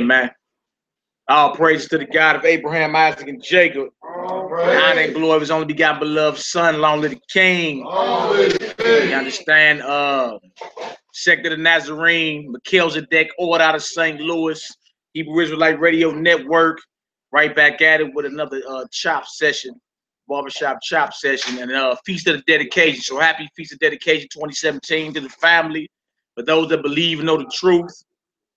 man. All praises to the God of Abraham, Isaac, and Jacob. Honor and glory of his only begotten beloved son, long live the king. You understand? Sect of the Nazarene, Melchizedek, order out of St. Louis, Hebrew Israelite Radio Network. Right back at it with another chop session, barbershop chop session, and Feast of the Dedication. So happy Feast of Dedication 2017 to the family. For those that believe and know the truth,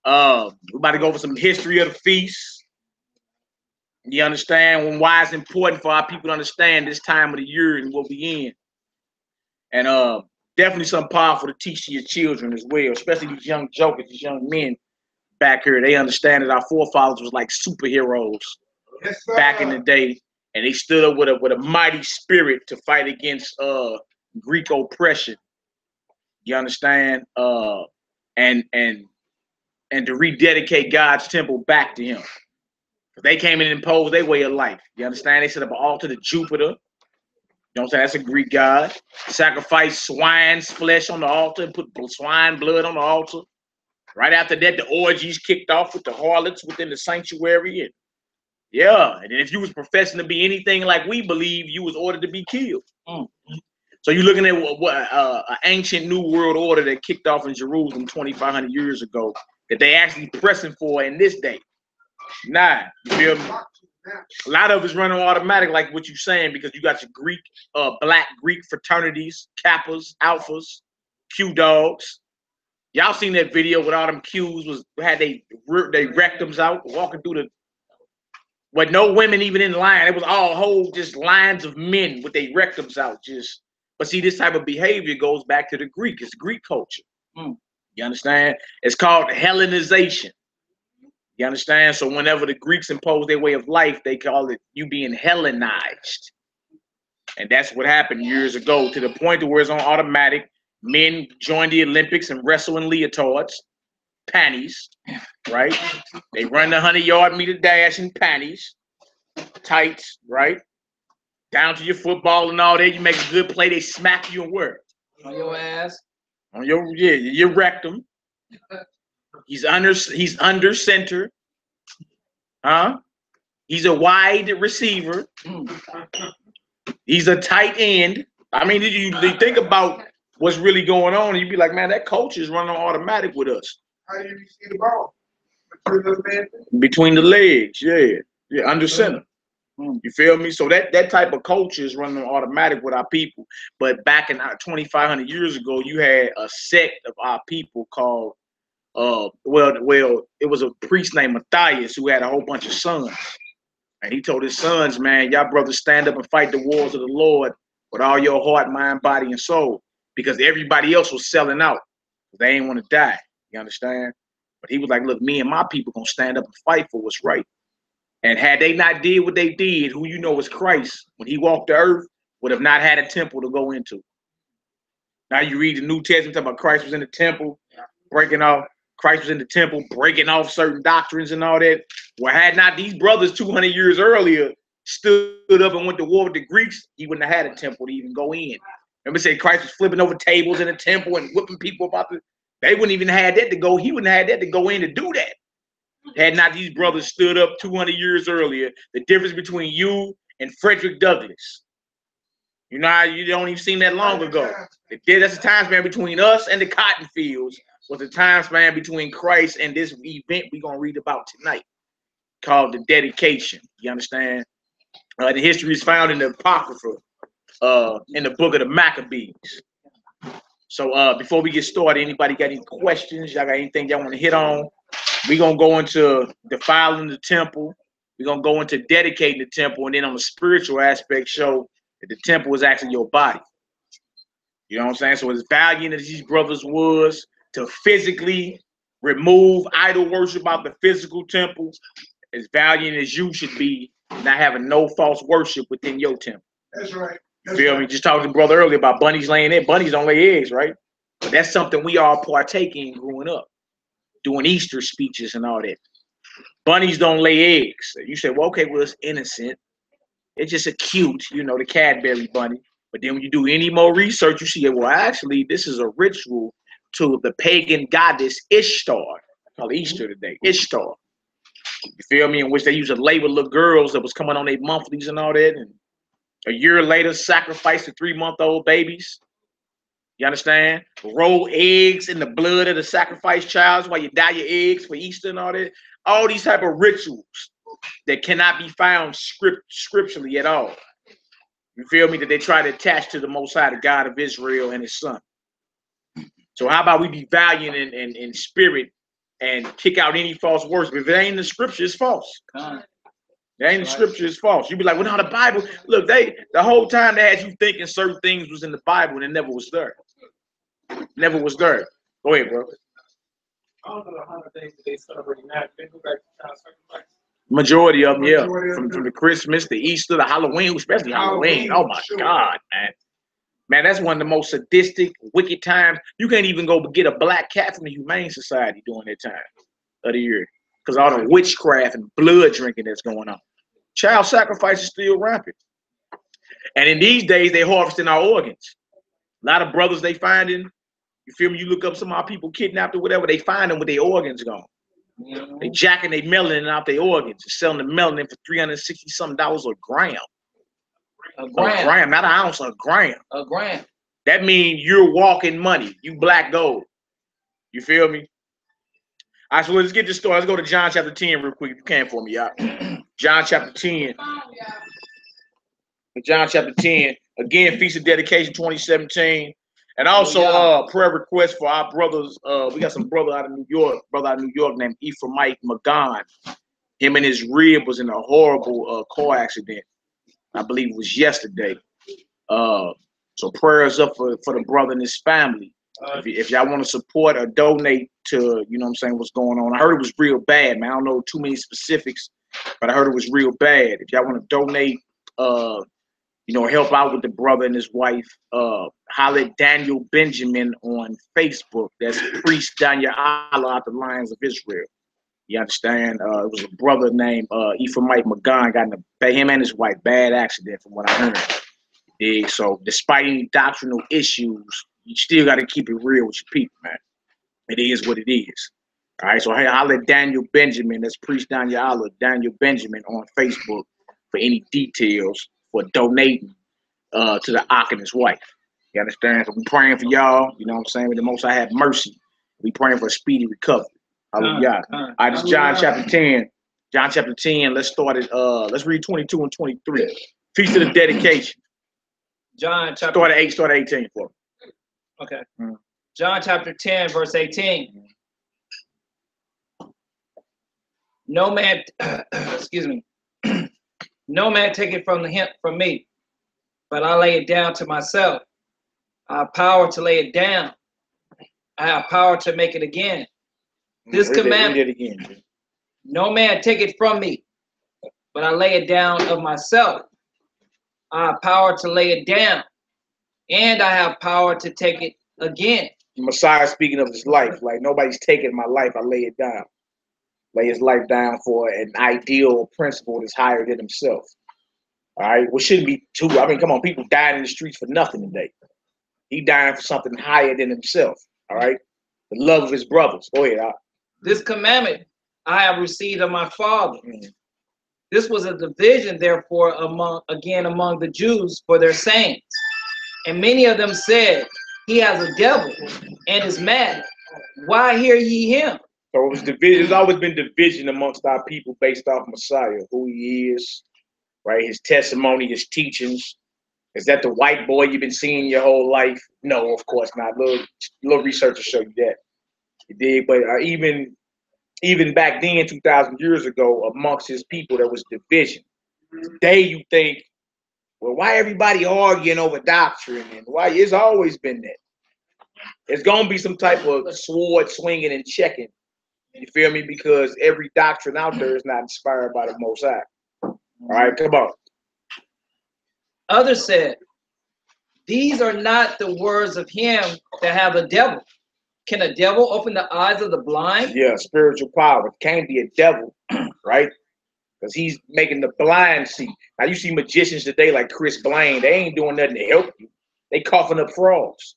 we're about to go over some history of the feast. You understand why it's important for our people to understand this time of the year and what we in. And definitely something powerful to teach to your children as well, especially these young jokers, these young men back here. They understand that our forefathers was like superheroes back in the day, and they stood up with a mighty spirit to fight against Greek oppression. You understand? And to rededicate God's temple back to him. They came in and imposed their way of life. You understand? They set up an altar to Jupiter. You know what I'm saying? That's a Greek god. Sacrifice swine's flesh on the altar, put swine blood on the altar. Right after that, the orgies kicked off with the harlots within the sanctuary. And yeah, and if you was professing to be anything like we believe, you was ordered to be killed. So you're looking at an ancient New World Order that kicked off in Jerusalem 2,500 years ago that they actually pressing for in this day. Nah, you feel me? A lot of it's running automatic, like what you're saying, because you got your Greek, black Greek fraternities, Kappas, Alphas, Q dogs. Y'all seen that video with all them Qs had they rectums out walking through the, but no women even in line. It was all whole just lines of men with their rectums out. Just, but see, this type of behavior goes back to the Greek. It's Greek culture. You understand? It's called Hellenization. You understand? So whenever the Greeks impose their way of life, they call it you being Hellenized. And that's what happened years ago, to the point to where it's on automatic. Men join the Olympics and wrestle in leotards, panties, right? They run the 100-yard meter dash in panties, tights, right? Down to your football and all that. You make a good play, they smack you and where? On your ass. On your rectum. He's under center. Huh? He's a wide receiver. He's a tight end. I mean, you think about what's really going on, and you'd be like, man, that coach is running on automatic with us. How do you see the ball? Between the legs, yeah, under center. You feel me? So that type of culture is running on automatic with our people. But back in 2,500 years ago, you had a sect of our people called well, it was a priest named Matthias who had a whole bunch of sons. And he told his sons, man, y'all brothers stand up and fight the wars of the Lord with all your heart, mind, body, and soul. Because everybody else was selling out. They ain't want to die. You understand? But he was like, look, me and my people gonna stand up and fight for what's right. And had they not did what they did, who you know was Christ, when he walked the earth, would have not had a temple to go into. Now you read the New Testament talking about Christ was in the temple, breaking off. Christ was in the temple, breaking off certain doctrines and all that. Well, had not these brothers 200 years earlier stood up and went to war with the Greeks, he wouldn't have had a temple to even go in. Remember, say Christ was flipping over tables in the temple and whipping people about the. They wouldn't even have that to go. He wouldn't have had that to go in to do that. Had not these brothers stood up 200 years earlier, the difference between you and Frederick Douglass. You know, you don't even seen that long ago. That's the time span between us and the cotton fields. Was the time span between Christ and this event we're gonna read about tonight, called the dedication. You understand? The history is found in the Apocrypha, in the book of the Maccabees. So before we get started, anybody got any questions? Y'all got anything y'all want to hit on? We're gonna go into defiling the temple. We're gonna go into dedicating the temple, and then on the spiritual aspect, show that the temple is actually your body. You know what I'm saying? So as valiant as these brothers was to physically remove idol worship out the physical temple, as valiant as you should be not having no false worship within your temple. That's right. You feel me? Just talking to the brother earlier about bunnies laying eggs. Bunnies don't lay eggs, right? But that's something we all partake in growing up, doing Easter speeches and all that. Bunnies don't lay eggs. You say, well, okay, well, it's innocent. It's just a cute, you know, the Cadbury bunny. But then when you do any more research, you see, well, actually, this is a ritual to the pagan goddess Ishtar. I call it Easter today, Ishtar. You feel me? In which they used to label little girls that was coming on their monthlies and all that. And a year later, sacrifice the 3-month-old babies. You understand? Roll eggs in the blood of the sacrificed child while you dye your eggs for Easter and all that. All these type of rituals that cannot be found scripturally at all. You feel me? That they try to attach to the Most High, the God of Israel and his son. So how about we be valiant in spirit and kick out any false words? But if it ain't in the scripture, it's false. It ain't in the scripture, it's false. You be like, well, no, the Bible. Look, the whole time they had you thinking certain things was in the Bible and it never was there. Never was there. Go ahead, bro. I don't know the 100 things that they celebrate now. They go back to child sacrifice. Majority of them, yeah. From the Christmas, the Easter, the Halloween, especially Halloween. Oh my God, man. Man, that's one of the most sadistic, wicked times. You can't even go get a black cat from the Humane Society during that time of the year. Because all the witchcraft and blood drinking that's going on. Child sacrifice is still rampant. And in these days, they're harvesting our organs. A lot of brothers they finding, you feel me? You look up some of our people kidnapped or whatever, they find them with their organs gone. They jacking their melanin out their organs and selling the melanin for $360-something a gram. A gram, not an ounce, a gram. A gram. That means you're walking money. You black gold. You feel me? All right, so let's get this story. Let's go to John chapter 10 real quick if you can for me, y'all. John chapter 10. John chapter 10. Again, Feast of Dedication 2017. And also prayer request for our brothers. We got some brother out of New York, named Ephraimite Magan. Him and his rib was in a horrible car accident. I believe it was yesterday. So prayers up for the brother and his family. If y'all want to support or donate to, you know what I'm saying, what's going on. I heard it was real bad, man. I don't know too many specifics, but I heard it was real bad. If y'all want to donate, you know, help out with the brother and his wife, holler at Daniel Benjamin on Facebook. That's Priest Daniel Allah out the Lions of Israel. You understand? It was a brother named Ephraimite Magan got in him and his wife, bad accident from what I heard. Yeah, so despite any doctrinal issues, you still got to keep it real with your people, man. It is what it is. All right, so hey, holler at Daniel Benjamin. That's Priest Daniel Allah, Daniel Benjamin on Facebook for any details for donating to the Ak and his wife. You understand? So we praying for y'all. You know what I'm saying? With the Most I have mercy. We praying for a speedy recovery. Hallelujah. All right, this is John chapter 10. John chapter 10. Let's start at let's read 22 and 23. Feast of the Dedication. John chapter start at 18 for me. Okay. John chapter 10, verse 18. No man, excuse me. No man take it from me, but I lay it down to myself. I have power to lay it down. I have power to make it again. This commandment, again. No man take it from me, but I lay it down of myself. I have power to lay it down, and I have power to take it again. Messiah speaking of his life, like nobody's taking my life, I lay it down. Lay his life down for an ideal principle that's higher than himself. All right, well, shouldn't be too. I mean, come on, people dying in the streets for nothing today. He dying for something higher than himself. All right, the love of his brothers. Go ahead. This commandment I have received of my Father. This was a division, therefore, among the Jews for their sayings. And many of them said, he has a devil and is mad. Why hear ye him? So it was division. There's always been division amongst our people based off Messiah, who he is, right? His testimony, his teachings. Is that the white boy you've been seeing your whole life? No, of course not. Little research will show you that. It did, but even back then, 2,000 years ago, amongst his people, there was division. Today, you think, well, why everybody arguing over doctrine? And why? It's always been that. There's gonna be some type of sword swinging and checking. You feel me? Because every doctrine out there is not inspired by the Most High. All right, come on. Others said, these are not the words of him that have a devil. Can a devil open the eyes of the blind? Yeah, spiritual power. It can't be a devil, right? Because he's making the blind see. Now, you see magicians today like Chris Blaine. They ain't doing nothing to help you. They coughing up frogs.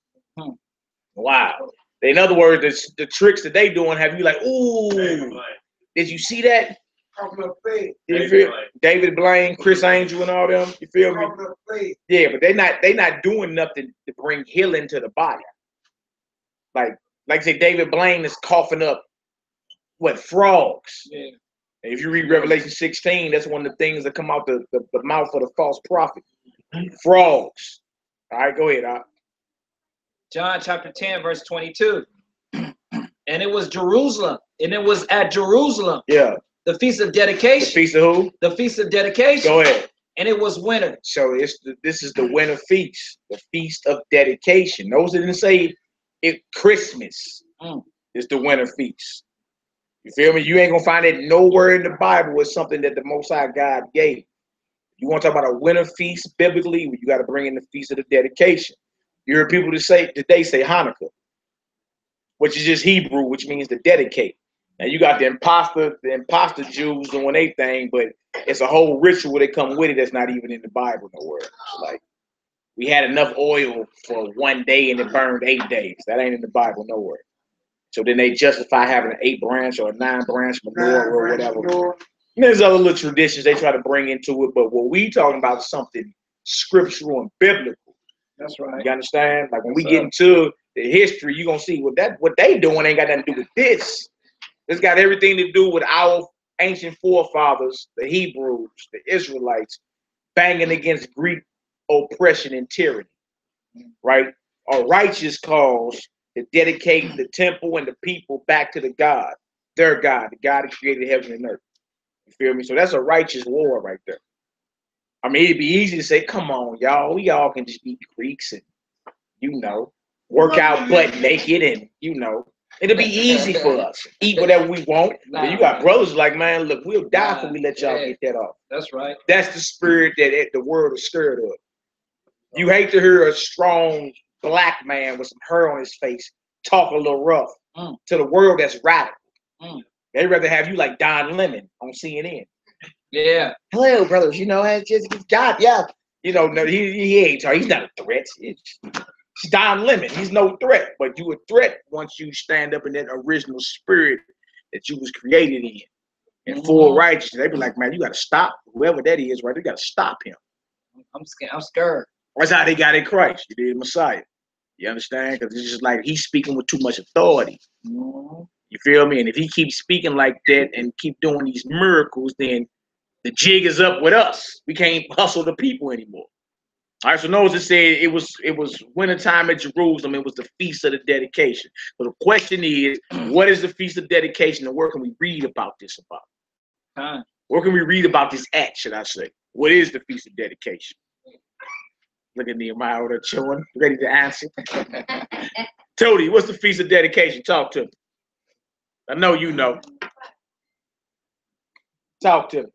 Wow. In other words, the tricks that they doing have you like, ooh, did you see that? You feel? David Blaine, Chris Angel, and all them. You feel me? Yeah, but they not doing nothing to bring healing to the body. Like I say, David Blaine is coughing up what, frogs. Yeah. And if you read Revelation 16, that's one of the things that come out the mouth of the false prophet. Frogs. All right, go ahead. John chapter 10, verse 22. And it was Jerusalem, and it was at Jerusalem. Yeah. The feast of dedication. The feast of who? The feast of dedication. Go ahead. And it was winter. So this is the winter feast, the feast of dedication. Those that didn't say it Christmas is the winter feast. You feel me? You ain't gonna find it nowhere in the Bible with something that the Most High God gave. You want to talk about a winter feast biblically? You got to bring in the feast of the dedication. You hear people today say Hanukkah, which is just Hebrew, which means to dedicate. Now you got the imposter Jews doing their thing, but it's a whole ritual that come with it that's not even in the Bible nowhere. It's like we had enough oil for one day and it burned 8 days. That ain't in the Bible nowhere. So then they justify having an 8-branch or a 9-branch menorah or whatever. And there's other little traditions they try to bring into it, but what we talking about is something scriptural and biblical. That's right. You understand? Like when we get into the history, you're gonna see what they doing ain't got nothing to do with this. It's got everything to do with our ancient forefathers, the Hebrews, the Israelites, banging against Greek oppression and tyranny. Right? A righteous cause to dedicate the temple and the people back to the God, their God, the God who created heaven and earth. You feel me? So that's a righteous war right there. I mean, it'd be easy to say, come on, y'all. We all can just be Greeks and, work out butt naked and, it'll be easy for us. Eat whatever we want. But you got brothers like, man, look, we'll die before we let y'all get that off. That's right. That's the spirit that the world is scared of. You hate to hear a strong black man with some hair on his face talk a little rough to the world that's radical. They'd rather have you like Don Lemon on CNN. Yeah. Hello, brothers. It's just God. Yeah. No, he ain't. He's not a threat. It's Don Lemon. He's no threat. But you a threat once you stand up in that original spirit that you was created in full righteousness. They be like, man, you got to stop whoever that is, right? You got to stop him. I'm scared. I'm scared. That's how they got in Christ. You did Messiah. You understand? Because it's just like he's speaking with too much authority. You feel me? And if he keeps speaking like that and keep doing these miracles, then the jig is up with us. We can't hustle the people anymore. All right, so notice it said it was wintertime at Jerusalem. It was the Feast of the Dedication. So the question is, what is the Feast of Dedication and where can we read about this about? Where can we read about this act, should I say? What is the Feast of Dedication? Look at Nehemiah over there chilling, ready to answer. Tony, what's the Feast of Dedication? Talk to me. I know you know. Talk to me.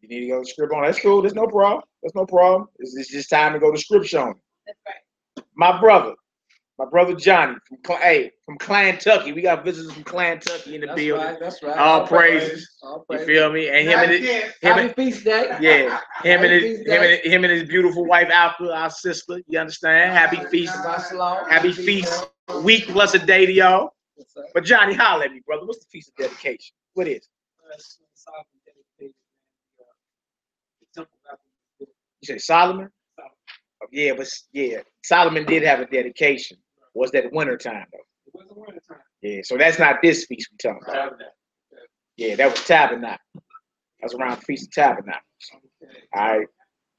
You need to go to script on. That's cool. There's no problem. There's no problem. It's just time to go to scripture on. That's right. My brother Johnny from Clantucky. We got visitors from Clantucky in the building. That's right. All praises. You feel me? And Happy feast day. Yeah. Him and his beautiful wife Alpha, our sister. You understand? Happy feast. Happy feast week plus a day to y'all. But Johnny, holler at me, brother. What's the Feast of Dedication? What is it? You say Solomon? Yeah, but Solomon did have a dedication. Was that winter time though? It was a winter time. Yeah, so that's not this feast we talking about. Yeah, that was Tabernacle. That's around the Feast of Tabernacles. Okay. All right.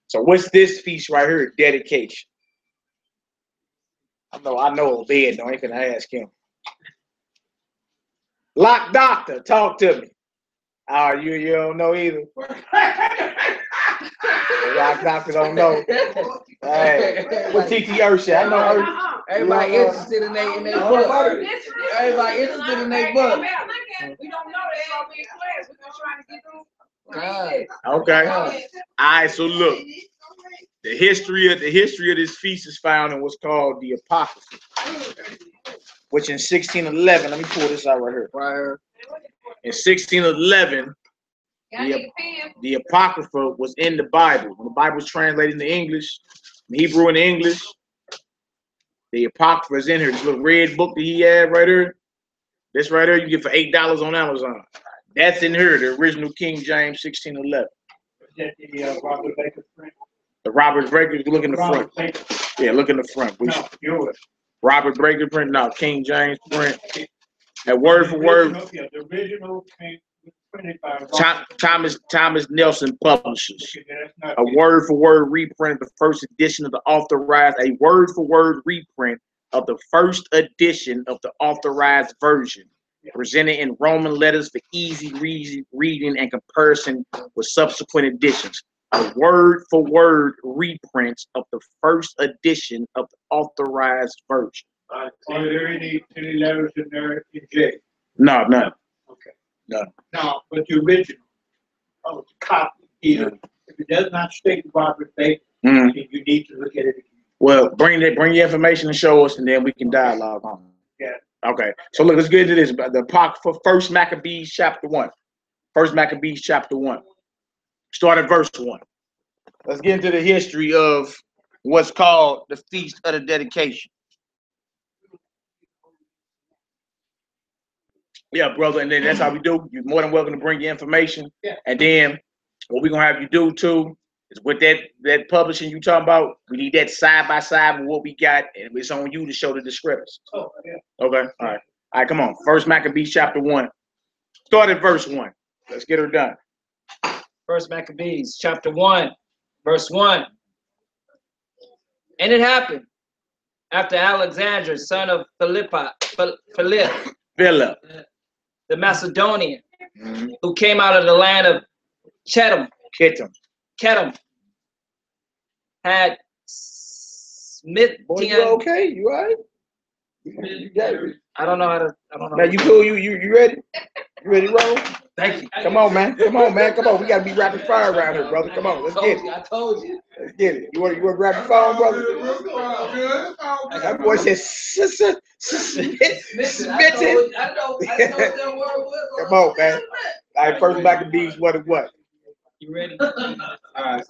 So what's this feast right here? Dedication. I know Obed, though. I ain't gonna ask him. Lock Doctor, talk to me. Oh, you don't know either. Lock Doctor don't know. Hey, what TT Ursha? I know her. Everybody interested in their book. Everybody interested in their book. We don't know that's gonna be in class. We're just trying to get through. Okay. All right. So look, the history of this feast is found in what's called the Apocrypha, which in 1611. Let me pull this out right here. In 1611. The Apocrypha was in the Bible. When the Bible was translated into English, from Hebrew into English, the Apocrypha is in here. This little red book that he had right here, This right here you get for $8 on Amazon. That's in here, the original King James 1611. Robert Baker print. The Robert Breaker, look in the front. Robert Baker. Yeah, look in the front. No, yours. Robert Breaker print, no, King James print. That word for word. Yeah, the original came printed by Thomas Nelson Publishers. Okay, that's not A word for word reprint of the first edition of the authorized, a word for word reprint of the first edition of the authorized version, presented in Roman letters for easy reading and comparison with subsequent editions. A word for word reprint of the first edition of the authorized version. Are there any letters in there in J? No, none. Okay. None. No, but the original of the copy here, if it does not state Robert Baker, then you need to look at it again. Well, bring your information and show us, and then we can dialogue on it. Yeah. Okay. So look, let's get into this. The Apocrypha, First Maccabees chapter 1. First Maccabees chapter 1. Start at verse 1. Let's get into the history of what's called the Feast of the Dedication. Yeah, brother, and then that's how we do. You're more than welcome to bring your information. Yeah. And then what we're gonna have you do too is with that publishing you talking about, we need that side by side with what we got, and it's on you to show the discrepancy. Oh, yeah. Okay, all right. All right, come on. First Maccabees chapter 1. Start at verse 1. Let's get her done. First Maccabees chapter 1, verse 1. And it happened after Alexander, son of Philip, the Macedonian, who came out of the land of Chetam, had smitten. Boy, you okay? You all right? You got it. I don't know how to. I don't know. Now you cool? You ready? You ready to roll? Thank you. Come on, man. Come on, man. Come on. We gotta be rapid fire around here, brother. Come on, let's get it. I told you. Let's get it. You want rapid fire, brother? That boy said smitten. I know what that word was. Come on, man. All right, First Maccabees, what and what? You ready? All right.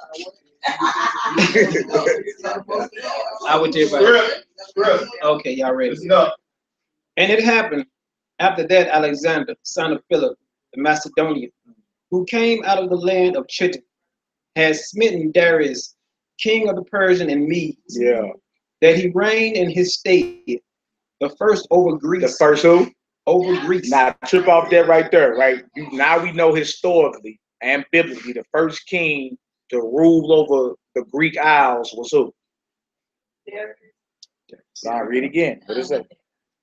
I would do it. Okay, y'all ready? And it happened after that Alexander, son of Philip, the Macedonian, who came out of the land of Chittim, had smitten Darius, king of the Persian and Medes. Yeah. That he reigned in his stead, the first over Greece. The first who? Over Greece. Now trip off that right there, right? Now we know historically and biblically the first king to rule over the Greek Isles was who? I'll read again. What is it?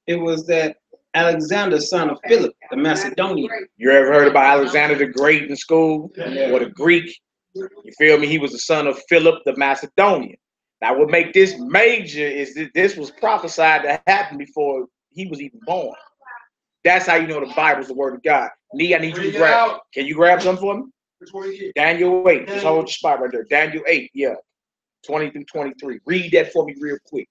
It was that Alexander, son of Philip, the Macedonian. You ever heard about Alexander the Great in school? Yeah. Or the Greek? You feel me? He was the son of Philip the Macedonian. Now what make this major is that this was prophesied to happen before he was even born. That's how you know the Bible's the word of God. I need you to grab. Can you grab something for me? Daniel 8. Just hold your spot right there. Daniel 8, yeah. 20 through 23. Read that for me real quick.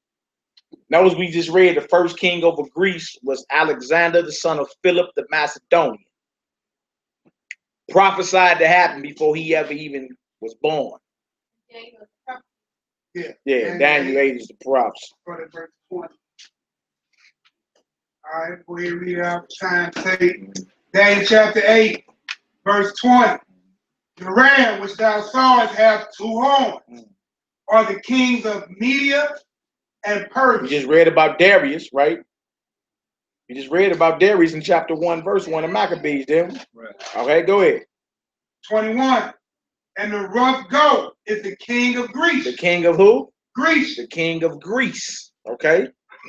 Notice we just read the first king over Greece was Alexander, the son of Philip the Macedonian. Prophesied to happen before he ever even was born. Yeah, Daniel 8 is the props. All right, we read out time tape. Daniel chapter 8, verse 20. The ram which thou sawest have two horns, are the kings of Media and Persia. We just read about Darius, right? We just read about Darius in chapter 1, verse 1 of Maccabees, didn't we? Right. Okay, go ahead. 21. And the rough goat is the king of Greece. The king of who? Greece. The king of Greece. Okay,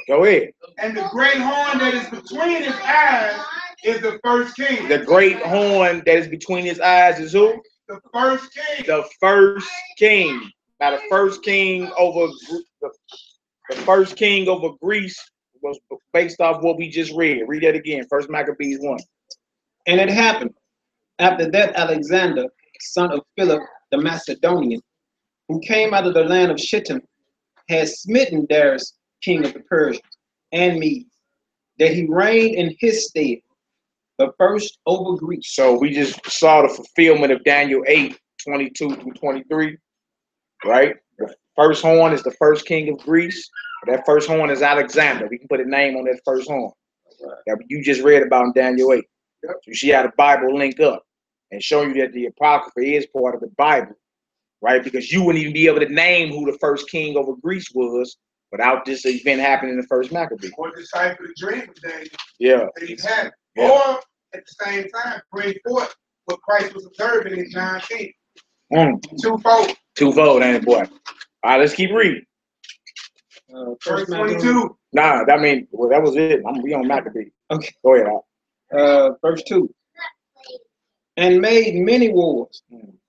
go ahead. And the great horn that is between his eyes is the first king. The great horn that is between his eyes is who? The first king. The first king. Now the first king over the first king over Greece was based off what we just read. Read that again. First Maccabees 1. And it happened after that Alexander, son of Philip the Macedonian, who came out of the land of Chittim, had smitten Darius, king of the Persians and Medes, that he reigned in his stead, the first over Greece. So we just saw the fulfillment of Daniel 8, 22 through 23, right? The first horn is the first king of Greece. That first horn is Alexander. We can put a name on that first horn. that you just read about in Daniel 8. So you see how the Bible link up and show you that the Apocrypha is part of the Bible, right? Because you wouldn't even be able to name who the first king over Greece was without this event happening in the first Maccabees. Or decipher the dream of Daniel. Yeah. That he had. Yeah. Or at the same time, bring forth what Christ was observing in John 10. Twofold. Twofold, ain't it, boy? All right, let's keep reading. Verse 22. Nah, that mean, well, that was it. We on Maccabees. Okay. Go ahead, Al. Verse 2. And made many wars,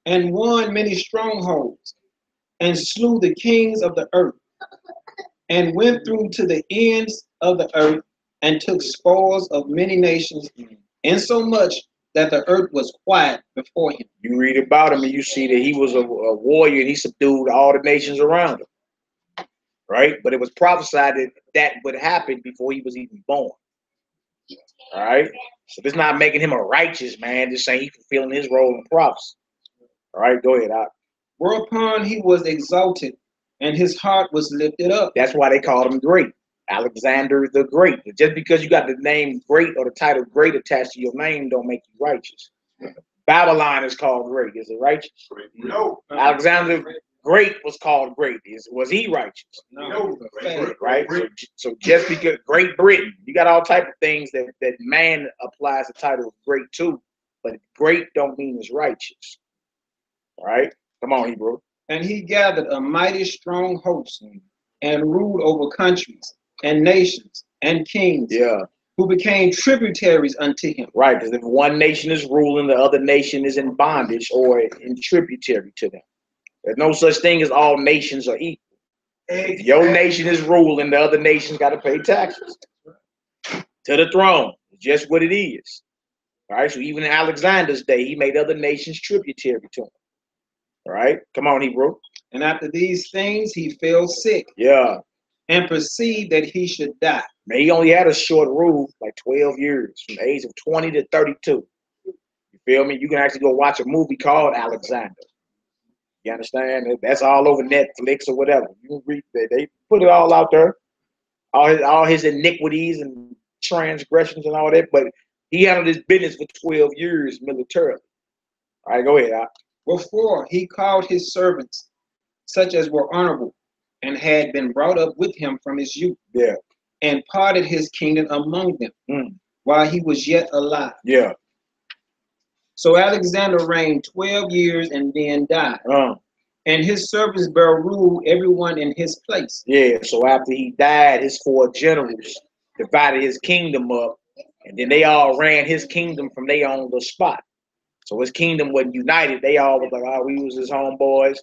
and won many strongholds, and slew the kings of the earth, and went through to the ends of the earth, and took spoils of many nations, insomuch that the earth was quiet before him. You read about him and you see that he was a warrior and he subdued all the nations around him, right? But it was prophesied that that would happen before he was even born, all right? So this not making him a righteous man, just saying he's fulfilling his role in prophecy. All right, go ahead, Al. Whereupon he was exalted, and his heart was lifted up. That's why they called him great. Alexander the Great. Just because you got the name great or the title great attached to your name don't make you righteous. Babylon is called great. Is it righteous? No. Alexander Great was called great. Was he righteous? No. Right? So just because Great Britain, you got all type of things that man applies the title of great to, but great don't mean it's righteous. All right? Come on, Hebrew. And he gathered a mighty strong host and ruled over countries and nations and kings, who became tributaries unto him. Right, because if one nation is ruling, the other nation is in bondage or in tributary to them. There's no such thing as all nations are equal. If your nation is ruling, the other nation's got to pay taxes to the throne. It's just what it is. All right, so even in Alexander's day, he made other nations tributary to him. All right, come on, Hebrew. And after these things, he fell sick. Yeah. And perceived that he should die. Man, he only had a short rule, like 12 years, from the age of 20 to 32. You feel me? You can actually go watch a movie called Alexander. You understand? That's all over Netflix or whatever. You can read that. They put it all out there. All his iniquities and transgressions and all that. But he handled his business for 12 years militarily. All right, go ahead, Al. Wherefore he called his servants, such as were honorable, and had been brought up with him from his youth, and parted his kingdom among them, while he was yet alive. So Alexander reigned 12 years and then died. And his servants bare rule everyone in his place. So after he died, his 4 generals divided his kingdom up, and then they all ran his kingdom from their own little spot. So his kingdom wasn't united. They all was like, oh, we was his homeboys.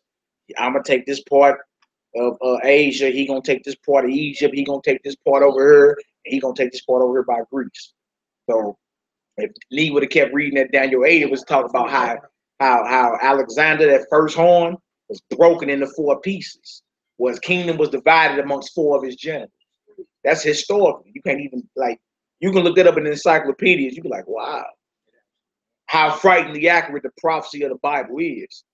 I'm going to take this part of Asia. He going to take this part of Egypt. He going to take this part over here. And he going to take this part over here by Greece. So if Lee would have kept reading that Daniel 8, it was talking about how Alexander, that first horn, was broken into 4 pieces. Well, his kingdom was divided amongst 4 of his generals. That's historical. You can't even, like, you can look it up in the encyclopedias. You be like, wow, how frighteningly accurate the prophecy of the Bible is.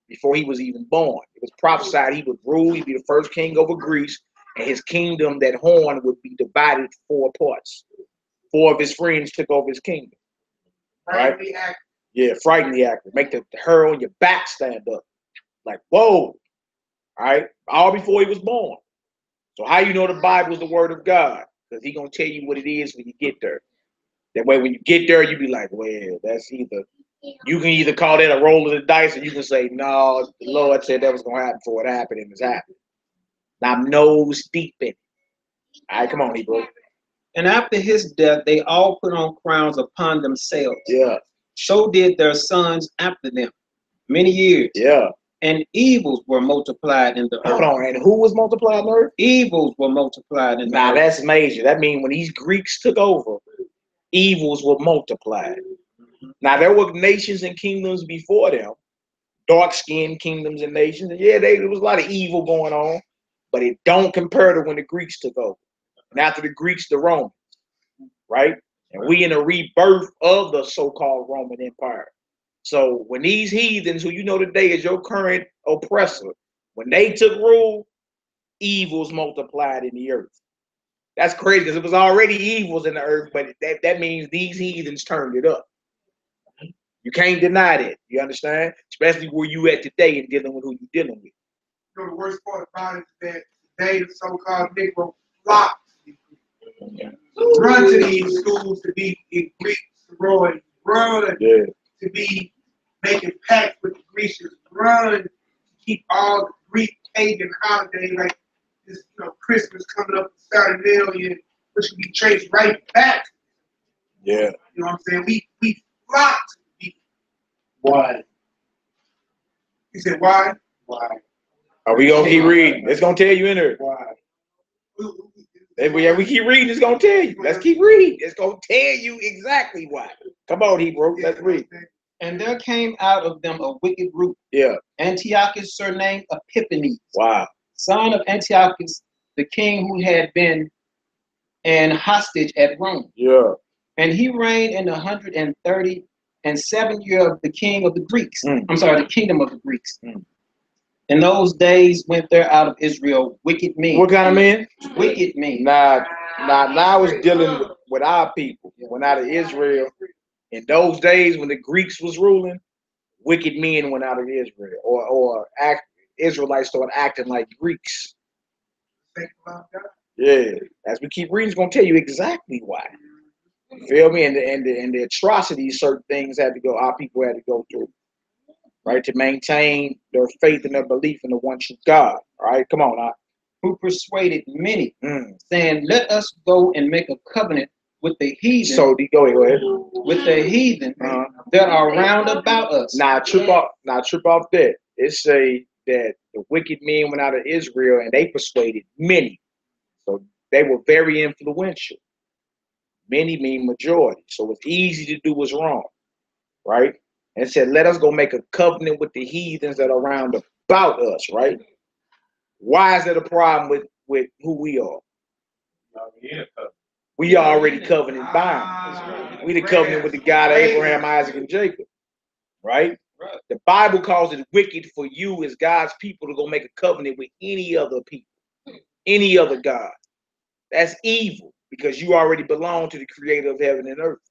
Before he was even born, it was prophesied he would rule. He'd be the first king over Greece, and his kingdom, that horn, would be divided into 4 parts. 4 of his friends took over his kingdom. Right? Frighteningly accurate. Make the hair on your back stand up. Like, whoa. All right? All before he was born. So how you know the Bible is the word of God? Because he's going to tell you what it is when you get there. That way, when you get there, you be like, well, that's either, you can either call that a roll of the dice, or you can say, no, the Lord said that was going to happen before it happened, and it's happened. Now, I'm nose deep in it. All right, come on, Hebrew. And after his death, they all put on crowns upon themselves. So did their sons after them, many years. And evils were multiplied in the earth. Hold on, and who was multiplied in the earth? Evils were multiplied in the earth. Now, that's major. That means when these Greeks took over, evils were multiplied. Now, there were nations and kingdoms before them, dark-skinned kingdoms and nations. And there was a lot of evil going on, but it don't compare to when the Greeks took over. And after the Greeks, the Romans, right? And we in a rebirth of the so-called Roman Empire. So when these heathens, who you know today is your current oppressor, when they took rule, evils multiplied in the earth. That's crazy because it was already evils in the earth, but that means these heathens turned it up. You can't deny that. You understand? Especially where you at today and dealing with who you're dealing with. You know, the worst part about it is that today the so-called Negro flock run to these schools to be in Greek sororities, run to be making pacts with the Grecians, run to keep all the Greek pagan holidays like this, you know, Christmas coming up in Saturnalia, which can be traced right back. Yeah. You know what I'm saying? We flock to the people. Why? You said why? Why? Are we gonna keep reading? It's gonna tell you in there. Why? Yeah, we keep reading. It's gonna tell you. Let's keep reading. It's gonna tell you exactly why. Come on, Hebrew. Let's read. And there came out of them a wicked root. Yeah. Antiochus, surnamed Epiphanes. Wow. Son of Antiochus, the king who had been an hostage at Rome. Yeah. And he reigned in 137 year of the king of the Greeks. I'm sorry, the kingdom of the Greeks. In those days went there out of Israel wicked men. What kind of men? Wicked men. Now it's dealing with our people. Went out of Israel. In those days when the Greeks was ruling, wicked men went out of Israel, or Israelites started acting like Greeks. Yeah, as we keep reading, it's gonna tell you exactly why. You feel me? And the atrocities, certain things had to go. Our people had to go through, right, to maintain their faith and their belief in the one true God. All right, come on, now. Who persuaded many, saying, "Let us go and make a covenant with the heathen." So go ahead. With the heathen that are round about us. Now trip off that. It say that the wicked men went out of Israel and they persuaded many. So they were very influential. Many mean majority. So it's easy to do what's wrong. Right? And it said, let us go make a covenant with the heathens that are round about us, right? Why is that a problem with who we are? We already covenant bound. We the covenant with the God of Abraham, Isaac, and Jacob. Right? The Bible calls it wicked for you as God's people to go make a covenant with any other people, any other God. That's evil because you already belong to the creator of heaven and earth.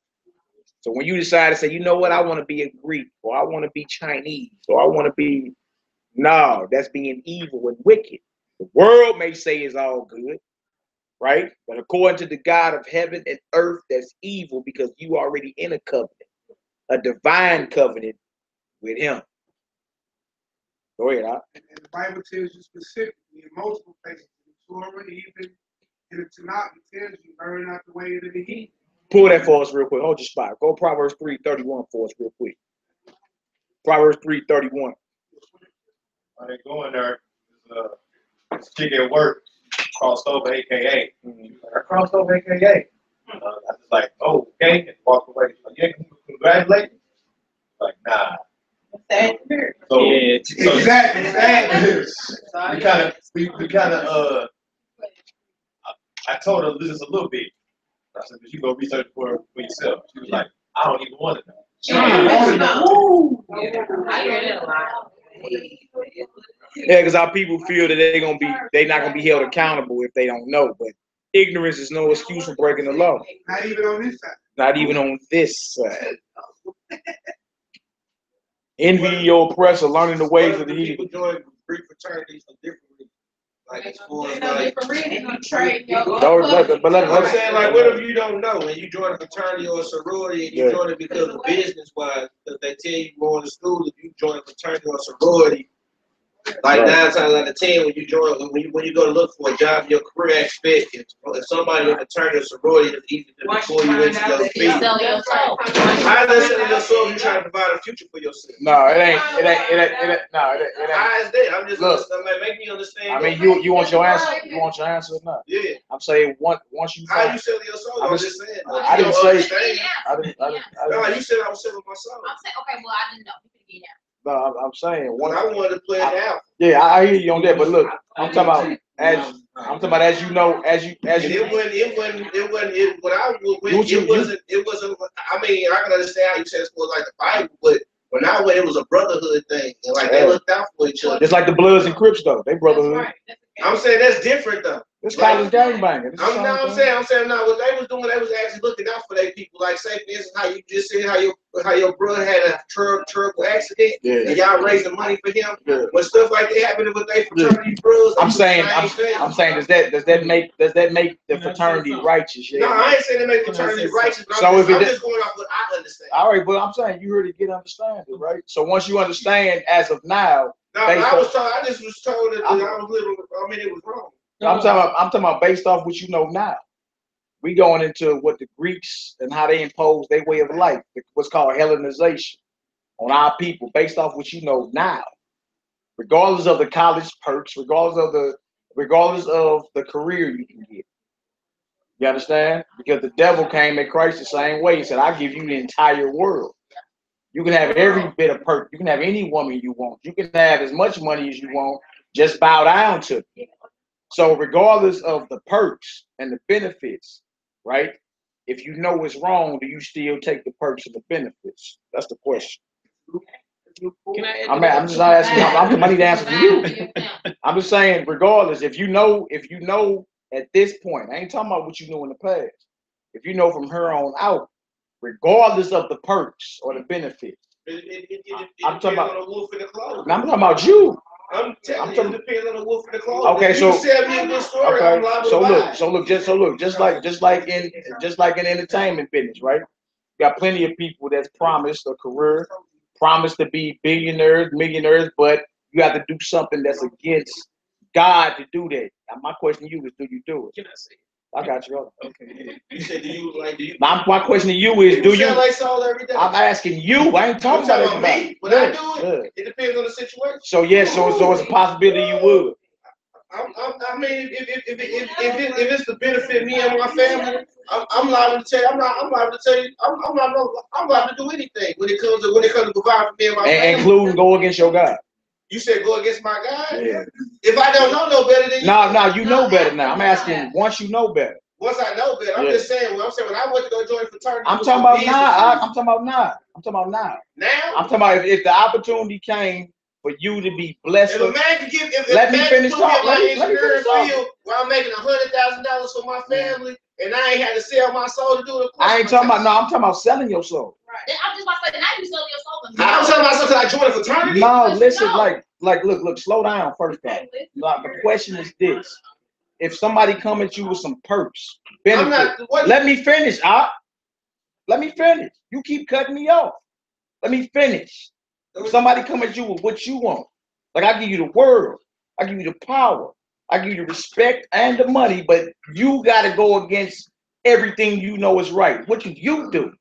So when you decide to say, you know what, I want to be a Greek, or I want to be Chinese, or I want to be, no, that's being evil and wicked. The world may say it's all good, right? But according to the God of heaven and earth, that's evil because you already in a covenant, a divine covenant with him. Go ahead, Al. And the Bible tells you specifically in multiple places, in the Torah, even in the Tanakh, it tells you, burn out the way of the heathen. Pull that for us real quick. Hold your spot. Go Proverbs 3:31 for us real quick. Proverbs 3:31. I ain't going there. This chick at work crossed over, AKA. I crossed over, AKA. I was like, oh, okay, and walked away. She's like, yeah, congratulations. Like, nah. So, Exactly. we kind of, I told her this a little bit. I said, but you go research for yourself. She was like, I don't even want to know. Yeah, because our people feel that they're not gonna be held accountable if they don't know. But ignorance is no excuse for breaking the law. Not even on this side. Not even on this side. Envying your oppressor, learning the ways of the heathen. People join Greek fraternities for different reasons. Like as far as But I'm saying, like, what if you don't know and you join a fraternity or a sorority and you join it because of business wise, because they tell you going to school, if you join a fraternity or a sorority, like 9 times out of 10, when you go to look for a job in your career aspect, if somebody in a fraternity or sorority is easy to pull you into your field. How is that selling your soul if you're trying to provide a future for yourself? No, it ain't. How is that? I'm just make me understand. I mean, you want your answer? You want your answer or not? Yeah. I'm saying once you. How you selling your soul? I'm just saying. I didn't say. No, you said I was selling my soul. I'm saying, okay, well, I didn't know. No, I'm saying one. I wanted to play it out. Yeah, I hear you on that, but look, I'm talking about as you know. It wasn't. I mean, I can understand how you said it's more like the Bible, but when I went, it was a brotherhood thing, and like they looked out for each other. Just like the Bloods and Crips, though, they brotherhood. I'm saying that's different though. This college gangbanger. I'm saying now what they was doing, they was actually looking out for their people. Like say for instance, how you just said how your brother had a terrible accident, and y'all raising money for him. When stuff like that happening with their fraternity bros, I'm saying, does that make the fraternity righteous? No, I ain't saying they make fraternity righteous. But I'm just going off what I understand. All right, but I'm saying you heard it, get understanding, right? So once you understand, as of now, I just was told that I was living. I mean, it was wrong. I'm talking about based off what you know now. We going into what the Greeks and how they impose their way of life, what's called Hellenization, on our people, based off what you know now. Regardless of the college perks, regardless of the career you can get. You understand? Because the devil came at Christ the same way. He said, "I'll give you the entire world. You can have every bit of perk. You can have any woman you want. You can have as much money as you want. Just bow down to it." So regardless of the perks and the benefits, right? If you know it's wrong, do you still take the perks and the benefits? That's the question. I'm just asking. I need to answer for you. I'm just saying, regardless, if you know at this point, I ain't talking about what you knew in the past. If you know from here on out, regardless of the perks or the benefits, I'm talking about a wolf in the clothing. I'm talking about you. I'm telling you, it depends on the wolf in the clothing. Okay, if so you tell me a good story, okay, I'm liable to buy it. just like in entertainment business, right? You got plenty of people that's promised a career, promised to be billionaires, millionaires, but you have to do something that's against God to do that. Now, my question to you is, do you do it? Can I say it? I got you. Okay. You said, do you? My question to you is, do you? Like Saul every day. I'm asking you. I ain't talking about everybody. Me. When I do it, it depends on the situation. So yes, so it's a possibility you would. I mean, if it's to benefit me and my family, I'm liable to tell you. I'm liable to tell you. I'm liable to do anything when it comes to provide for me and my family. Including go against your God. You said go against my God? Yeah. If I don't know no better than you. No, you know better now. I'm asking once you know better. Once I know better, I'm just saying. When I went to go join fraternity, I'm talking about now. I'm talking about now. Now? I'm talking about if the opportunity came for you to be blessed. If a man can give, let me finish talking. Let me finish talking. Where I'm making $100,000 for my family, and I ain't had to sell my soul to do it. I ain't talking about. No, I'm talking about selling your soul. Right. I'm just about to say, now you selling your soul. I'm selling myself because I joined a fraternity. No, listen, look, slow down first off. The question is this: if somebody come at you with some perks, benefits, let me finish. Let me finish. You keep cutting me off. Let me finish. If somebody come at you with what you want, like I give you the world, I give you the power, I give you the respect and the money, but you got to go against everything you know is right. What do you do?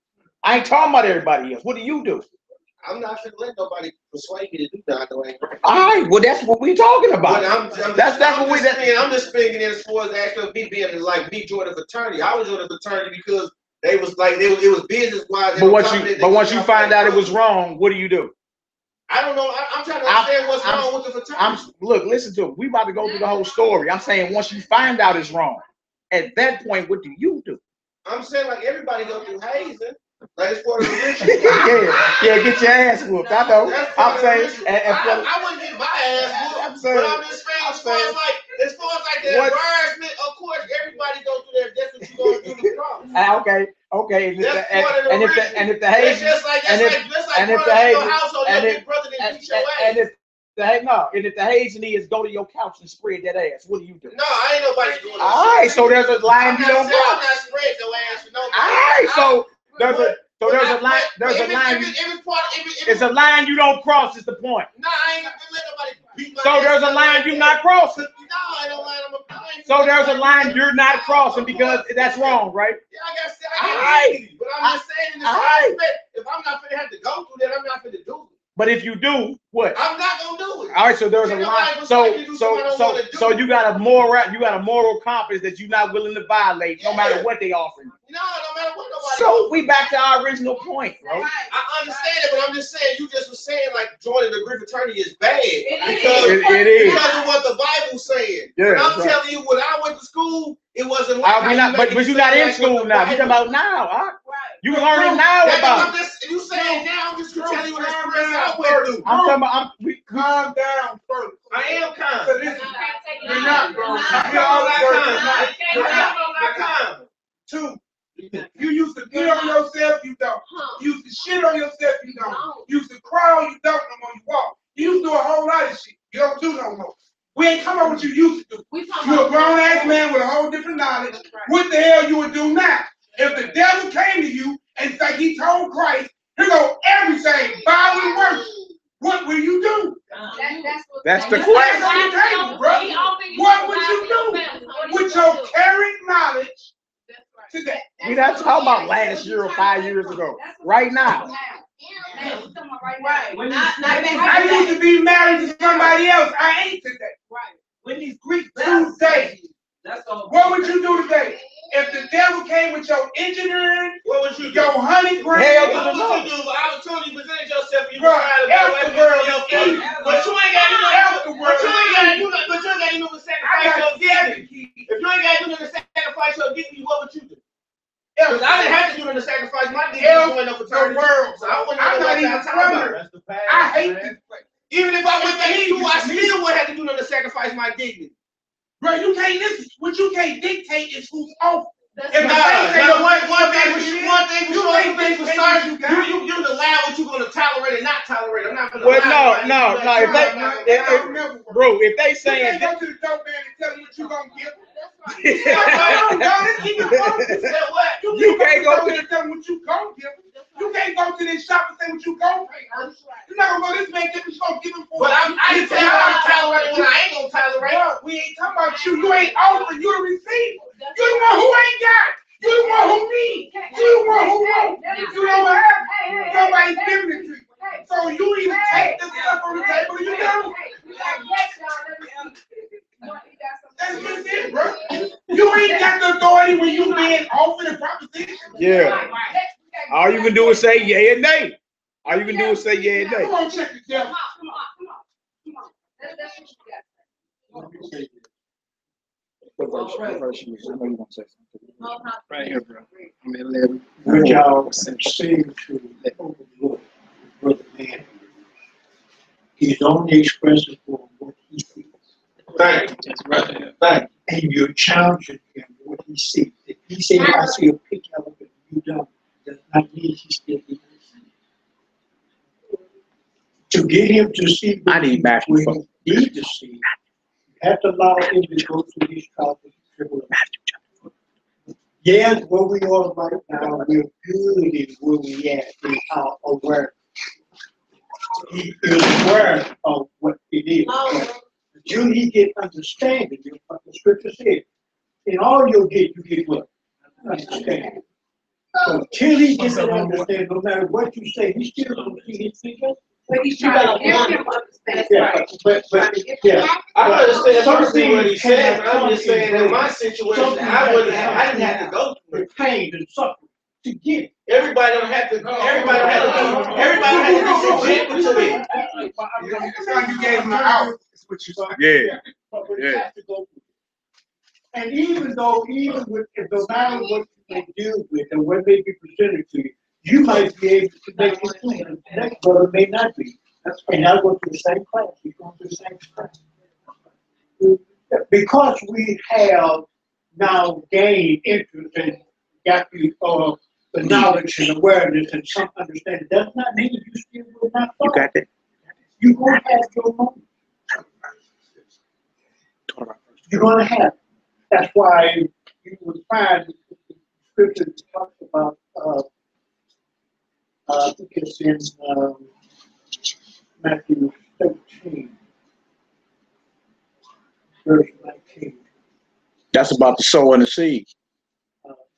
I ain't talking about everybody else. What do you do? I'm not gonna let nobody persuade me to do that. All right, well that's what we're talking about. I'm just speaking as far as actually me being like me joining a fraternity. I was joining a fraternity because they was like it was business wise. But once you find out it was wrong, what do you do? I don't know. I'm trying to understand what's wrong with the fraternity. Look, listen to it. We about to go through the whole story. I'm saying once you find out it's wrong, at that point, what do you do? I'm saying like everybody go through hazing. Like it's part of the ritual. yeah, get your ass whooped. I know. I'm saying, I wouldn't get my ass whooped. But I'm just saying, as far as the embarrassment, of course, everybody go through that. That's what you gonna do to cross. Okay. And if the hazing, if the hazing is go to your couch and spread that ass, what do you do? No, I ain't nobody doing that. All right, so there's a line you don't cross. I'm not spreading no ass for nobody. All right, so there's a line. It's a line you don't cross. Is the point? No, I ain't gonna let nobody beat my ass. So there's a line you're not crossing. No, I don't line. So there's a line you're not crossing because that's wrong, right? Yeah, I guess. But I'm just saying in this aspect, if I'm not gonna have to go through that, I'm not gonna do it. But if you do, what? I'm not gonna do it. All right, so there's a line. So you got a moral compass that you're not willing to violate, no matter what they offer you. No matter what nobody. So we back to our original point, bro. I understand it, but I'm just saying you just was saying like joining the Greek fraternity is bad because of what the Bible's saying. Yeah, I'm telling you, when I went to school, it wasn't like but you're not in school now. You're talking about now, huh? You learning now about it. You saying now? I'm just telling you what experience I went through. Calm down first. I am calm. You're not, bro. You're not common. Two. You used to get on yourself, you don't. You used to shit on yourself, you don't. You used to crawl, you don't no more. You walk. You used to do a whole lot of shit. You don't do no more. We ain't talking about what you used to do. You're a grown ass man with a whole different knowledge. What the hell you would do now? If the devil came to you and it's like he told Christ, here go everything, bow and worship. What will you do? That's the That's question. on the table, bro. What would you do with your current knowledge today? We're not talking about last year or 5 years ago. Right now. I used to be married to somebody else. I ain't today. When these Greeks Today. What would you do today? If the devil came with your engineering, What would you do? your honey What green, would you do? Opportunity presented yourself. You Bro, try to help go the away world from your eat. family. But you ain't got to do Help the nothing. world But you ain't got to eat. do nothing. But you ain't got to do nothing to I sacrifice your got dignity. 7 kids. If you ain't got to do nothing to sacrifice your dignity, what would you do? Help Because I didn't have to do nothing to sacrifice my dignity Help going up for the world. So I wouldn't I'm know not what even y'all from talking here. about. That's the past. I hate this place. Even if I went back to you, I still would have to do nothing to sacrifice my dignity. Bro, you can't listen. What you can't dictate is who's off. If the Nah, thing say nah, your one thing for for shit, sure, one thing for you sure, can't two things for dictate certain, what you got. you allow what you're gonna tolerate and not tolerate. I'm not gonna Well, allow no. If they You saying can't go to the dope man and tell him what you gonna give him. Come on, dog, keep it focused. Say what? You can't go to and tell him what you gonna give him. You can't go to this shop and say what you gonna pay her. You're not gonna go this man give him, gonna give him for. But I can tell you I'm tolerating when I ain't gonna tolerate. Bro, we ain't talking about you. You ain't offering. You the receiver. You the one who ain't got. You the one who needs. You the one who won't. You don't have. Somebody's giving it to you. So you either take the stuff on the table or you don't. That's just it, bro. You ain't got the authority when you being offered a proposition. Yeah. All you can do is say yay and nay. All you can do is say yay and nay. Come on, check the devil. Right here, bro. I'm at 11. Which y'all seem to overlook, brother man. He's only expressing for what he sees. Thank you. That's right. Thank you. And you're challenging him what he sees. If he says, I see a pink elephant, you don't, does not mean he still believes. To get him to see I need what Matthew. he needs to see, you have to allow him to go through these trials and tribulations. Yes, where we are right now, we're good in where we at in our awareness. He is aware of what it is. But until he get understanding, what the scripture says, in all you'll get, you get what? Understanding. So until he gets to understand, no matter what you say, he still don't see his figure. But he's trying to give him understanding. Yeah, but yeah. I understand Some personally what he things said, cannot I'm just saying in my situation, I didn't have to go through it. with pain and suffering to get it. Everybody don't have to be subjected to it. It's like you gave him an out. That's what you said. Yeah. But we Yeah. have to go through it. And even with, if no matter what you may deal with and what may be presented to you, you might be able to make it through. The next brother may not be. And I go to the same class. We go to the same class. Because we have now gained interest and got the knowledge and awareness and some understanding, does not mean you still will not You fall. got that? You're going to have your moment. You're going to have it. That's why you would find the scripture talks about, I think it's in Matthew 13, verse 19. That's about the sowing the seed.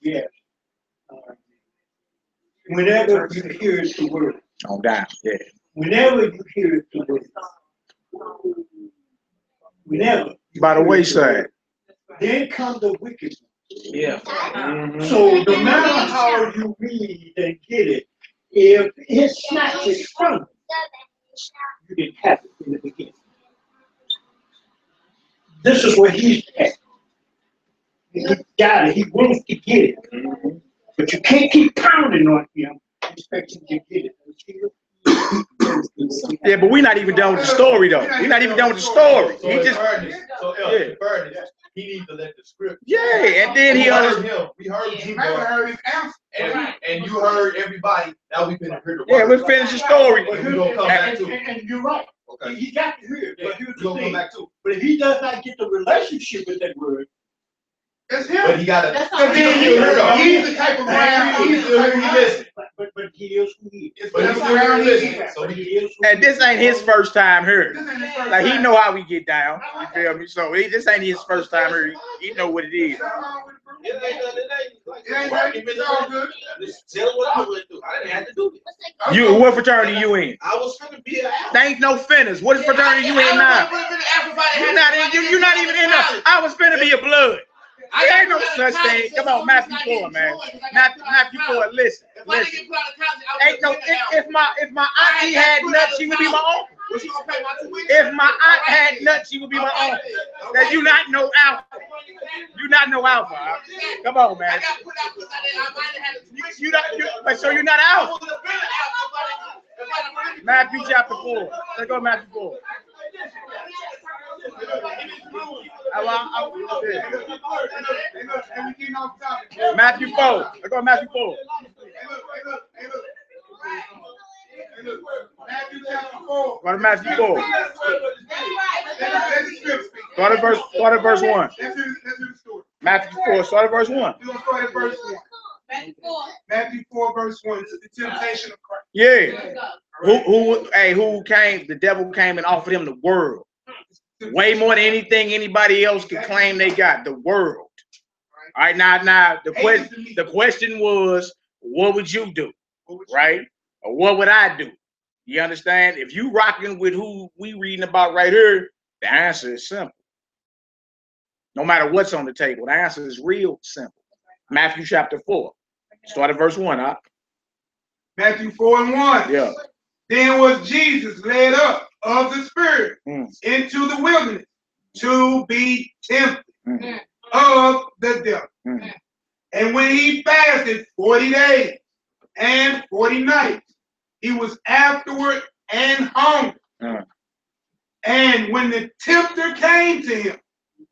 Yes. Whenever you hear the word, On down. Yeah. whenever you hear the word, whenever. you By the hear the wayside. word, then come the wicked one. Yeah. So no matter how you read and get it, if it snatches from you didn't have it in the beginning. This is where he's at. He got it. He wants to get it. But you can't keep pounding on him expecting to get it. Yeah, but we're not even done with the story though. We're not even done with the story. He just So Yeah. furnace, he needs to let the script. Yeah, and then we he heard him. We heard You you, might have heard his answer. and you heard everybody. Now we finna hear the yeah, word. we finish the story. But we're gonna come back to. And you're right. Okay. He got to hear it. But here's the We're gonna come thing. back to. But if he does not get the relationship with that word, It's But him. he gotta. That's Because he's the type of man. He's still here. He listen. but he is who he is. But he's That's still here. around He his listen. head. So But he. he is who And this ain't his first time here. This ain't his first Like he time. know how we get down. You feel me? So this ain't his first time here. He know what it is. Nothing wrong with it, bro. It ain't nothing. It ain't nothing. It's all good. Just tell what I went through. I didn't have to do this. You what fraternity you in? I was finna be an There ain't no finners. What fraternity you in now? You not in. You're not even in there. I was finna be a blood. There ain't no such thing. Come on, Matthew 4, man. Matthew 4. Listen. Ain't no. If my auntie had nuts, she would be my uncle. If my aunt had nuts, she would be my uncle. That you not know alpha. You not know alpha. Come on, man. You not. But so you're not alpha. Matthew chapter 4. Let's go Matthew 4. Matthew 4. Let's go Matthew 4. Matthew chapter 4. Go to Matthew 4. Start at verse 1. Let's hear the story. Matthew 4. Start at verse 1. We're going to start at verse 1. Matthew 4, verse 1. This is the temptation of Christ. Yeah. Who came? The devil came and offered him the world. Way more than anything anybody else could claim they got. The world. All right, now the question was, what would you do? Right? Or what would I do? You understand? If you rocking with who we reading about right here, the answer is simple. No matter what's on the table, the answer is real simple. Matthew chapter 4. Start at verse 1, huh? Matthew 4 and 1. Yeah. Then was Jesus led up of the Spirit into the wilderness to be tempted of the devil. And when he fasted 40 days and 40 nights, he was afterward and hungry. And when the tempter came to him,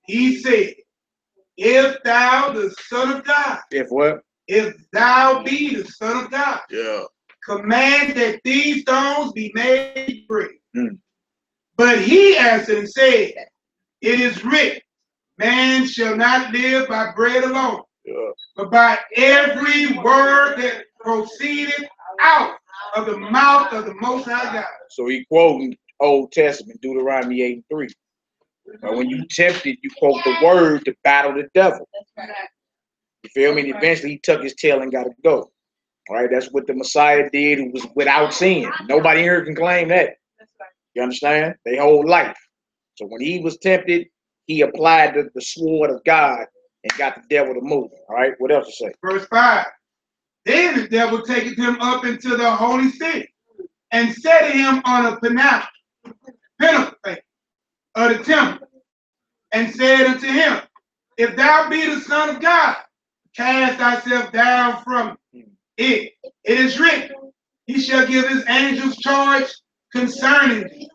he said, if thou the Son of God, If what? if thou be the Son of God, Yeah. command that these stones be made bread. But he answered and said, it is written, man shall not live by bread alone, but by every word that proceeded out of the mouth of the Most High God. So he quoting Old Testament, Deuteronomy 8 and 3. But when you tempted, you quote the word to battle the devil. You feel me? And eventually he took his tail and got to go. All right, that's what the Messiah did, who was without sin. Nobody here can claim that. You understand? They whole life. So when he was tempted, he applied the sword of God and got the devil to move. All right, what else to say? Verse 5. Then the devil taketh him up into the holy city and set him on a pinnacle of the temple, and said unto him, if thou be the Son of God, cast thyself down from it. It is written, he shall give his angels charge concerning thee,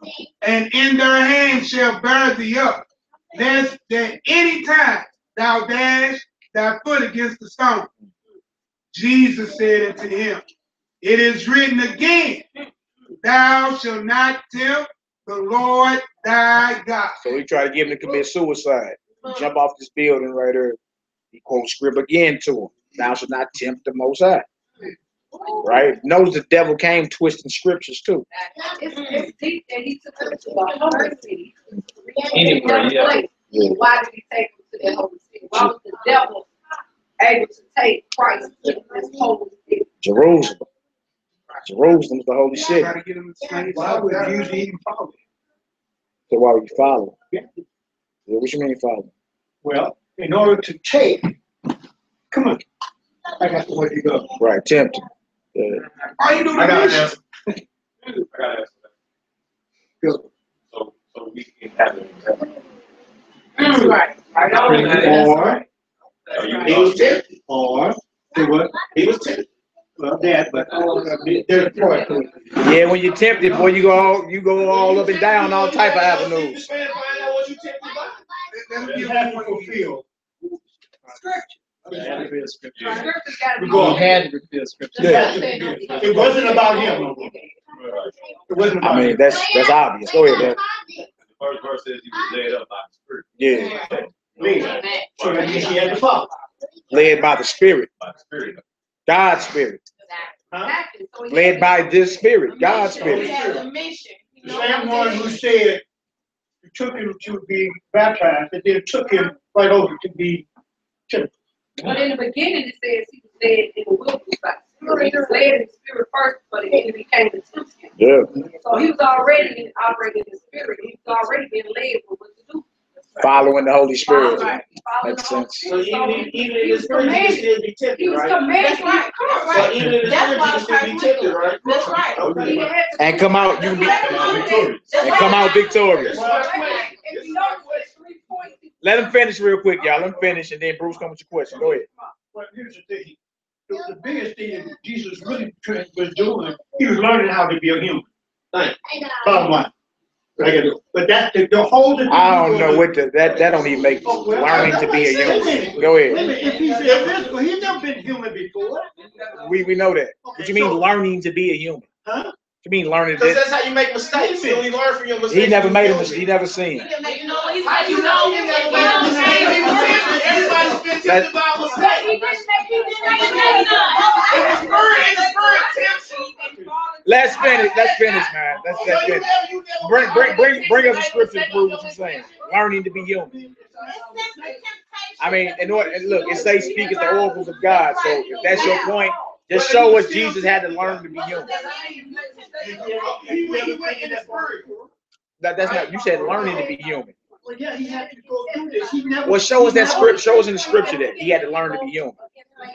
and in their hands shall bear thee up, lest that any time thou dash thy foot against the stone. Jesus said unto him, it is written again, thou shalt not tempt the Lord thy God. So he tried to get him to commit suicide. Jump off this building right here. He quotes script again to him. Thou shalt not tempt the Most High. Right? Notice the devil came twisting scriptures too. It's deep that he took him to the holy city. Anyway, yeah. Why did he take him to the holy city? Why was the devil able to take Christ to this holy city? Jerusalem. Jerusalem is the holy city. Try to get him to say, Why would you even follow? So why would you follow? Yeah. Yeah, what you mean follow? Well, in order to take, come on, I got the way to go. Right, tempting. why you do I got an this? answer. I got an answer. Go. So we can have it. Right. Or He was tempted. or say what? He was tempted. Well, that, but there's a part to it. Yeah, when you're tempted, boy, you go all up and down all type of avenues. You have to fulfill. It had to be a scripture. Scripture's gotta be. He had to fulfill scripture. Yeah. It wasn't about him. It wasn't about I mean, him. that's obvious. Go ahead, man. The first verse says he was led up by the Spirit. Yeah. Led. So that means he had the Father. Led by the Spirit. By the Spirit. God's Spirit. Exactly. So he Led had by this Spirit. God's He Spirit. has a mission. The same one who said, you took him to be baptized, and then took him right over to be killed. But in the beginning, it says he was led in the wilderness by the Spirit. He was led in the Spirit first, but then it became the temptation. Yeah. So he was already operating in the Spirit. He was already being led for what to do. Following the Holy Spirit. Following Makes the Holy sense. So Spirit. even in the Spirit, you can still be He tempted, was right? commanded. So even in the Spirit, you can still be tempted, right? That's right. Okay. He had to- And come out, you be, and come out victorious. If you notice, there's 3 points. Let him finish real quick, y'all. Let him finish, and then Bruce, come with your question. Go ahead. But here's the thing. The biggest thing that Jesus really was doing, he was learning how to be a human. Thank Bottom line. But that's the whole thing. I don't know what that don't even make learning to be a human. Go Wait a ahead. minute, if he's invisible, he's never been human before. We know that. What you mean learning to be a human? Huh? What you mean learning Because that? that's how you make mistakes. You only learn from your mistakes. He never made a mistake. He never sinned. How you know? Everybody's been tempted by a mistake. Let's finish. Let's finish, man. Let's finish. Bring us a scripture to prove what you're saying. Learning to be human. I mean, and look, it says speak at the oracles of God. So if that's your point, just show us Jesus had to learn to be human. He went in the Spirit. That's not. You said learning to be human. Well, yeah, he had to go through this. He never. Well, show us that script. Show us in the scripture that he had to learn to be human.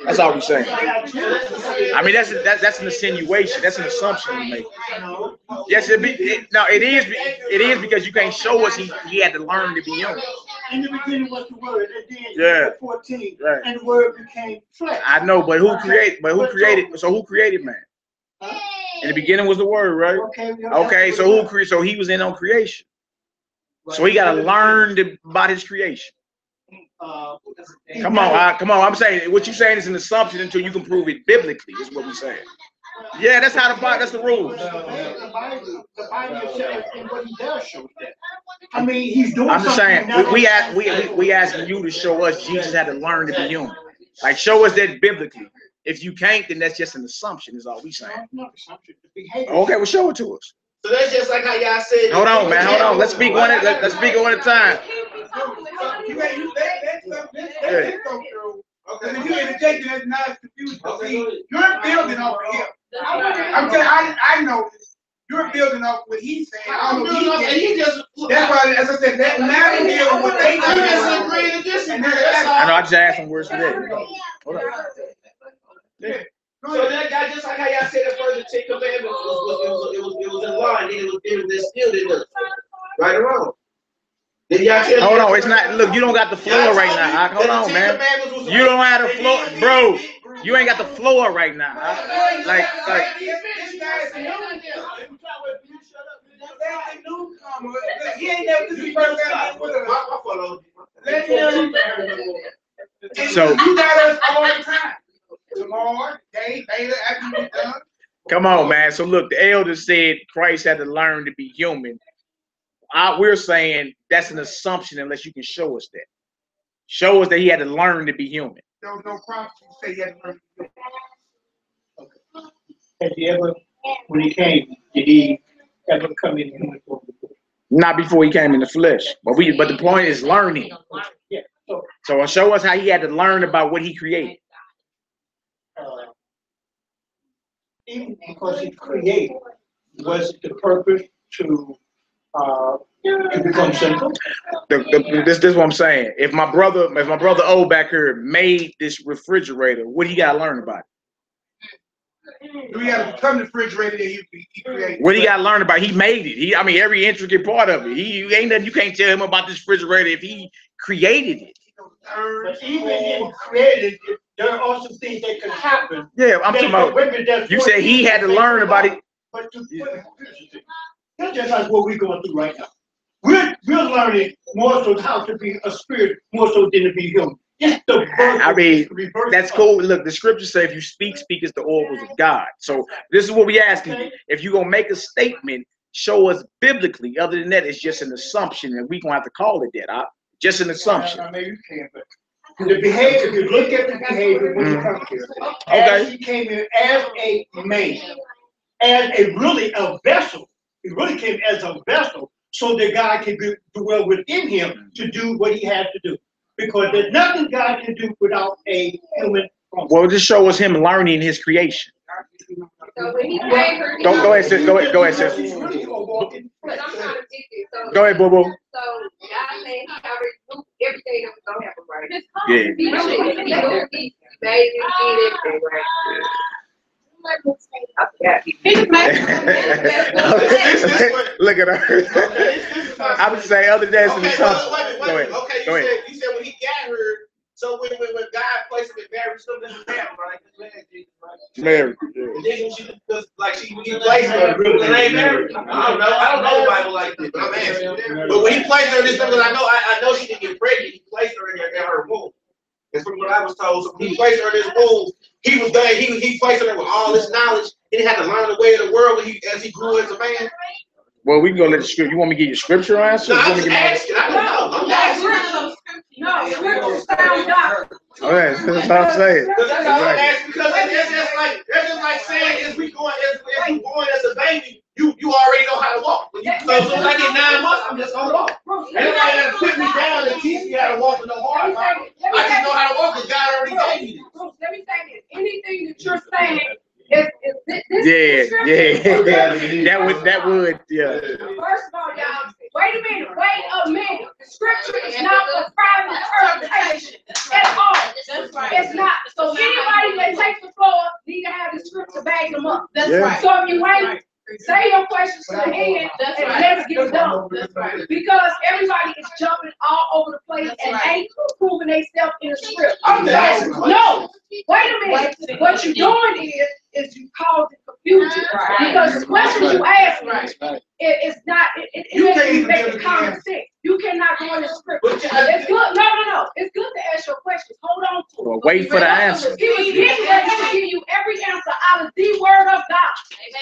That's all we're saying. I mean, that's an insinuation. That's an assumption you make. Yes, it is because you can't show us he had to learn to be human. In the beginning was the Word, and then Yeah. 14, Right. and the Word became flesh. I know, but who created? So who created man? In the beginning was the Word, right? Okay, so he was in on creation. So he got to learn about his creation. Come on. I'm saying what you're saying is an assumption until you can prove it biblically. Is what we're saying. Yeah, that's how that's the rules. The Bible says, and what he does shows that. I mean, he's doing. I'm just saying something we asking you to show us Jesus had to learn to be human. Like show us that biblically. If you can't, then that's just an assumption. Is all we saying. Okay, well show it to us. So that's just like how y'all said. Hold on, man. Hold on. Let's speak one at a time. Okay, if you interject, that's not confused. See, you're building off of him. I'm telling you, I know this. You're building off what he's saying. I don't know that's why, as I said, that matter deal with what they do. I know. I just asked some words for that. Hold on. Yeah. So that guy, just like how y'all said at first, the 10 Commandments was in line, then it was still in right or wrong. Then y'all tell Hold on, it's not. Look, you don't got the floor right now. Hold on, man. You don't have the floor, bro. You ain't got the floor right now. Like. He ain't never this first time with us. So you got us all the time. Tomorrow, day, later, after you're done. come on, man. So look, the elders said Christ had to learn to be human. We're saying that's an assumption unless you can show us that. Show us that he had to learn to be human. There was no prophecy to say he had to learn to be human. Has he ever, when he came, did he ever come in human form before? Not before he came in the flesh. But the point is learning. Yeah. So show us how he had to learn about what he created. Even because he created, was it the purpose to become sinful? This is what I'm saying. If my brother O back here made this refrigerator, what he got to learn about it? Do we have to become the refrigerator that he created? What he got to learn about? He made it. I mean, every intricate part of it. He ain't nothing you can't tell him about this refrigerator if he created it. But even in created, there are also things that could happen. Yeah, I'm talking about. You said he had to learn about it. But that's just like what we're going through right now. We're learning more so how to be a spirit more so than to be human. It's the birth. I mean, reverse that's cool. Look, the scriptures say if you speak as the oracles of God. So this is what we asking you. If you're gonna make a statement, show us biblically. Other than that, it's just an assumption, and we're gonna have to call it that. Just an assumption. I mean, you can't, but the behavior, if you look at the behavior when you come here, as he came in as a man, as really a vessel, he really came as a vessel so that God can dwell within him to do what he had to do. Because there's nothing God can do without a human. Well, just show us him learning his creation. So when he made her, Go ahead, sis. Go ahead, sis. but I'm trying to get this. So, Go ahead, boo boo. So God said he already knew everything that was gonna happen, right? Yeah. He knew it. He knew he made it, did everything, right? I forgot. Look at her. I would say other than some stuff. Go ahead. Okay, Go ahead. you said when he got her, so when God placed him in Mary, something happened, right? Mary. And then when she placed her, the name Mary. I don't know the Bible like this, but I'm asking. But when he placed her in this, because I know she didn't get pregnant, he placed her in her womb. That's from what I was told. So when he placed her in his womb, he was there. He placed her with all this knowledge. He didn't have to learn the way of the world as he grew as a man. Well, we can go let the scripture. You want me to give you scripture answer? No, I'm just asking. I don't know. I'm asking. No, scripture sound doctrine. All right, that's what I'm saying. Because that's just like saying as you born as a baby, you already know how to walk. So as soon as I get 9 months, I'm just gonna walk. Everybody has to put me down and teach me how to walk with no hard. I just know how to walk because God already gave me this. Let me say this. Anything that you're saying is this Yeah. That would, yeah. First of all, y'all, wait a minute. The scripture is not for private interpretation at all. That's right. It's not. So anybody that takes the floor need to have the scripture back them up. That's Yeah. right. So if you ain't, say your questions to the end That's and right. let's get it done. That's right. Because everybody is jumping all over the place That's and right. ain't proving themselves in the script. I'm asking questions. No, wait a minute. What you're doing is you causing confusion. Right. Because the questions you ask me, Right. it's not, You makes can't you even make give it me the common answer. sense. You cannot go in the script. But It's good. No. It's good to ask your questions. Hold on to Well, it. wait for the answer. He was getting ready to give you every answer out of the word of God.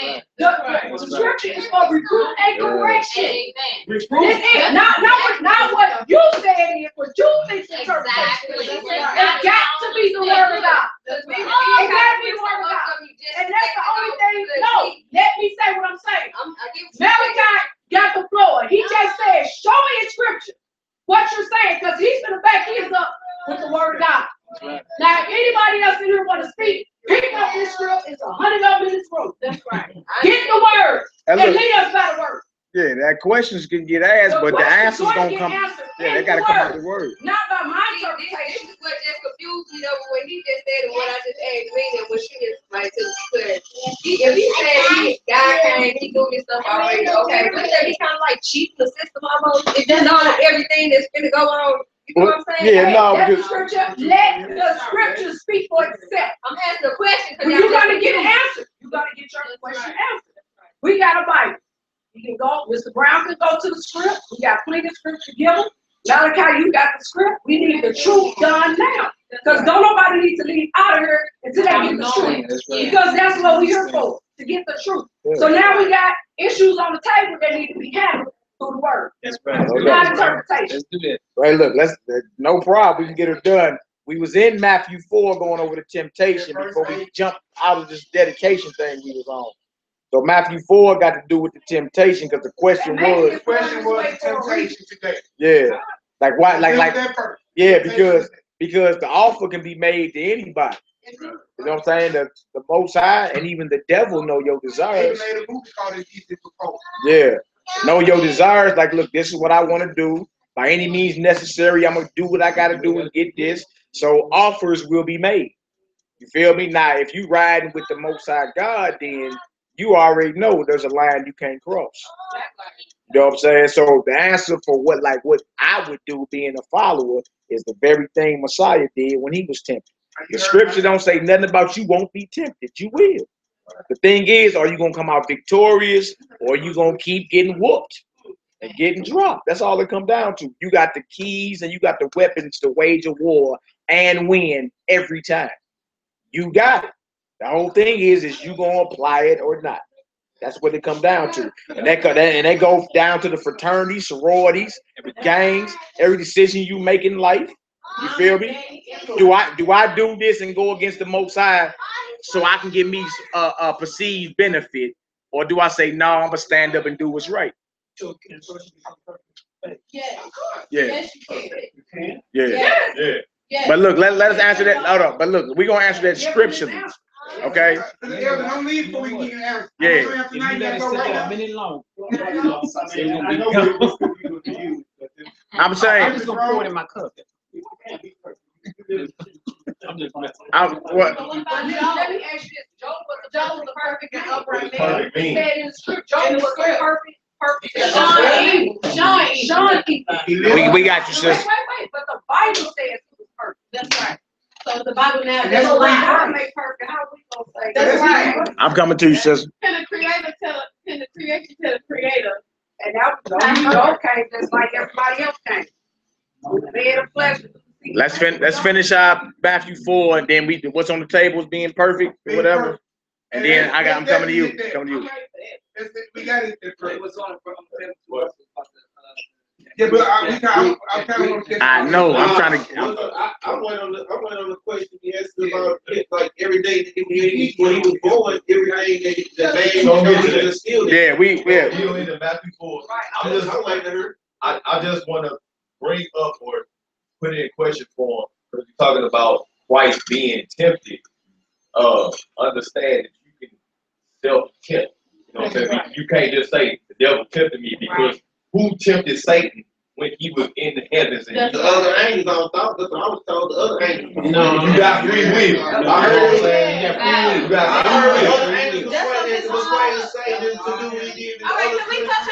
Amen. The scripture is for reproof and correction. Amen. This is not what you said is what you think the interpretation is. Exactly. It's got to be the word of God. It got to be the word of God. And that's the only thing. No, let me say what I'm saying. Malachi got the floor. He just said, show me in scripture what you're saying, because he's going to back his up with the word of God. Now, if anybody else in here want to speak, pick up this script. It's 100 of them in this room. That's right. Get the word And and look, lead us by the word. yeah, that questions can get asked, but the answers questions gonna gonna come. get answered Yeah, in they gotta the come out word. the word. Not by my This interpretation. is what just confused me though when he just said what I just asked me and what she just like to clear. If he said God came, he doing this stuff already, okay, but then he kind of like cheating the system almost. It just know everything that's gonna go on. You know what I'm saying? Yeah, no, That's the because scripture. Let the scripture speak for itself. I'm asking a question. When you're gonna get an answer, you gotta get your question answered. We got a Bible. You can go, Mr. Brown can go to the script. We got plenty of script to give him. Malachi, you got the script. We need the truth done now. Because don't nobody need to leave out of here until they get the truth. Because that's what we're here for, to get the truth. So now we got issues on the table that need to be handled through the word. That's right. Not interpretation. Let's do that. Right, look, no problem. We can get it done. We was in Matthew 4 going over the temptation before we jumped out of this dedication thing we was on. So Matthew 4 got to do with the temptation because the question was. The question was the temptation today. Yeah, like why, like That person. yeah, because the offer can be made to anybody. You know what I'm saying? The Most High and even the devil know your They desires. made a movie called It Easy Proposal. Yeah, know your desires. Like, look, this is what I want to do. By any means necessary, I'm gonna do what I gotta do and get this. So offers will be made. You feel me? Now, if you riding with the Most High God, then you already know there's a line you can't cross. You know what I'm saying? So the answer for what I would do being a follower is the very thing Messiah did when he was tempted. The scripture don't say nothing about you won't be tempted. You will. The thing is, are you gonna come out victorious or are you gonna keep getting whooped? and getting dropped. That's all it comes down to. You got the keys and you got the weapons to wage a war and win every time. You got it. The whole thing is you gonna apply it or not. That's what it comes down to. And that goes down to the fraternities, sororities, the gangs, every decision you make in life. You feel me? Do I do this and go against the Most High so I can get me a perceived benefit, or do I say no? I'm gonna stand up and do what's right. Yeah. Yeah. But look, let us answer that. Hold up. But look, we're gonna answer that scripturally. Okay. Don't leave before we can get an answer. Yeah. If you let it sit there a minute long, I'm saying. I'm just gonna pour it in my cup. I'm just what? Let me ask you this. Job was the perfect and upright man. He said in the script, Job was the perfect. Sean evil. We got you, sis. Wait. But the Bible says he was perfect. That's right. So the Bible now that's doesn't right. God make perfect. How are we gonna say that's right? I'm coming to you, sis. Can the creation tell the creator? And that Job came just like everybody else came. With the bed of flesh. Let's finish up Matthew 4, and then what's on the table is being perfect, or whatever. And then I'm coming to you. We got it. Yeah, but I'm kind of. I know. I'm trying to. I went on the question he asked about like every day when he was born, every day that man still. Yeah, You know, in Matthew 4. I just want to bring up or put it in question form because you're talking about Christ being tempted. Understand that you can self-tempt. You know what I'm saying? You can't just say the devil tempted me because who tempted Satan when he was in the heavens? And the other angels, I was told the other angels. No, you got free will. I heard it. You got free will. The other angels was trying to say to do what he did. All right, can we touch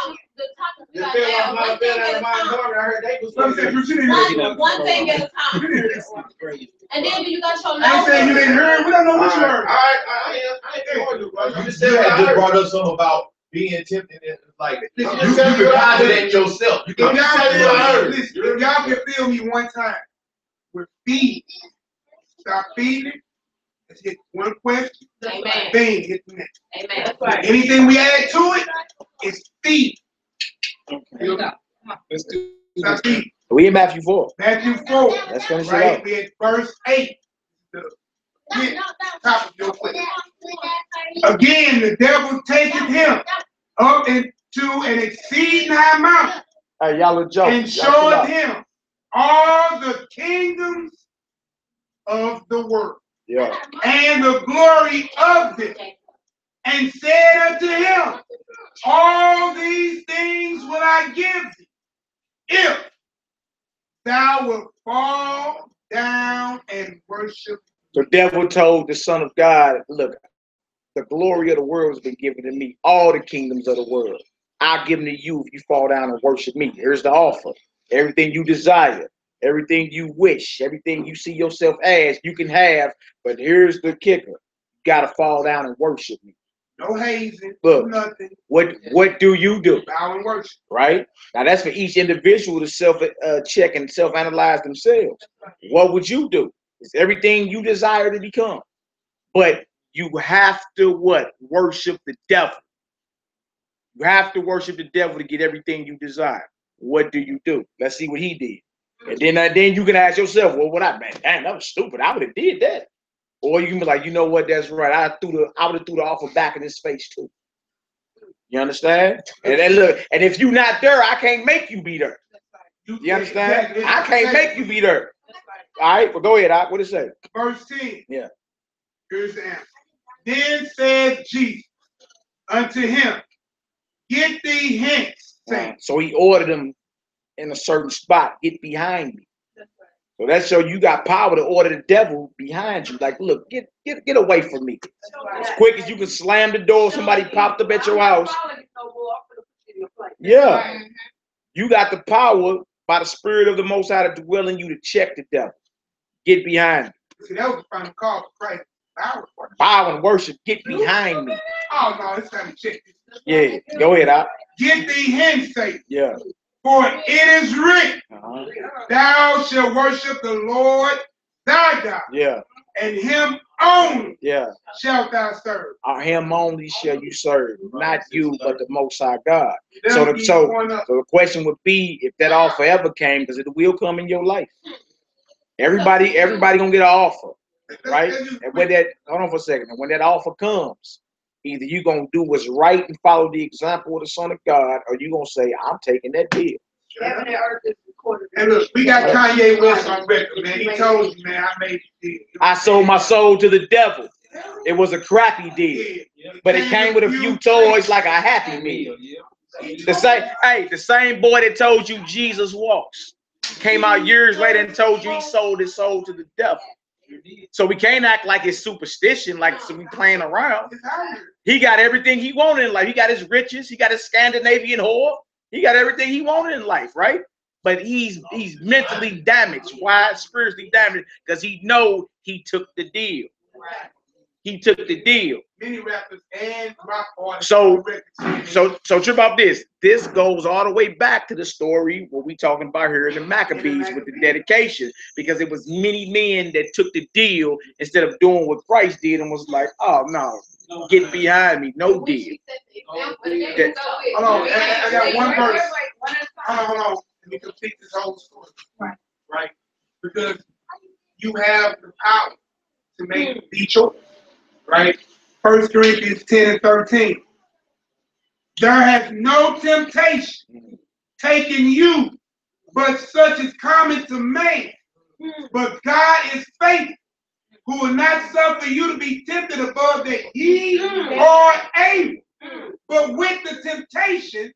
on the topic we got now? One thing at a time. I heard they was one thing at a time. And then you got your I ain't saying you didn't hear. We don't know what you heard. I ainn You just brought up something about being tempted, and like you can conjure that yourself. You can Listen, if y'all can feel me one time, we're feeding. Stop feeding. Let's hit one question. Amen. Then hit the next. Amen. That's right. Anything we add to it is feed. Let's do Stop feeding. We in Matthew 4. Matthew 4. Let's finish it Right? up. We at verse 8. Top of your question. Again, the devil taketh him up into an exceeding high mountain Hey, y'all are joking. and showeth him all the kingdoms of the world Yeah. and the glory of them, and said unto him, all these things will I give thee, if thou wilt fall down and worship. The devil told the Son of God, look, the glory of the world has been given to me, all the kingdoms of the world. I'll give them to you if you fall down and worship me. Here's the offer. Everything you desire, everything you wish, everything you see yourself as, you can have, but here's the kicker. You got to fall down and worship me. No hazing, Look, nothing. What do you do? Bow and worship. Right? Now that's for each individual to self-check and self-analyze themselves. What would you do? It's everything you desire to become. But you have to what? Worship the devil. You have to worship the devil to get everything you desire. What do you do? Let's see what he did. And then you can ask yourself, well, what I, man, damn, that was stupid. I would have did that. Or you can be like, you know what, that's right. I would have threw the offer back in his face too. You understand? And then look, and if you're not there, I can't make you be there. You understand? I can't make you be there. All right, well, go ahead. What did it say? Verse 10. Yeah. Here's the answer. Then said Jesus unto him, get thee hence, Satan. So he ordered him in a certain spot. Get behind me. So that shows you got power to order the devil behind you. Like, look, get away from me. As quick as you can slam the door, somebody popped up at your house. Yeah. You got the power by the Spirit of the Most High to dwell in you to check the devil. Get behind me. See, that was the final call for Christ. Bow and worship. Get behind me. Oh, no, it's time to check this. Yeah, go ahead, out. get thee hence, Satan. Yeah. For it is written, thou shalt worship the Lord thy God. Yeah. And him only shalt thou serve. Him only shall you serve, not you, but the Most High God. So the question would be, if that offer ever came, because it will come in your life. Everybody gonna get an offer, right? And when that, hold on for a second, and when that offer comes, either you gonna do what's right and follow the example of the Son of God, or you gonna say, I'm taking that deal. Heaven and earth is recorded. And look, we got Kanye West on record, man. He told you, man, I made the deal. I sold my soul to the devil. It was a crappy deal, but it came with a few toys like a Happy Meal. The same boy that told you Jesus walks came out years later and told you he sold his soul to the devil. So we can't act like it's superstition, like so we playing around. He got everything he wanted in life. He got his riches. He got his Scandinavian whore. He got everything he wanted in life, right? But he's mentally damaged. Why? Spiritually damaged, because he know he took the deal. He took the deal. Many rappers and rock artists. So trip off this. This goes all the way back to the story what we talking about here in the Maccabees with the dedication, because it was many men that took the deal instead of doing what Christ did and was like, oh no, get behind me, no deal. Hold on, I got one verse. Hold on. Let me complete this whole story. Right? Because you have the power to make the choice. Right? 1 Corinthians 10 and 13. There has no temptation taken you, but such is common to man. But God is faithful, who will not suffer you to be tempted above that ye are able. But with the temptation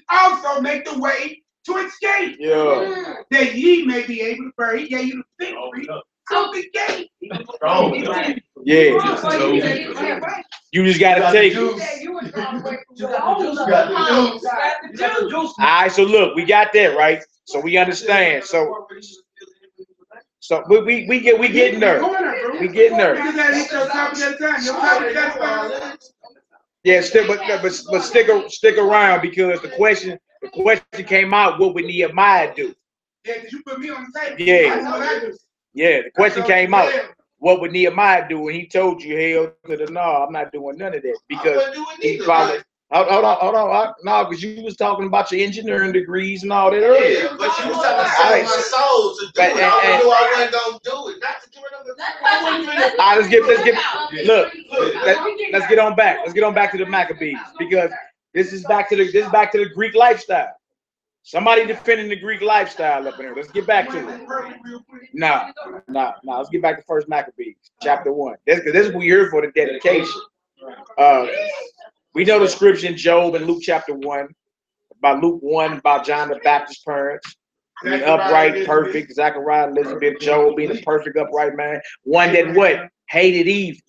also make the way to escape. Yeah. That ye may be able to bear. He gave you the victory out the gate. Yeah. You just gotta take it. All right, so look, we got that, right? So we understand. So we getting there. We getting there. Yeah, but stick around, because the question came out, what would Nehemiah do? Yeah, because you put me on the table. Yeah. Yeah, the question came out. What would Nehemiah do? And he told you, hell to the no, I'm not doing none of that, because he followed. Hold on. No, because you was talking about your engineering degrees and all that earlier. Yeah, but you was talking about my soul to do it. I knew I wasn't gonna do it. Not to do it. All right, let's get on back. Let's get on back to the Maccabees, because this is back to the Greek lifestyle. Somebody defending the Greek lifestyle up in here. Let's get back to it. No. Let's get back to First Maccabees, chapter 1. This is what we're here for, the dedication. We know the scripture in Job and Luke chapter 1, about Luke 1, about John the Baptist's parents, being upright, perfect, Zechariah, Elizabeth, Job being a perfect, upright man. One that what? Hated evil.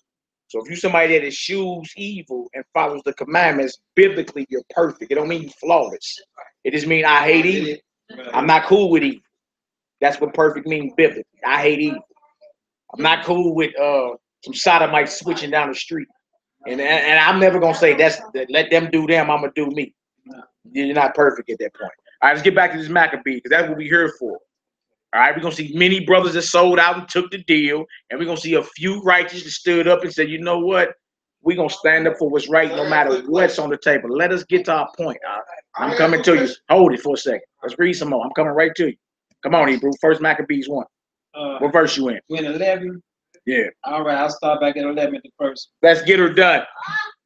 So if you're somebody that eschews evil and follows the commandments, biblically, you're perfect. It don't mean you're flawless. It just means I hate evil. I'm not cool with evil. That's what perfect means biblically. I hate evil. I'm not cool with some sodomites switching down the street. And I'm never going to say let them do them, I'm going to do me. You're not perfect at that point. All right, let's get back to this Maccabee, because that's what we're here for. All right, we're going to see many brothers that sold out and took the deal, and we're going to see a few righteous that stood up and said, you know what? We're going to stand up for what's right no matter what's on the table. Let us get to our point. I'm coming to you. Hold it for a second. Let's read some more. I'm coming right to you. Come on, Hebrew. First Maccabees 1. What verse you in? We're in 11. Yeah. All right, I'll start back at 11 at the first. Let's get her done.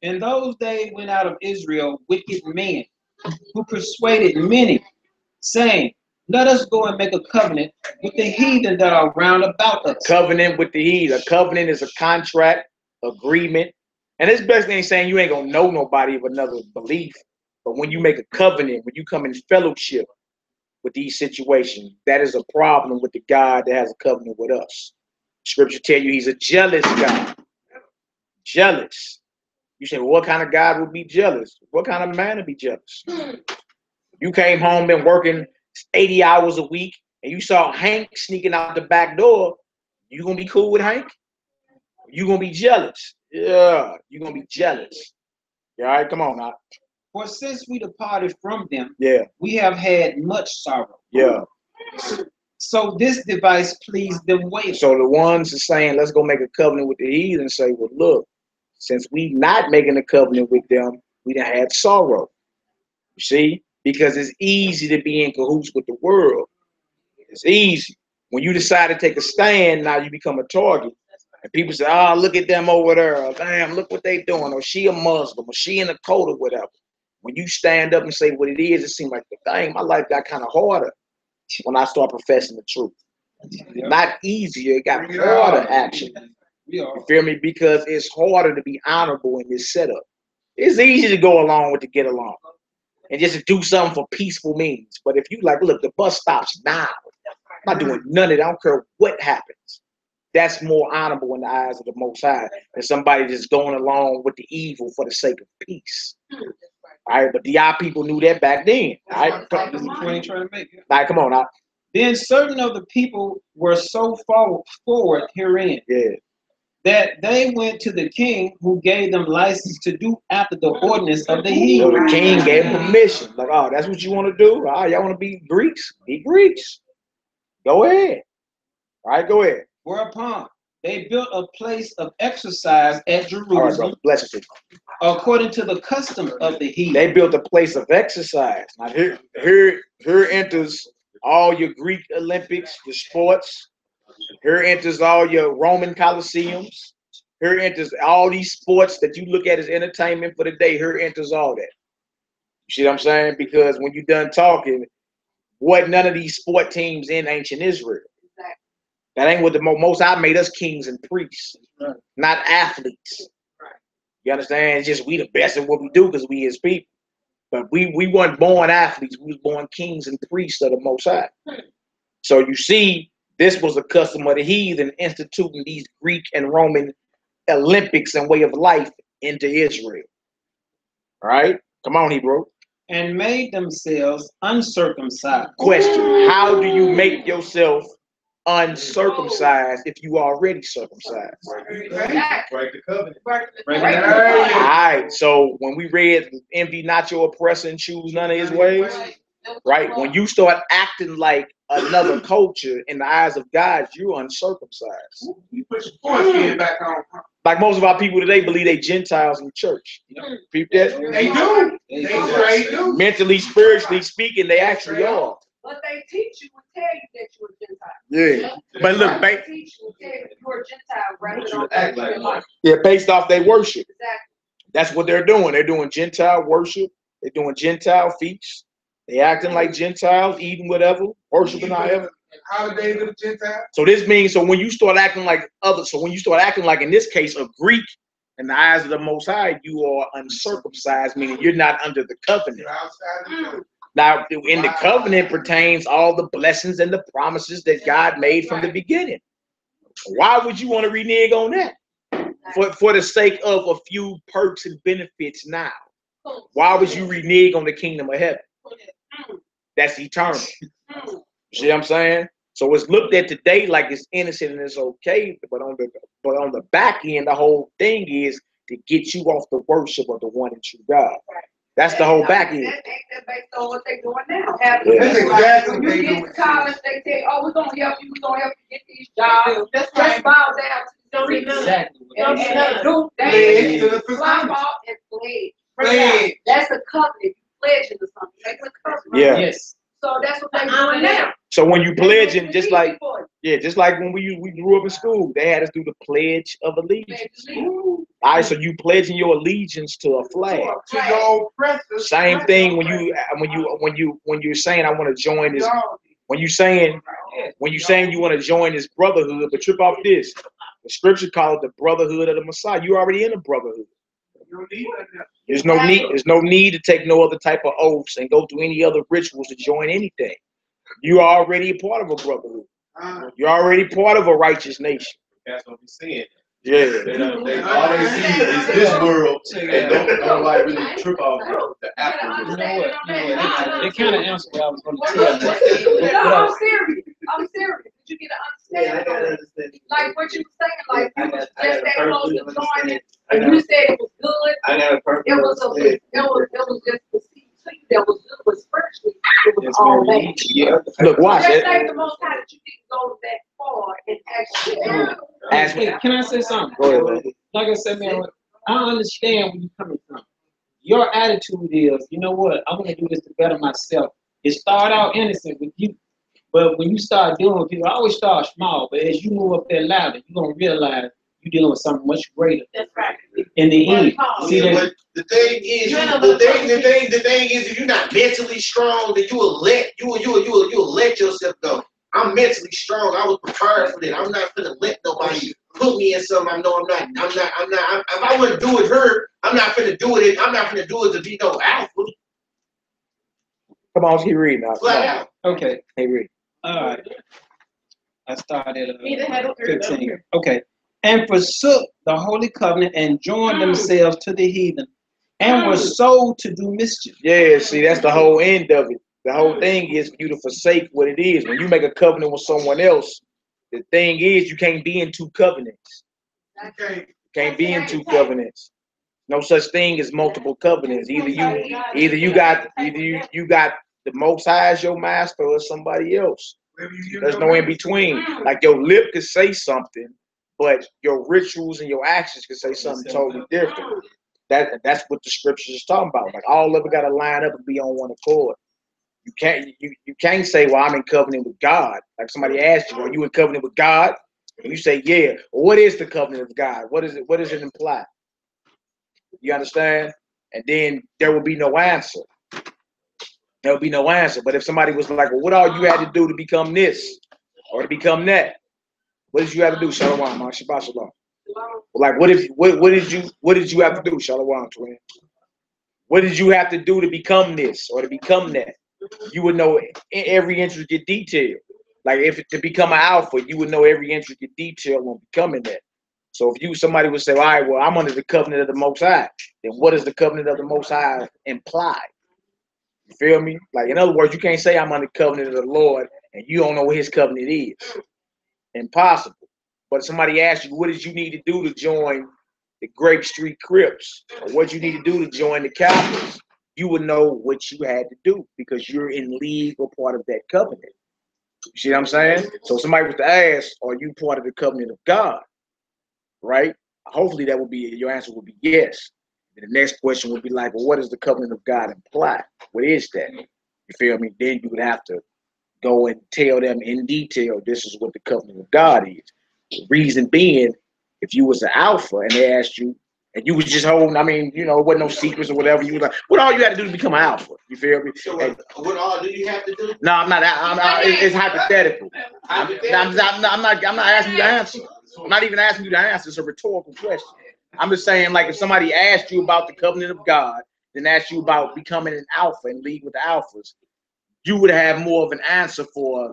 In those days went out of Israel wicked men, who persuaded many, saying, let us go and make a covenant with the heathen that are round about us. Covenant with the heathen. A covenant is a contract, agreement. And this basically ain't saying you ain't gonna know nobody of another belief. But when you make a covenant, when you come in fellowship with these situations, that is a problem with the God that has a covenant with us. Scripture tell you he's a jealous God. Jealous. You say, well, what kind of God would be jealous? What kind of man would be jealous? You came home, been working 80 hours a week, and you saw Hank sneaking out the back door. You gonna be cool with Hank? You gonna be jealous? Yeah, you gonna be jealous. Yeah, all right, come on now. For since we departed from them, Yeah, we have had much sorrow. yeah. So this device pleased them well. So the ones are saying, let's go make a covenant with the heathen, say, well, look, since we not making a covenant with them, we done had sorrow. You see? Because it's easy to be in cahoots with the world. It's easy. When you decide to take a stand, now you become a target. And people say, oh, look at them over there. Or, damn, look what they doing. Or she a Muslim. Or she in a cult or whatever. When you stand up and say what it is, it seems like, dang, my life got kind of harder when I start professing the truth. Not easier, it got harder, actually. You feel me? Because it's harder to be honorable in this setup. It's easy to go along with to get along and just to do something for peaceful means. But if you like, look, the bus stops now. I'm not doing none of that. I don't care what happens. That's more honorable in the eyes of the Most High than somebody just going along with the evil for the sake of peace. All right, but the people knew that back then. All right, like, come on now. Then certain of the people were so forward herein, that they went to the king, who gave them license to do after the ordinance of the heathen. So the king gave permission. Like, oh, that's what you want to do? Oh, y'all want to be Greeks? Be Greeks. Go ahead. All right, go ahead. Whereupon they built a place of exercise at Jerusalem, bless you. According to the custom of the heathen. They built a place of exercise. Now here enters all your Greek Olympics, your sports. Here enters all your Roman Colosseums. Here enters all these sports that you look at as entertainment for the day. Here enters all that. You see what I'm saying? Because when you're done talking, what none of these sport teams in ancient Israel. That ain't what the Most High made us kings and priests, not athletes. You understand? It's just we the best at what we do because we his people. But we weren't born athletes. We was born kings and priests of the Most High. So you see, this was a custom of the heathen instituting these Greek and Roman Olympics and way of life into Israel. All right? Come on, Hebrew. And made themselves uncircumcised. Question: how do you make yourself uncircumcised if you already circumcised? Break the covenant. All right. So when we read, envy not your oppressor and choose none of his ways, right? When you start acting like another culture in the eyes of God, you're uncircumcised. You put your foreskin back on. Like most of our people today believe they Gentiles in church. You know, people that they do. They do. Mentally, spiritually speaking, they actually are. But they teach you and tell you that you're a Gentile. Yeah. But look, they teach you and tell you you're a Gentile rather than like yeah, based off their worship. Exactly. That's what they're doing. They're doing Gentile worship. They're doing Gentile feasts. They acting like Gentiles, eating whatever, worshiping however. Holidays of the Gentiles. So this means, so when you start acting like others, so when you start acting like, in this case, a Greek, in the eyes of the Most High, you are uncircumcised, meaning you're not under the covenant. Now, in the covenant pertains all the blessings and the promises that God made from the beginning. Why would you want to renege on that? For the sake of a few perks and benefits now. Why would you renege on the kingdom of heaven? That's eternal. See what I'm saying? So it's looked at today like it's innocent and it's okay, but on the back end, the whole thing is to get you off the worship of the one and true God. That's the whole back end. That's based on what they're doing now. That's exactly when you get to college, they say, "Oh, we're gonna help you. We're gonna help you get these jobs." Just bow down to the street and do things, climb off and pledge. That's a covenant. You pledging to something. That's a covenant. Yeah. Yes. So that's what they're doing now. So when you pledging, just like when we grew up in school, they had us do the Pledge of Allegiance. All right, so you pledging your allegiance to a flag. To your oppressor. Same thing when you're saying I want to join this. When you saying you want to join this brotherhood, but trip off this. The scripture called it the brotherhood of the Messiah. You're already in a brotherhood. There's no need to take no other type of oaths and go through any other rituals to join anything. You are already a part of a brotherhood. You're already part of a righteous nation. That's what we're seeing. Yeah. They all they see is this world and don't like really trip off the afterwards. You know what? They kind of answered what I was going to tell you. No, I'm serious. I'm serious. Did you get an understanding? Like what you were saying, like you was just that close to joining And you said it was good. I got a perfect. It was just the seed that was good, but spiritually it was all bad. Yeah. Look, watch Just it. thank the Most High that you didn't go that far and actually. Ask me. Hey, can I say something? Go ahead, bro. Like I said, man, I understand where you're coming from. Your attitude is, you know what, I'm going to do this to better myself. It started out innocent with you, but when you start dealing with people, I always start small, but as you move up there louder, you're going to realize you're dealing with something much greater. That's right. In the end. See Yeah, that? but the thing is, the thing is, if you're not mentally strong, then you will let yourself go. I'm mentally strong. I was prepared for that. I'm not gonna let nobody put me in something I know I'm not. If I wouldn't do it her, I'm not gonna do it. I'm not gonna do it to be no alpha. Come on, keep reading now. Flat out. Okay. Hey, read. All right. I started Either had a 15. Okay. And forsook the holy covenant and joined themselves to the heathen and were sold to do mischief. Yeah, see, that's the whole end of it. The whole thing is for you to forsake what it is. When you make a covenant with someone else, the thing is you can't be in two covenants. Okay. You can't be in two covenants. No such thing as multiple covenants. Either you got the Most High as your master or somebody else. There's no in between. Like your lip could say something, but your rituals and your actions could say something totally different. That's what the scriptures is talking about. Like all of it got to line up and be on one accord. You can't say, well, I'm in covenant with God. Like somebody asked you, are you in covenant with God? And you say, yeah. Well, what is the covenant of God? What is it? What does it imply? You understand? And then there will be no answer. There will be no answer. But if somebody was like, well, what all you had to do to become this or to become that? What did you have to do? Shalom, man. Shabbat shalom. Like, what did you have to do? Shalom, twin. What did you have to do to become this or to become that? You would know every intricate detail. Like if to become an alpha, you would know every intricate detail on becoming that. So if somebody would say, all right, well, I'm under the covenant of the Most High, then what does the covenant of the Most High imply? You feel me? Like, in other words, you can't say I'm under the covenant of the Lord and you don't know what his covenant is. Impossible. But somebody asks you, what did you need to do to join the Grape Street Crips? Or what you need to do to join the Cowboys? You would know what you had to do because you're in league or part of that covenant. You see what I'm saying? So somebody was to ask, are you part of the covenant of God? Right? Hopefully that would be, your answer would be yes. And the next question would be like, well, what does the covenant of God imply? What is that? You feel me? Then you would have to go and tell them in detail, this is what the covenant of God is. The reason being, if you was an alpha and they asked you, and you was just holding, I mean, you know, it wasn't no secrets or whatever, you was like, what all you had to do to become an alpha? You feel me? So what all do you have to do? No, I'm not, it's hypothetical. I'm not asking you to answer. I'm not even asking you to answer. It's a rhetorical question. I'm just saying, like, if somebody asked you about the covenant of God, then asked you about becoming an alpha and league with the alphas, you would have more of an answer for.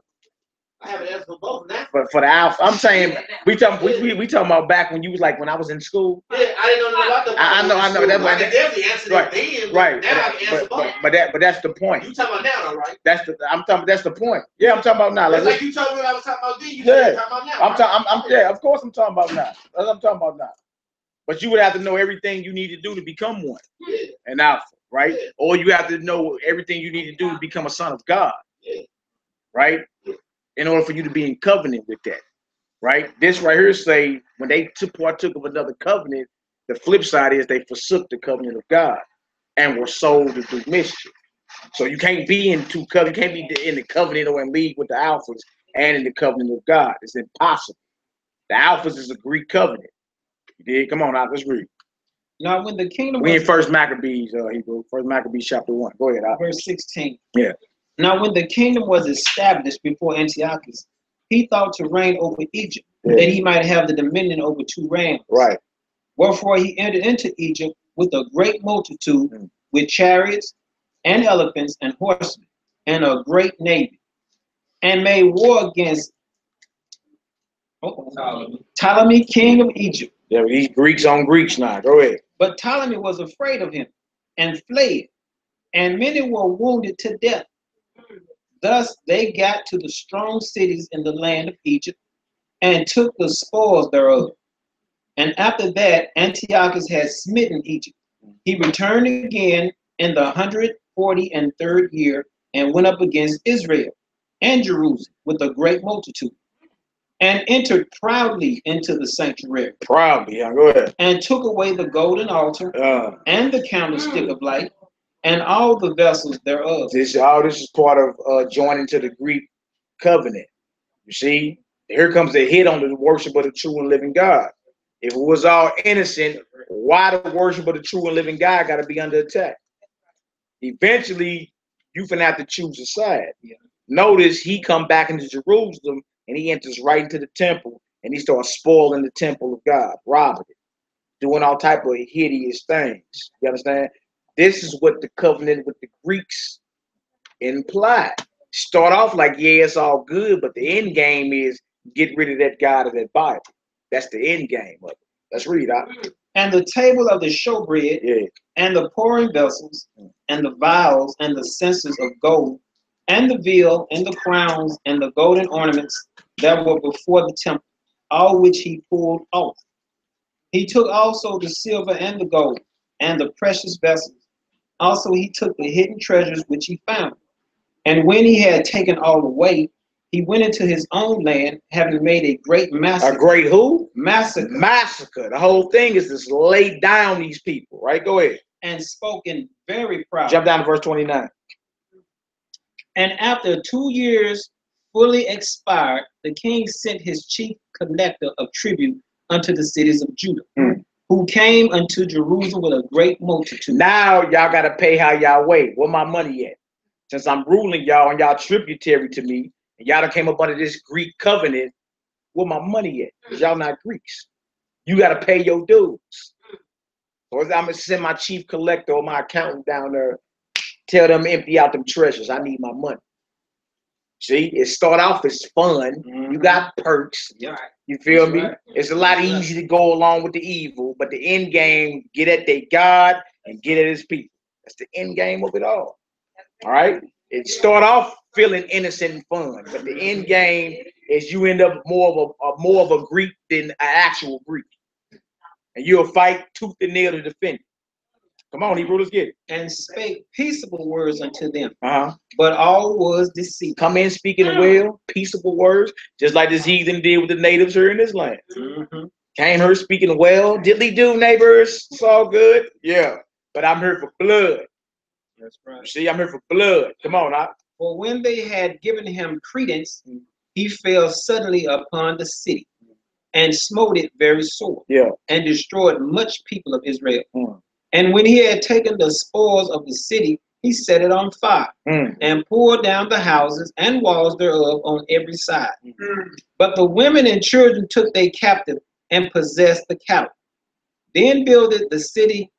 I have an answer for both now. But for the alpha, I'm saying we talking about back when you was like when I was in school. Yeah, I didn't know about the. I know. That's I can definitely answer that then. Right. Now I can answer both. But that's the point. You talking about now, though, right? That's the point. Yeah, I'm talking about now. Like you told me what I was talking about then. You talking about now. Yeah, of course I'm talking about now. That's what I'm talking about now. But you would have to know everything you need to do to become one. Yeah. An alpha, right? Yeah. Or you have to know everything you need to do to become a son of God. Yeah. Right? Yeah. In order for you to be in covenant with that. Right? This right here say when they partook of another covenant, the flip side is they forsook the covenant of God and were sold to do mischief. So you can't be in two covenants, you can't be in the covenant or in league with the alphas and in the covenant of God. It's impossible. The alphas is a Greek covenant. You did? Come on, let's read. Now, when the kingdom we in First Maccabees, Hebrew. First Maccabees chapter 1. Go ahead. Verse 16. Yeah. Now, when the kingdom was established before Antiochus, he thought to reign over Egypt, that he might have the dominion over 2 realms. Right. Wherefore he entered into Egypt with a great multitude, with chariots and elephants and horsemen, and a great navy, and made war against Ptolemy, king of Egypt. Yeah, these Greeks on Greeks now. Go ahead. But Ptolemy was afraid of him and fled, and many were wounded to death. Thus they got to the strong cities in the land of Egypt and took the spoils thereof. And after that, Antiochus had smitten Egypt. He returned again in the 143rd year and went up against Israel and Jerusalem with a great multitude, and entered proudly into the sanctuary. Proudly, yeah, go ahead. And took away the golden altar and the candlestick of light and all the vessels thereof. This is part of joining to the Greek covenant. You see, here comes the hit on the worship of the true and living God. If it was all innocent, why the worship of the true and living God got to be under attack? Eventually, you finna have to choose a side. Yeah. Notice he come back into Jerusalem and he enters right into the temple and he starts spoiling the temple of God, robbing it, doing all type of hideous things. You understand? This is what the covenant with the Greeks implied. Start off like, yeah, it's all good, but the end game is get rid of that God of that Bible. That's the end game of it. Let's read out. And the table of the showbread, Yeah. and the pouring vessels, and the vials, and the censers of gold, and the veil, and the crowns, and the golden ornaments that were before the temple, all which he pulled off. He took also the silver and the gold, and the precious vessels. Also he took the hidden treasures which he found. And when he had taken all away, he went into his own land, having made a great massacre. A great who? Massacre. Massacre. The whole thing is just lay down these people, right? Go ahead. And spoken very proud. Jump down to verse 29. And after 2 years fully expired, the king sent his chief collector of tribute unto the cities of Judah, who came unto Jerusalem with a great multitude. Now y'all got to pay how y'all weigh. Where my money at? Since I'm ruling y'all and y'all tributary to me, and y'all done came up under this Greek covenant, where my money at? Because y'all not Greeks. You got to pay your dues. So I'm going to send my chief collector or my accountant down there, tell them empty out them treasures. I need my money. See, it start off as fun. You got perks. Yeah. You feel That's me? right. It's a lot easy to go along with the evil, but the end game, get at their God and get at his people. That's the end game of it all. All right? It start off feeling innocent and fun, but the end game is you end up more of a Greek than an actual Greek. And you'll fight tooth and nail to defend it. Come on, Hebrew, let's get it. And spake peaceable words unto them, Uh-huh. but all was deceit. Come in speaking well, peaceable words, just like this heathen did with the natives here in this land. Came here speaking well, diddly do, neighbors, it's all good. Yeah, but I'm here for blood. That's right. See, I'm here for blood. Come on, now. For when they had given him credence, he fell suddenly upon the city and smote it very sore, and destroyed much people of Israel. And when he had taken the spoils of the city, he set it on fire, and poured down the houses and walls thereof on every side. But the women and children took they captive and possessed the cattle. Then builded the city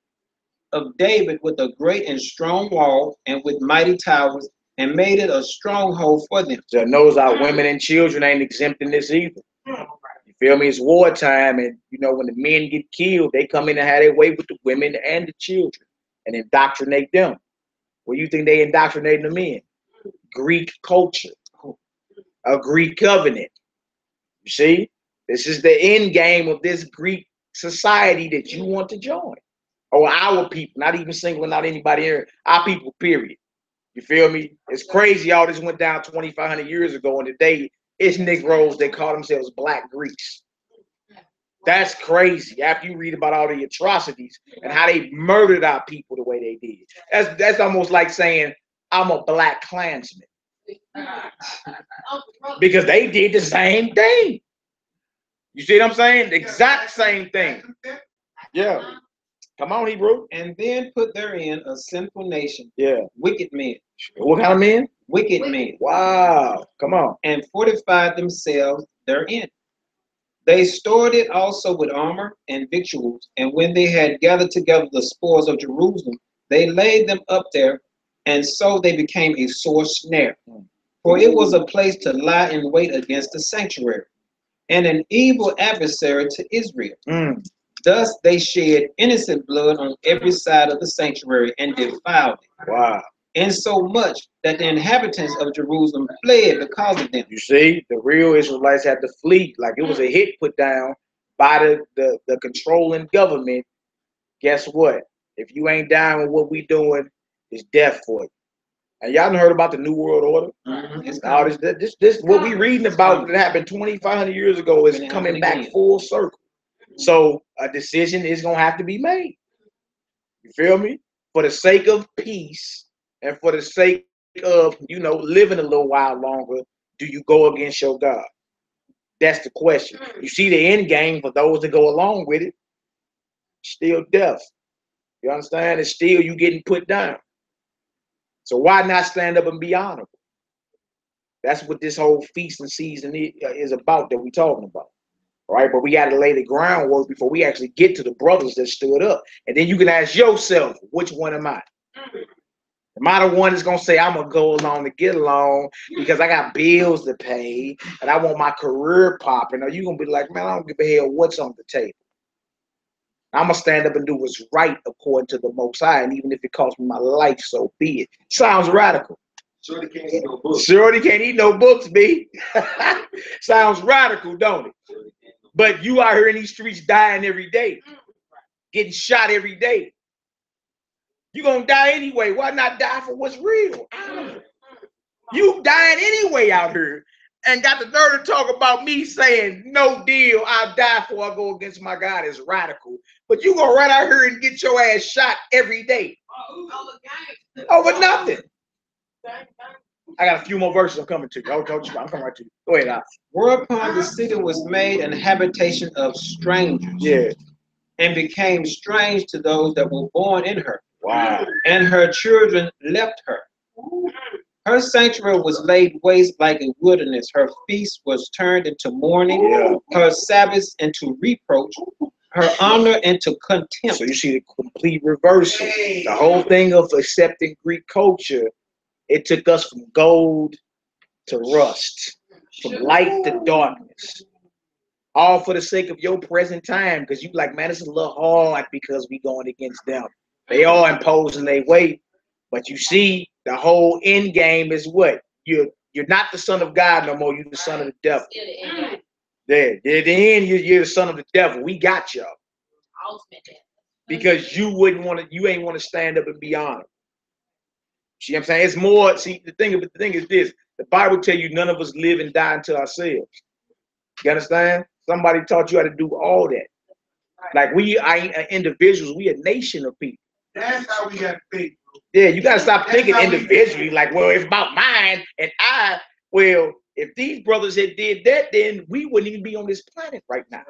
of David with a great and strong wall, and with mighty towers, and made it a stronghold for them. So knows our women and children ain't exempt in this either. You feel me? It's wartime, and you know when the men get killed, they come in and have their way with the women and the children and indoctrinate them. What do you think they indoctrinating them in? Greek culture, a Greek covenant. You see, this is the end game of this Greek society that you want to join. Or our people, not even singling out anybody here, our people, period. You feel me? It's crazy. All this went down 2,500 years ago, and today it's Negroes that call themselves Black Greeks. That's crazy. After you read about all the atrocities and how they murdered our people the way they did. That's almost like saying, I'm a Black Klansman. Because they did the same thing. You see what I'm saying? The exact same thing. Yeah. Come on, Hebrew. And then put therein a sinful nation, wicked men. What kind of men? Wicked men. Wow. Come on. And fortified themselves therein. They stored it also with armor and victuals, and when they had gathered together the spoils of Jerusalem, they laid them up there, and so they became a sore snare. For it was a place to lie in wait against the sanctuary, and an evil adversary to Israel. Thus they shed innocent blood on every side of the sanctuary and defiled it. Wow. Insomuch that the inhabitants of Jerusalem fled because of them. You see, the real Israelites had to flee. Like it was a hit put down. by the controlling government, guess what? If you ain't down with what we doing, it's death for you. And y'all done heard about the New World Order? All this what we reading about that happened 2,500 years ago is coming back full circle. So a decision is gonna have to be made. You feel me? For the sake of peace and for the sake of, you know, living a little while longer, do you go against your God? That's the question. You see the end game for those that go along with it, still death. You understand? It's still you getting put down. So why not stand up and be honorable? That's what this whole feasting season is about that we're talking about. All right, but we got to lay the groundwork before we actually get to the brothers that stood up. And then you can ask yourself, which one am I? Am I the one that's going to say, I'm going to go along to get along because I got bills to pay and I want my career popping? Or you going to be like, man, I don't give a hell what's on the table. I'm going to stand up and do what's right according to the Most High. And even if it costs me my life, so be it. Sounds radical. Shorty can't eat no books. Shorty can't eat no books, B. Sounds radical, don't it? But you out here in these streets dying every day, getting shot every day. You're going to die anyway. Why not die for what's real? You dying anyway out here and got the nerve to talk about me saying, no deal, I'll die before I go against my God is radical. But you going to run out here and get your ass shot every day over nothing. I got a few more verses I'm coming to you. I'm coming right to you. Go ahead, Alex. Whereupon the city was made an habitation of strangers. Yeah. And became strange to those that were born in her. Wow. And her children left her. Her sanctuary was laid waste like a wilderness. Her feast was turned into mourning. Yeah. Her Sabbaths into reproach. Her honor into contempt. So you see the complete reversal. The whole thing of accepting Greek culture, it took us from gold to rust, from light to darkness. All for the sake of your present time, because you like, man, it's a little hard because we going against them. They all imposing their way. But you see, the whole end game is what? You're not the son of God no more. You're the son of the devil. There, at the end, you're the son of the devil. We got y'all. Because you ain't want to stand up and be honored. See what I'm saying? It's more, see, the thing is this. The Bible tell you none of us live and die unto ourselves. You understand? Somebody taught you how to do all that. Like we are individuals, we a nation of people. That's how we got to think. Yeah, you got to stop thinking individually. Like, well, it's about mine and I. Well, if these brothers had did that, then we wouldn't even be on this planet right now.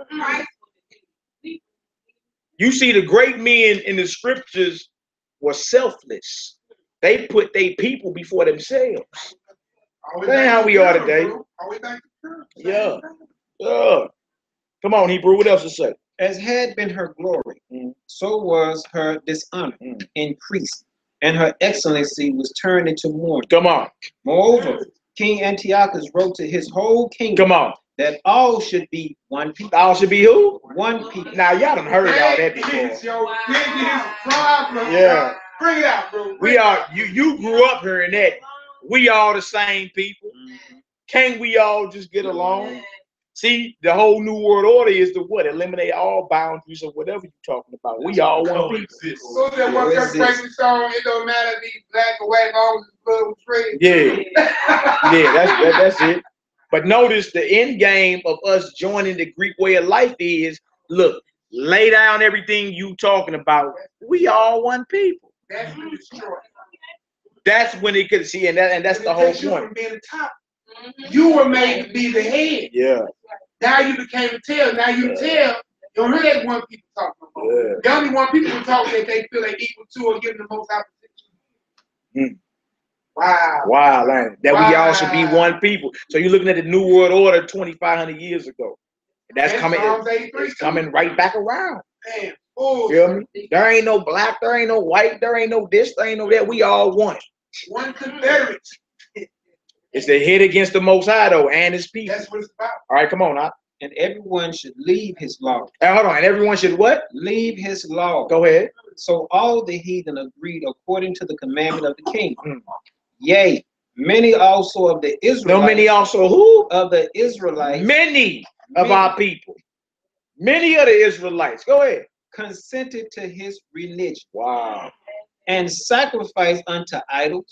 You see, the great men in the scriptures were selfless. They put their people before themselves. That's how we are today. Yeah. Yeah. Come on, Hebrew. What else to say? As had been her glory, so was her dishonor increased, and her excellency was turned into mourning. Come on. Moreover, King Antiochus wrote to his whole kingdom. Come on. That all should be one people. All should be who? One people. Now y'all done heard all that before. Yeah. Bring it out, bro. We are you grew up hearing that. We all the same people. Can't we all just get along? See, the whole New World Order is to what? Eliminate all boundaries or whatever you're talking about. We all one people. So that one crazy song, it don't matter if he's black or white, all his blood was red. Yeah. Yeah, that's it. But notice the end game of us joining the Greek way of life is, look, lay down everything you talking about. We all one people. That's when it's short. That's when it could see, and that's the whole point. From being the top. You were made to be the head. Yeah. Now you became a tail. Now you tail. You don't hear that one people talking about. Yeah. The only one people who talk that they feel they equal to or give them the most opposition. Wow. Wow, man. That we all should be one people. So you're looking at the New World Order 2,500 years ago. And that's coming. It's coming right back around. Man. Oh, feel me? There ain't no black, there ain't no white, there ain't no this, there ain't no that. We all one. One Confederate. It's the hit against the Most High, though, and his people. That's what it's about. All right, come on, now. And everyone should leave his law. Hold on. And everyone should what? Leave his law. Go ahead. So all the heathen agreed according to the commandment of the king. Yea, many also of the Israelites. No, many also who? Of the Israelites. Many of our people. Many of the Israelites, go ahead. consented to his religion, Wow. and sacrificed unto idols,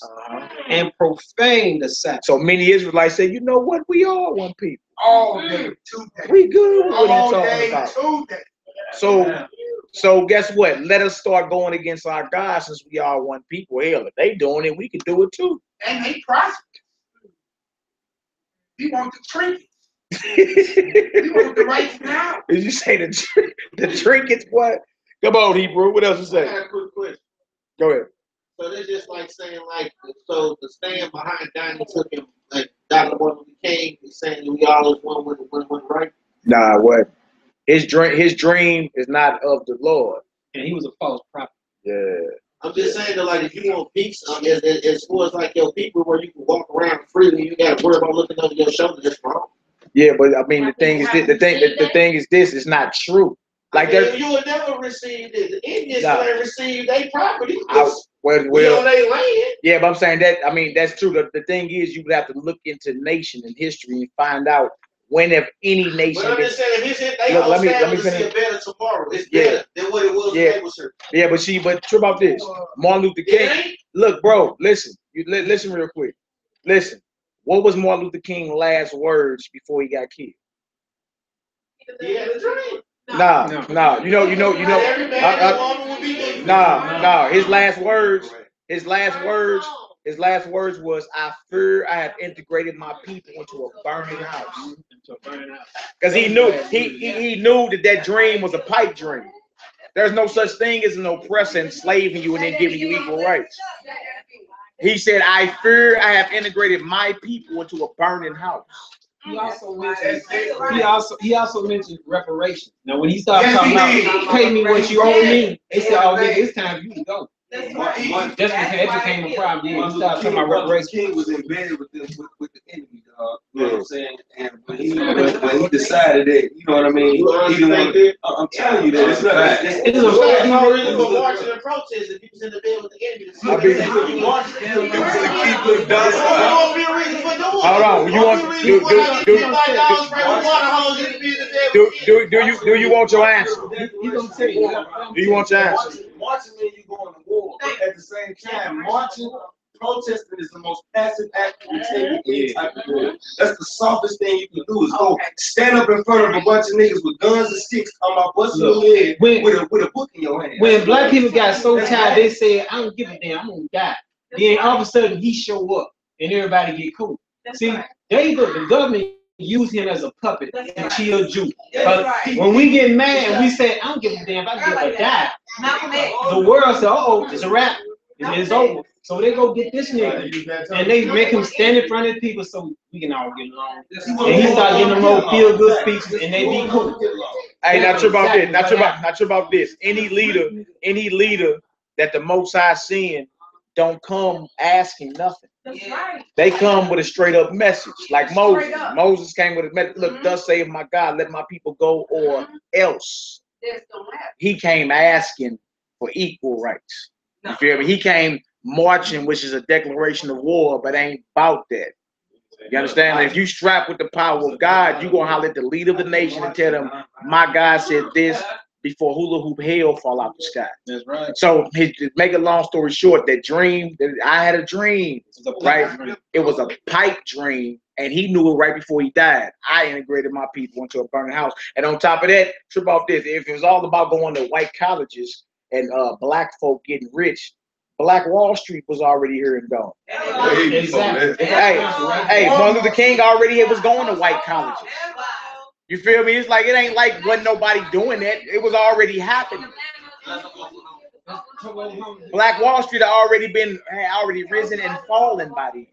and profaned the Sabbath. So many Israelites say, you know what? We are one people. All day, 2 days. We good with what he's All talking day, about. 2 days. So guess what? Let us start going against our God since we are one people. Hell, if they doing it, we can do it too. And they prosper. We want the trinkets. We want the right now. Did you say the trinkets? What? Come on, Hebrew. What else you I say? got a quick question. Go ahead. So they're just like saying, like, so the stand behind Donnie took him, like, Dr. Martin Luther King is saying we all is one with right? Nah, what? His dream is not of the Lord. And he was a false prophet. Yeah. I'm just saying that, like, if you want peace, as far as like your people where you can walk around freely, you got to worry about looking over your shoulder. That's wrong. Yeah, but I mean the thing is this, the thing is this is not true. Like you would never receive it. The Indians ain't receive their property. Well, on their land. Yeah, but I'm saying that, I mean, that's true. The thing is, you would have to look into nation and history and find out when have any nation. But I'm just saying, if they look, let me to finish. see a better tomorrow. It's better than what it was when they was here. Yeah, but true about this. Martin Luther King. Look, bro, listen. Listen real quick. Listen. What was Martin Luther King's last words before he got killed? He had a dream. Nah. You know. Nah. His last words was, I fear I have integrated my people into a burning house. Because he knew that dream was a pipe dream. There's no such thing as an oppressor enslaving you and then giving you equal rights. He said, I fear I have integrated my people into a burning house. He also mentioned reparations. Now, when he started talking about pay me what you owe me, they said, oh, nigga, it's time for you to go. That's when it became a problem. Yeah, he started talking about reparations. King was embedded with the enemy, dog. You know what I'm saying? And when he decided that, you know what I mean? I'm telling you that it's not. It's a no reason for marching and protesting. If you was in the bed with the enemy, you marched them. You won't be a reason for doing it. Hold on. You want do you want your answer? He's gonna tell you. Do you want your answer? Marching means you going to war, but at the same time, marching, protesting is the most passive act you take in any type of war. That's the softest thing you can do is go stand up in front of a bunch of niggas with guns and sticks, come out busting your head with a book in your hand. When black people got so tired, they said, I don't give a damn, I'm gonna die. Then all of a sudden he show up and everybody get cool. See, the government use him as a puppet to chill Jew. But when we get mad and we say, I don't give a damn if I get or die, the world says, oh, it's a wrap. It's over. So they go get this nigga and they make him stand in front of people so we can all get along. And he start getting them old feel good speeches and they be cool. Hey, not sure about this. Not sure about this. Any leader that the Most High send don't come asking nothing. That's right. They come with a straight up message, like Moses. Moses came with a message. Look, thus saith my God, let my people go, or else. He came asking for equal rights. You feel me? He came marching, which is a declaration of war, but ain't about that. You understand? If you strap with the power of God, you gonna holler at the leader of the nation and tell them, my God said this before hula hoop hell fall out the sky. That's right. So to make a long story short, that dream, I had a dream, right? It was a pipe dream, and he knew it right before he died. I integrated my people into a burning house. And on top of that, trip off this, if it was all about going to white colleges and black folk getting rich, Black Wall Street was already here and gone. Exactly. Hey, Martin Luther King already was going to white colleges. You feel me? It's like, it ain't like wasn't nobody doing that. It was already happening. Black Wall Street had already risen and fallen by then.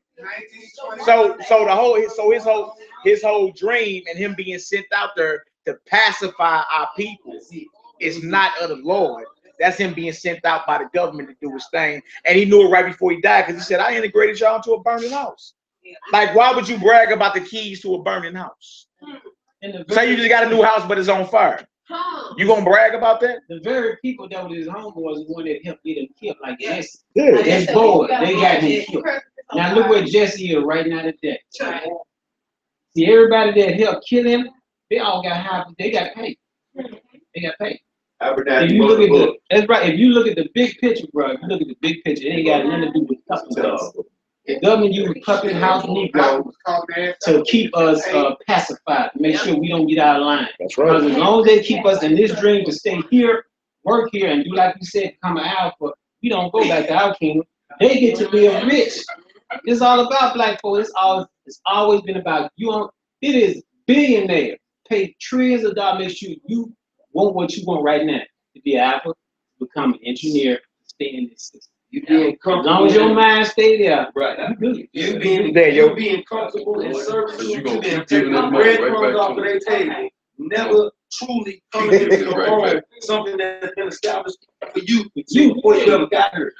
So his whole dream and him being sent out there to pacify our people is not of the Lord. That's him being sent out by the government to do his thing. And he knew it right before he died, because he said, I integrated y'all into a burning house. Like, why would you brag about the keys to a burning house? Say you just got a new house, but it's on fire. You gonna brag about that? The very people that was his homeboys the one that helped get him killed, like Jesse. Yeah. His boy, they got him killed. Now look where Jesse is right now today. See, everybody that helped kill him, they all got paid. They got paid. If you look at the, that's right. If you look at the big picture, bro, if you look at the big picture, it ain't got nothing to do with customs. The government used puppet house Negro to keep us pacified, to make sure we don't get out of line. That's right. Because as long as they keep us in this dream to stay here, work here, and do like you said, become an alpha, we don't go back to our kingdom. They get to live rich. It's all about black folks. It's always been about you. It is billionaires pay trillions of dollars, make sure you want what you want right now. To be an alpha, become an engineer, stay in this system. You being comfortable. As long as your mind stay there, right? You being comfortable in service. You being taking the breadcrumbs off of their table. Never truly coming into your own something that's been established for you before you ever got here.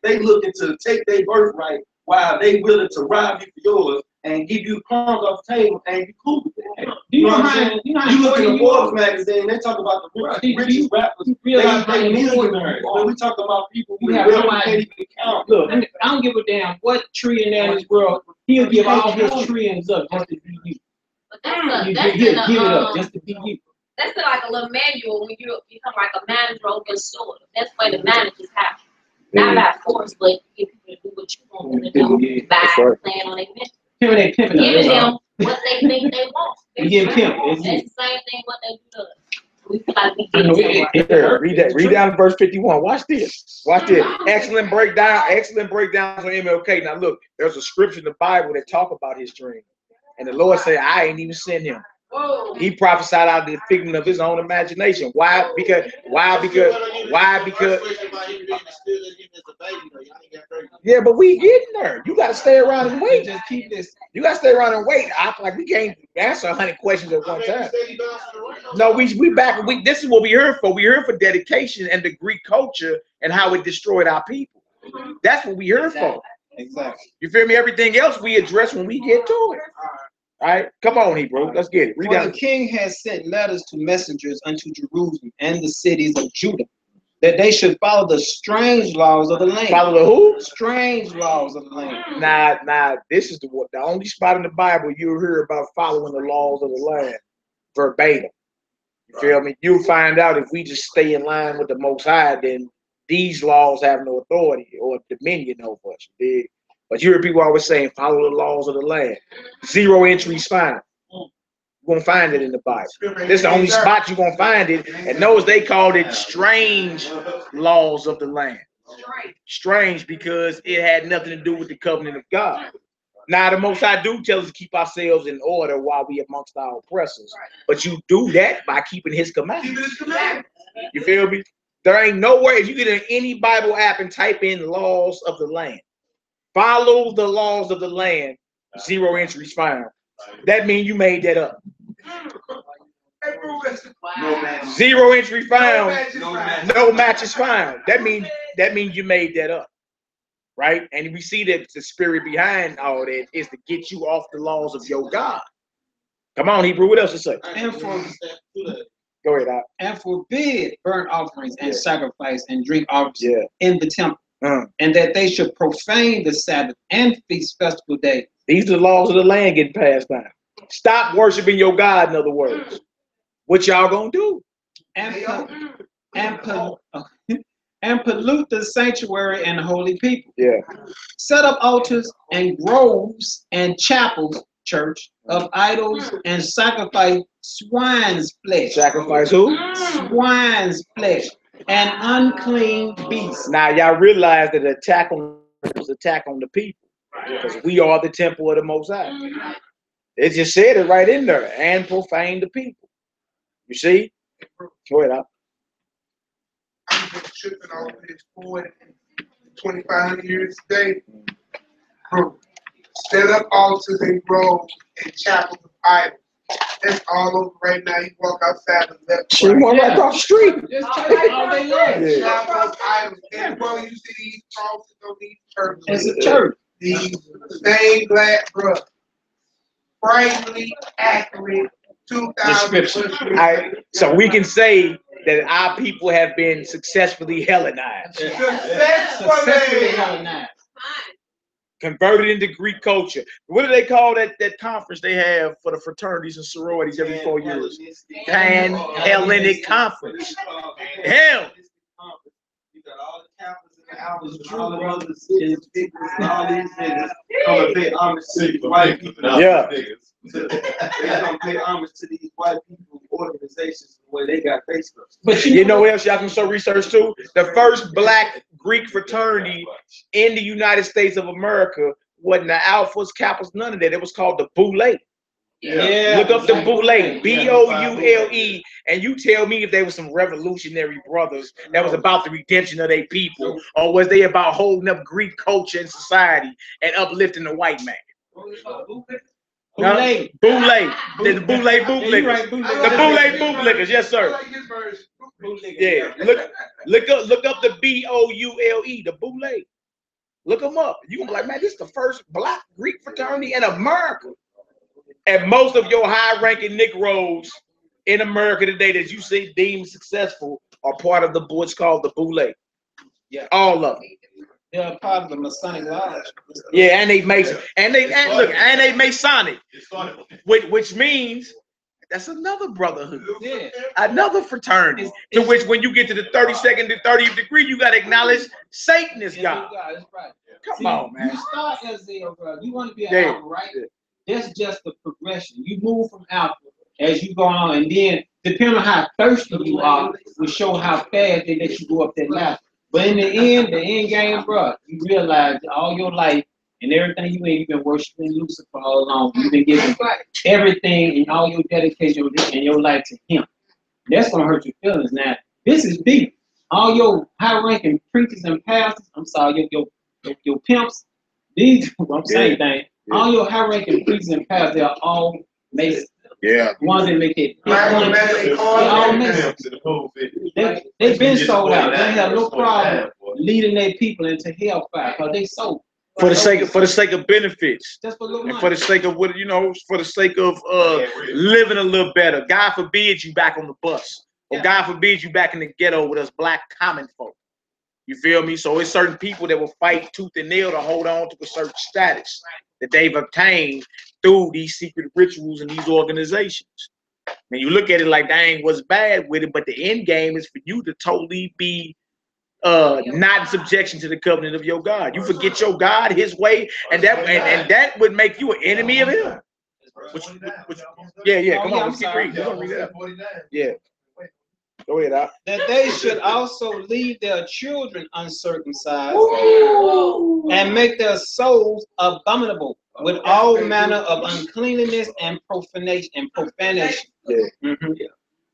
They looking to take their birthright while they willing to rob you for yours and give you crumbs off the table and you cool with it. You know what I'm saying? You look in the Forbes magazine, they talk about the richest rappers. They millionaires. When we talk about people who can't even count. Look, I don't give a damn what trillionaire in this world, he'll give all his trillions up just to be you. But He'll give it up just to be you. That's like a little manual when you become like a manager over your store. That's where the managers happen. Not by force, but get people to do what you want them to do. By playing on their mission. Giving them what they think they want. You get pimped. That's the same thing what they do to us. We feel like we get it. Read down verse 51. Watch this. Watch this. Excellent breakdown. Excellent breakdowns on MLK. Now look, there's a scripture in the Bible that talk about his dream. And the Lord said, I ain't even sent him. Whoa. He prophesied out of the figment of his own imagination. Why? Because yeah, but we getting there. You gotta stay around and wait. Just keep this. You gotta stay around and wait. I feel like we can't answer 100 questions at one time. No, we back. This is what we're here for. We're here for dedication and the Greek culture and how it destroyed our people. That's what we're here for. Exactly. You feel me? Everything else we address when we get to it. All right, come on, Hebrew. Let's get it. Read down. The king has sent letters to messengers unto Jerusalem and the cities of Judah, that they should follow the strange laws of the land. Follow the who? Strange laws of the land. Nah. This is the only spot in the Bible you'll hear about following the laws of the land verbatim. You feel me? You'll find out if we just stay in line with the Most High, then these laws have no authority or dominion over us. But you hear people always saying, follow the laws of the land. 0 entries fine. You're going to find it in the Bible. This is the only spot you're going to find it. And notice they called it strange laws of the land. Strange because it had nothing to do with the covenant of God. Now, the Most High do tell us to keep ourselves in order while we amongst our oppressors. But you do that by keeping his commandments. You feel me? There ain't nowhere, if you get in any Bible app and type in laws of the land, follow the laws of the land, 0 entries found. That means you made that up. 0 entry found, no matches found. That means you made that up. Right? And we see that the spirit behind all that is to get you off the laws of your God. Come on, Hebrew, what else to say? Go ahead, Doc. And forbid burnt offerings and sacrifice and drink offerings in the temple. And that they should profane the Sabbath and feast festival days. These are the laws of the land getting passed down. Stop worshiping your God, in other words. What y'all gonna do? And pollute the sanctuary and holy people. Yeah. Set up altars and groves and chapels, church, of idols and sacrifice swine's flesh. Sacrifice who? Swine's flesh. And unclean beasts. Now y'all realize that the attack on the people, because we are the temple of the Most High. It just said it right in there, and profane the people. You see? Go ahead, Al. I'm just tripping over this 2,500 years today. Bro, set up altars and groves and chapels of idols. That's all over right now. You walk outside the left. She went right across the street. Just all day long. Chapels, idols. And bro, you see these crosses on these churches. It's a church. These stained glass, bro. Frightfully accurate. 2,000. So we can say that our people have been successfully Hellenized. Successfully Hellenized. converted into Greek culture. What do they call that conference they have for the fraternities and sororities every 4 years? Pan-Hellenic Conference. Hell. You got all the Catholics and the Albans and all the brothers and all these niggas come and pay homage to these white people. Yeah. They come pay homage to these white people organizations where they got their stuff. But you know what else y'all can show research too? The first black Greek fraternity in the United States of America wasn't the Alphas, Kappas, none of that. It was called the Boule. Yeah. Look up the Boule, B-O-U-L-E, and you tell me if they were some revolutionary brothers that was about the redemption of their people, or was they about holding up Greek culture and society and uplifting the white man? Boule. Boule. The Boule bootlickers. The Boule bootlickers, yes sir. Yeah. Look up the B-O-U-L-E, the Boule. Look them up. You gonna be like, man, this is the first black Greek fraternity in America. And most of your high-ranking Negroes in America today that you see deemed successful are part of the what's called the Boule. Yeah. All of them. They're part of the Masonic Lodge. Yeah, and they Mason, and they Masonic, which means that's another brotherhood, Yeah. another fraternity. To which, when you get to the 32nd to 30th degree, you gotta acknowledge Satan is God. That's right. Come on, man. You start as you want to be an alpha, right? That's just the progression. You move from alpha as you go on, and then depending on how thirsty you are, will show how fast they let you go up that ladder. But in the end game, bro, you realize all your life and everything you've been worshiping Lucifer all along. You've been giving everything and all your dedication and your life to him. That's gonna hurt your feelings. Now, this is deep. All your high-ranking preachers and pastors, I'm sorry, your pimps, these I'm saying things. All your high-ranking preachers and pastors, they're all Masons. Yeah. Ones that make it. They've been sold out. They have no problem leading their people into hellfire because they sold. For the sake of benefits. Just for a little and money. for the sake of what for the sake of living a little better. God forbid you back on the bus. Or God forbid you back in the ghetto with us black common folk. You feel me? So it's certain people that will fight tooth and nail to hold on to a certain status that they've obtained through these secret rituals and these organizations. And you look at it like, dang, what's bad with it? But the end game is for you to totally be not in subjection to the covenant of your God. You forget your God, his way, and that would make you an enemy of him. Yeah, come on, let's keep reading. We're gonna read that. Yeah. Go ahead, Al. That they should also leave their children uncircumcised and make their souls abominable with all manner of uncleanness and profanation.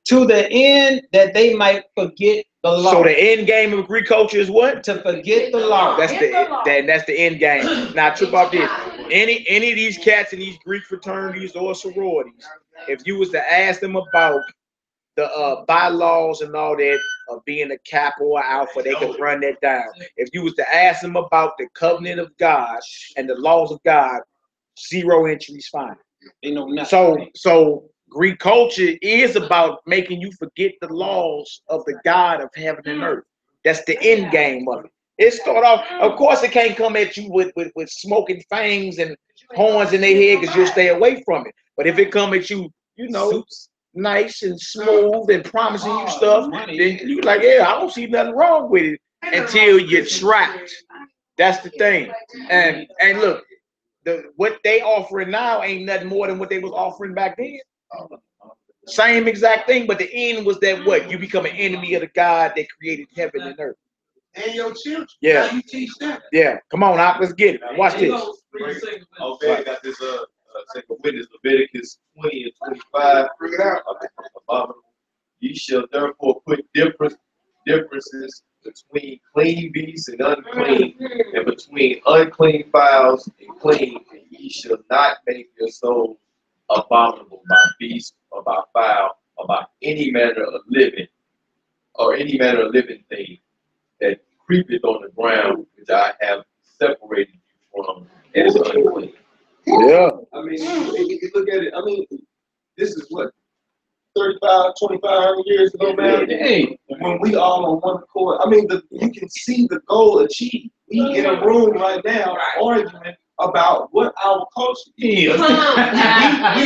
To the end that they might forget the law. So the end game of Greek culture is what? To forget the law. That's the end game. Now trip off this. Any of these cats in these Greek fraternities or sororities, if you was to ask them about the bylaws and all that of being a Kappa or Alpha, they could run that down. If you was to ask them about the covenant of God and the laws of God, zero entries fine. They know nothing. So Greek culture is about making you forget the laws of the God of heaven and earth. That's the end game of it. It start off, of course, it can't come at you with smoking fangs and horns in their head because you'll stay away from it. But if it come at you, nice and smooth and promising you stuff, then you like, yeah, I don't see nothing wrong with it until you're trapped. That's the thing. And look, what they offering now ain't nothing more than what they was offering back then. Same exact thing, but the end was that what? You become an enemy of the God that created heaven and earth. And your children. Yeah. How you teach them. Yeah. Come on, Doc, let's get it. Watch this. Okay, got this second witness, Leviticus 20 and 25. Bring it out. Abominable. Ye shall therefore put differences between clean beasts and unclean, and between unclean fowls and clean, and ye shall not make your souls abominable by beast or by fowl or by any manner of living or any manner of living thing that creepeth on the ground, which I have separated you from as unclean. Yeah. I mean, if you look at it, I mean, this is what, 2,500 years ago, man. Hey. When we all on one accord, I mean, you can see the goal achieved. We in a room right now arguing about what our culture is. We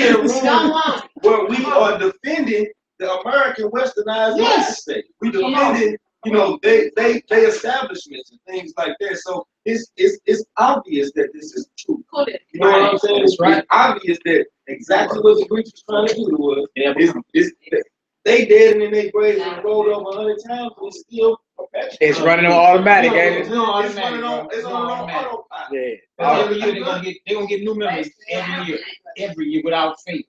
in a room where we are defending the American westernized United States. We defending, you know, they establishments and things like that. So it's obvious that this is true. You know what I'm saying? It's right. Obvious that exactly what the Greeks was trying to do was they dead in their graves and rolled over 100 times and still it's running on automatic, ain't it? It's on automatic. It's on autopilot. Yeah. Every year they're gonna get new members every year without faith.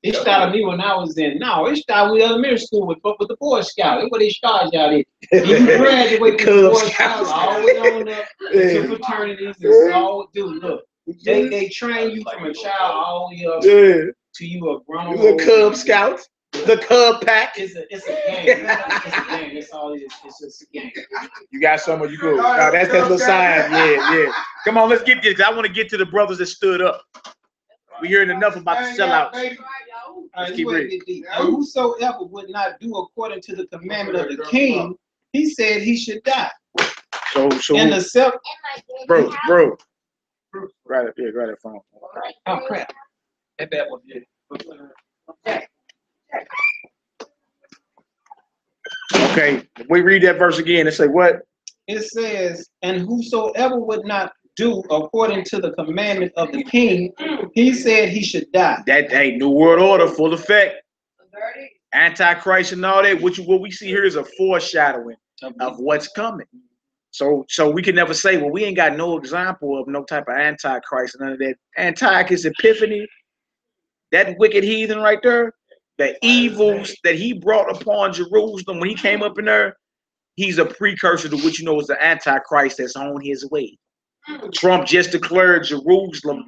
It started me when I was in. No, it started with elementary school with the Boy Scout. That's what they started out in. You graduate from the Boy Scouts all the way on up to fraternities and all. Dude, look, they train you from a child all the way up to you a grown. The Cub Scouts, the Cub Pack. It's a game. It's a game. That's all it is. It's just a game. You got some of you go. No, that's that little sign. Yeah. Come on, let's get this. I want to get to the brothers that stood up. We hearing enough about the sellouts. Let's keep reading. Whosoever would not do according to the commandment of the king, he said he should die. So and the self, bro, right up here, right up phone. Oh crap! That was it. Okay, we read that verse again and say what? It says, and whosoever would not do according to the commandment of the king, he said he should die. That ain't New World Order full effect. Antichrist and all that. What we see here is a foreshadowing of what's coming. So we can never say, well, we ain't got no example of no type of Antichrist and none of that. Antiochus Epiphany, that wicked heathen right there, the evils that he brought upon Jerusalem when he came up in there, he's a precursor to what you know is the Antichrist that's on his way. Trump just declared Jerusalem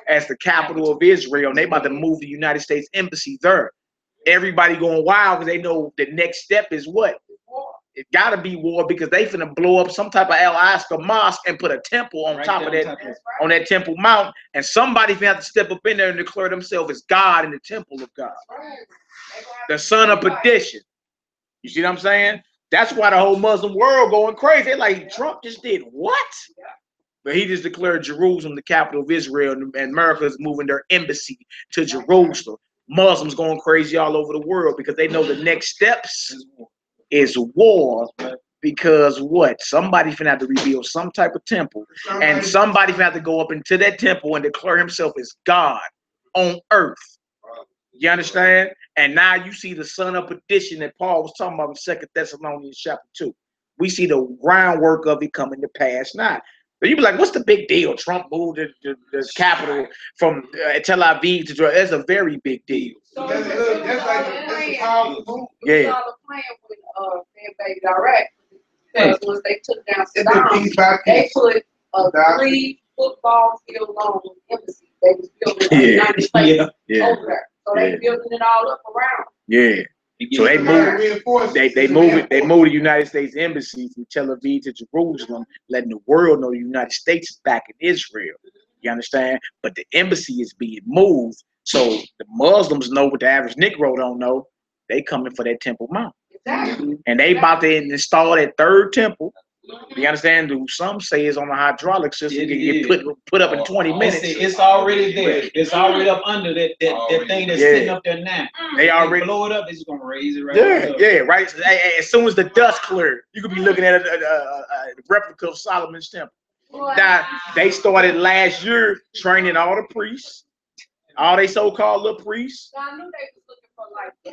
as the capital of Israel, and they about to move the United States embassy there. Everybody going wild because they know the next step is what? It got to be war because they finna blow up some type of Al-Aqsa mosque and put a temple on top of that, on that Temple Mount, and somebody finna have to step up in there and declare themselves as God in the temple of God. The son of perdition. You see what I'm saying? That's why the whole Muslim world going crazy. They're like, Trump just did what? But he just declared Jerusalem the capital of Israel, and America is moving their embassy to Jerusalem. Muslims going crazy all over the world because they know the next steps is war. Because what? Somebody finna have to rebuild some type of temple, and somebody finna have to go up into that temple and declare himself as God on earth. You understand? And now you see the son of perdition that Paul was talking about in 2 Thessalonians chapter 2. We see the groundwork of it coming to pass now. But you be like, what's the big deal? Trump moved the capital from Tel Aviv to Jerusalem. That's a very big deal. So that's a powerful move. Yeah. We saw the plan with Baby Direct. Because once they took down Saddam, they put a 3 football field long embassy. They was building in the United States over there. So they building it all up around. Yeah. So they moved. They moved the United States embassy from Tel Aviv to Jerusalem, letting the world know the United States is back in Israel. You understand? But the embassy is being moved, so the Muslims know what the average Negro don't know. They coming for that Temple Mount, and they about to install that 3rd temple. You understand? Some say it's on a hydraulic system. It get put up in 20 minutes. It's already there. It's already up under that thing that's sitting up there now. They already blow it up. It's gonna raise it right. Right. As soon as the dust cleared, you could be looking at a replica of Solomon's temple. Now they started last year training all the priests, all they so-called little priests. I knew they was looking for like a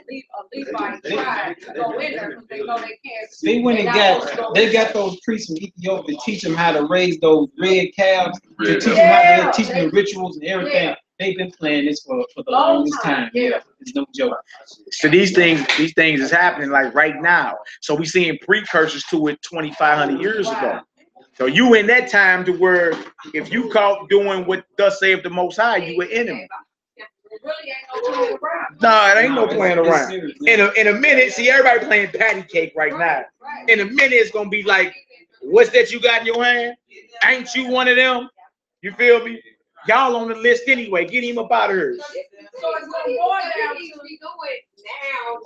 Levite tribe to go in there because they know they can't. They went and got those priests from Ethiopia to teach them how to raise those red calves, to teach them how to teach them the rituals and everything. Yeah. They've been playing this for the longest time. Yeah, it's no joke. So these things is happening like right now. So we seeing precursors to it 2,500 years ago. So you in that time to where if you caught doing what thus saith the Most High, you were enemy. Really ain't no playing around. No, it ain't no playing around. In a minute, see everybody playing patty cake right now. In a minute, it's gonna be like, what's that you got in your hand? Ain't you one of them? You feel me? Y'all on the list anyway. Get him up out of here. So it's gonna boil down to we do it now.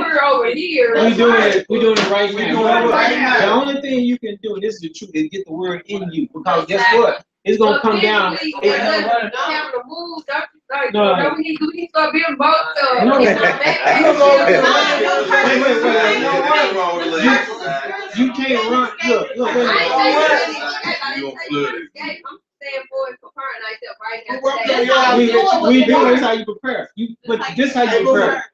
We're over here. We're doing it right now. The only thing you can do, and this is the truth, is get the word in you. Because guess what? It's gonna come down. No, we need to start being both. No. You can't run. Look, wait a minute. We do this how you prepare. But this how you prepare.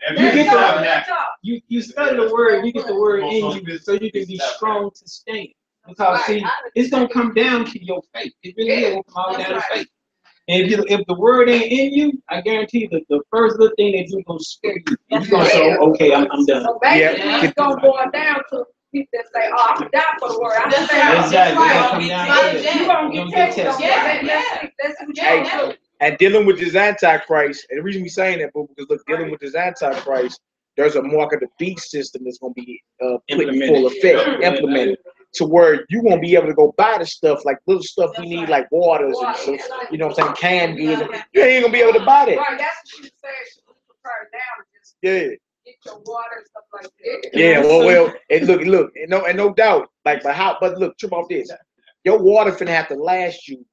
You study the word. You get the word in you, so you can be strong to stand. Because see, it's gonna come down to your faith. It really is gonna come all down to faith. And if the word ain't in you, I guarantee that the first little thing that you're gonna scare you, and you're gonna say, okay, I'm done. So basically, it's gonna boil down to people that say, oh, I'm down for the word. I'm Exactly. You're gonna get tested. That's what you're gonna do. And dealing with this Antichrist, and the reason we're saying that, because look, dealing with this Antichrist, there's a mark of the beast system that's going to be put in full effect, implemented, to where you won't be able to go buy the stuff, like little stuff we need, like waters and stuff, you know what I'm saying, canned goods. You ain't going to be able to buy that. Right, that's what she said. She was prepared down to just Yeah. get your water and stuff like that. Yeah, well, and look, and no doubt, like, but look, trip off this. Your water finna have to last you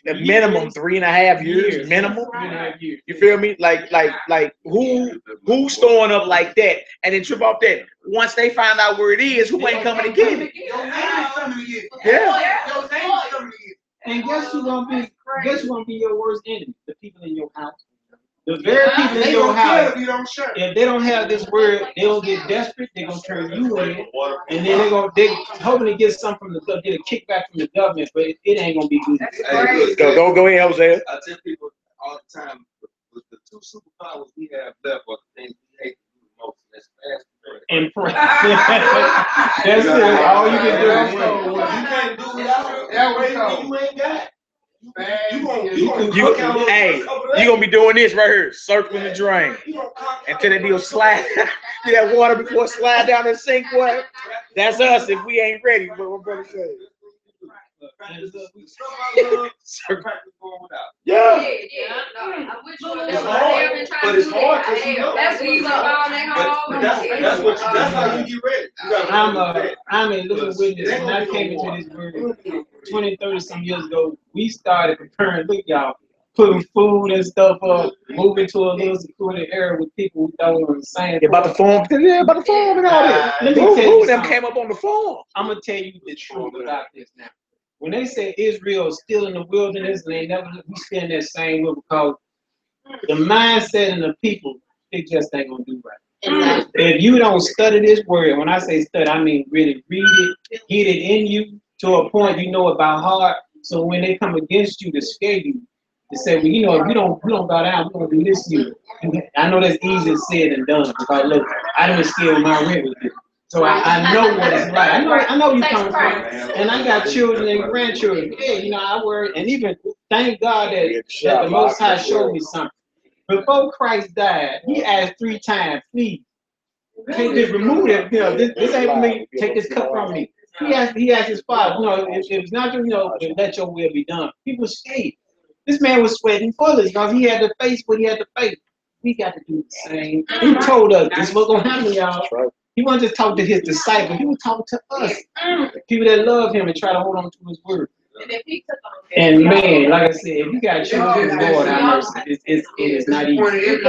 a minimum 3.5 years, minimum. You feel me? Like who's storing up like that? And then trip off that. Once they find out where it is, who ain't coming to get it? Yeah. And guess who's gonna be your worst enemy? The people in your house. The very people in your house, if they don't have this word, they'll get desperate. They're gonna turn you in, and then they're hoping to get something from get a kickback from the government, but it ain't gonna be good. Go ahead, Jose. I tell people all the time, with the two superpowers we have left are the things we hate to do the most. That's fast and pray. That's it. All you can do is pray. You can't do without that way you ain't got. You gonna be doing this right here, circling the drain until that deal slide. Get that water before it slide down the sink, boy. That's us if we ain't ready. What we're gonna say. Yeah. But it's hard because that's how you get ready. I'm a living witness. When I came into this word 20, 30 some years ago, we started preparing. Look, y'all, putting food and stuff up, moving to a little secluded area with people who thought we were the same. About the farm, and all that. Let me tell you who them came up on the farm? I'm gonna tell you the truth about this now. When they say Israel is still in the wilderness, and they never we stay in that same way because the mindset and the people, they just ain't gonna do right. If you don't study this word, when I say study, I mean really read it, get it in you to a point you know about heart. So when they come against you to scare you, to say, well, you know, if we don't bow down, we're gonna do this to you. I know that's easier said than done. Because look, I didn't steal my rent with it. So I know what it's like. I know you come from, and I got children and grandchildren. Yeah, you know, I worry, and even thank God that the Most High showed me something. Before Christ died, He asked 3 times, please, take this, remove it. You know, this ain't for me. Take this cup from me. He asked His Father, you know, if it's not your, you know, let your will be done. People scared. This man was sweating bullets because he had to face what he had to face. We got to do the same. He told us this was gonna happen, y'all. He wasn't just talking to His disciples. He was talking to us, people that love Him and try to hold on to His word. And man, like I said, if you got children, Lord have mercy. It is not easy. We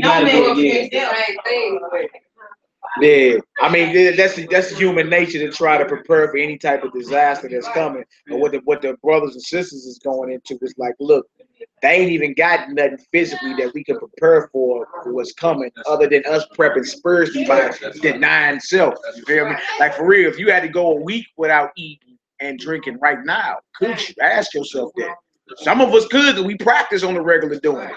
gotta do it. Yeah, I mean that's human nature to try to prepare for any type of disaster that's coming. And what the brothers and sisters is going into is like, look, they ain't even got nothing physically that we can prepare for what's coming, other than us prepping spiritually by denying self. You feel me? Like for real, if you had to go a week without eating and drinking right now, could you? Ask yourself that. Some of us could, and we practice on the regular doing it.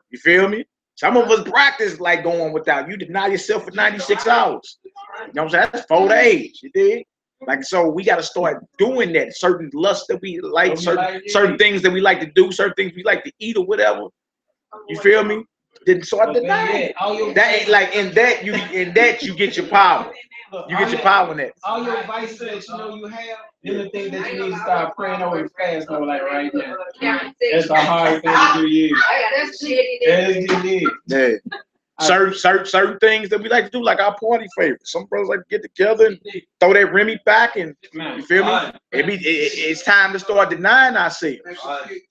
You feel me? Some of us practice like going without. You deny yourself for 96 hours. You know what I'm saying? That's 4 days. You dig? Like, so we got to start doing that. Certain lusts that we like, certain things that we like to do, certain things we like to eat or whatever. You feel me? Then start denying. That ain't like in that you get your power. You get your power in that. All your vices that you know you have, then the thing that you need to start praying over and fast over like right now. That's the hard thing to do. Yeah. Certain things that we like to do, like our party favorites. Some brothers like to get together and throw that Remy back, and you feel me? It's time to start denying ourselves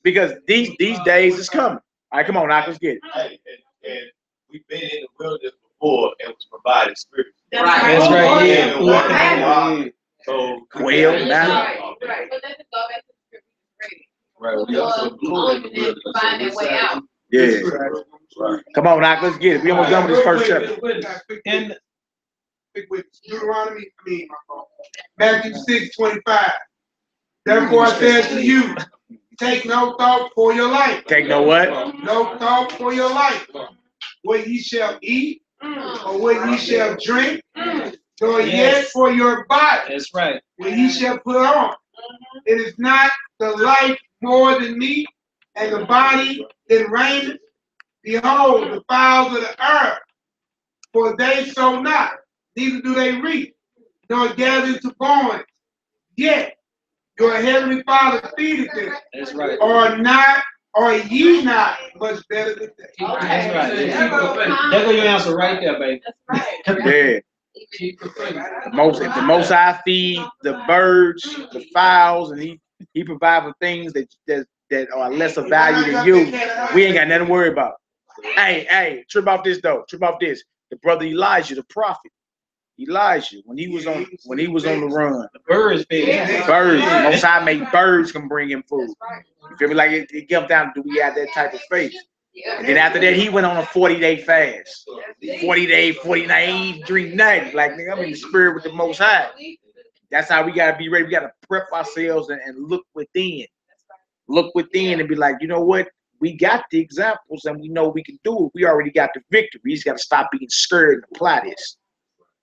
because these days is coming. All right, come on, now let's get it. Hey, and we've been in the wilderness before and was provided spirit. That's right. Yeah. So Well, now. Right. But let's go back to the scripture. Right. We also blew in the wilderness. Find their way out. Yeah. Right. Come on, now let's get it. We almost done with this first chapter. And with Deuteronomy, Matthew 6:25. Therefore I said to you, take no thought for your life. Take no what? No thought for your life. What ye shall eat, or what ye shall drink, nor yet for your body. That's right. What ye shall put on. It is not the life more than meat, and the body than raiment. Behold, the fowls of the earth, for they sow not, neither do they reap, nor gather into barns. Yet your heavenly Father feedeth them. That's right. Are ye not much better than they? That's right. There go your answer right there, baby. That's right. Yeah. The most High feed the birds, the fowls, and he provide for things that are lesser value than you. We ain't got nothing to worry about. Hey, trip off this though. Trip off this. The brother Elijah, the prophet. Elijah, when he was on the run. The birds, baby. Birds. Most High made birds can bring him food. You feel me? Like it comes down to, do we have that type of faith? And then after that, he went on a 40-day fast. 40 days, 40 nights, he ain't drink nothing. Like, nigga, I'm in the spirit with the Most High. That's how we gotta be ready. We gotta prep ourselves and look within. Look within and be like, you know what? We got the examples and we know we can do it. We already got the victory. We just gotta stop being scared and apply this.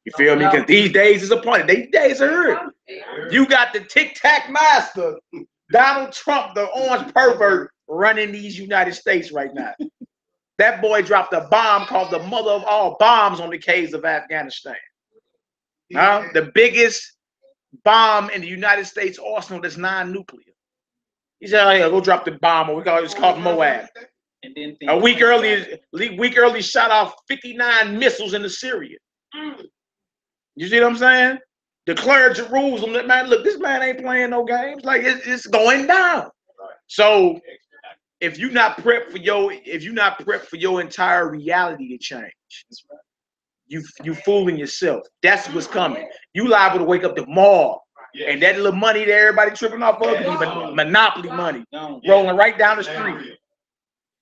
You feel me? Because these days is appointed. These days are here. You got the tic-tac master, Donald Trump, the orange pervert, running these United States right now. That boy dropped a bomb called the mother of all bombs on the caves of Afghanistan. The biggest bomb in the United States arsenal that's non-nuclear. He said, "Oh yeah, go drop the bomb." It's called Moab. And then A week early, shot off 59 missiles into Syria. You see what I'm saying? Declared Jerusalem. That man, look, this man ain't playing no games. Like it's going down. So if you're not prepped for your entire reality to change, you fooling yourself. That's what's coming. You liable to wake up tomorrow, and that little money that everybody tripping off of be monopoly money rolling right down the street.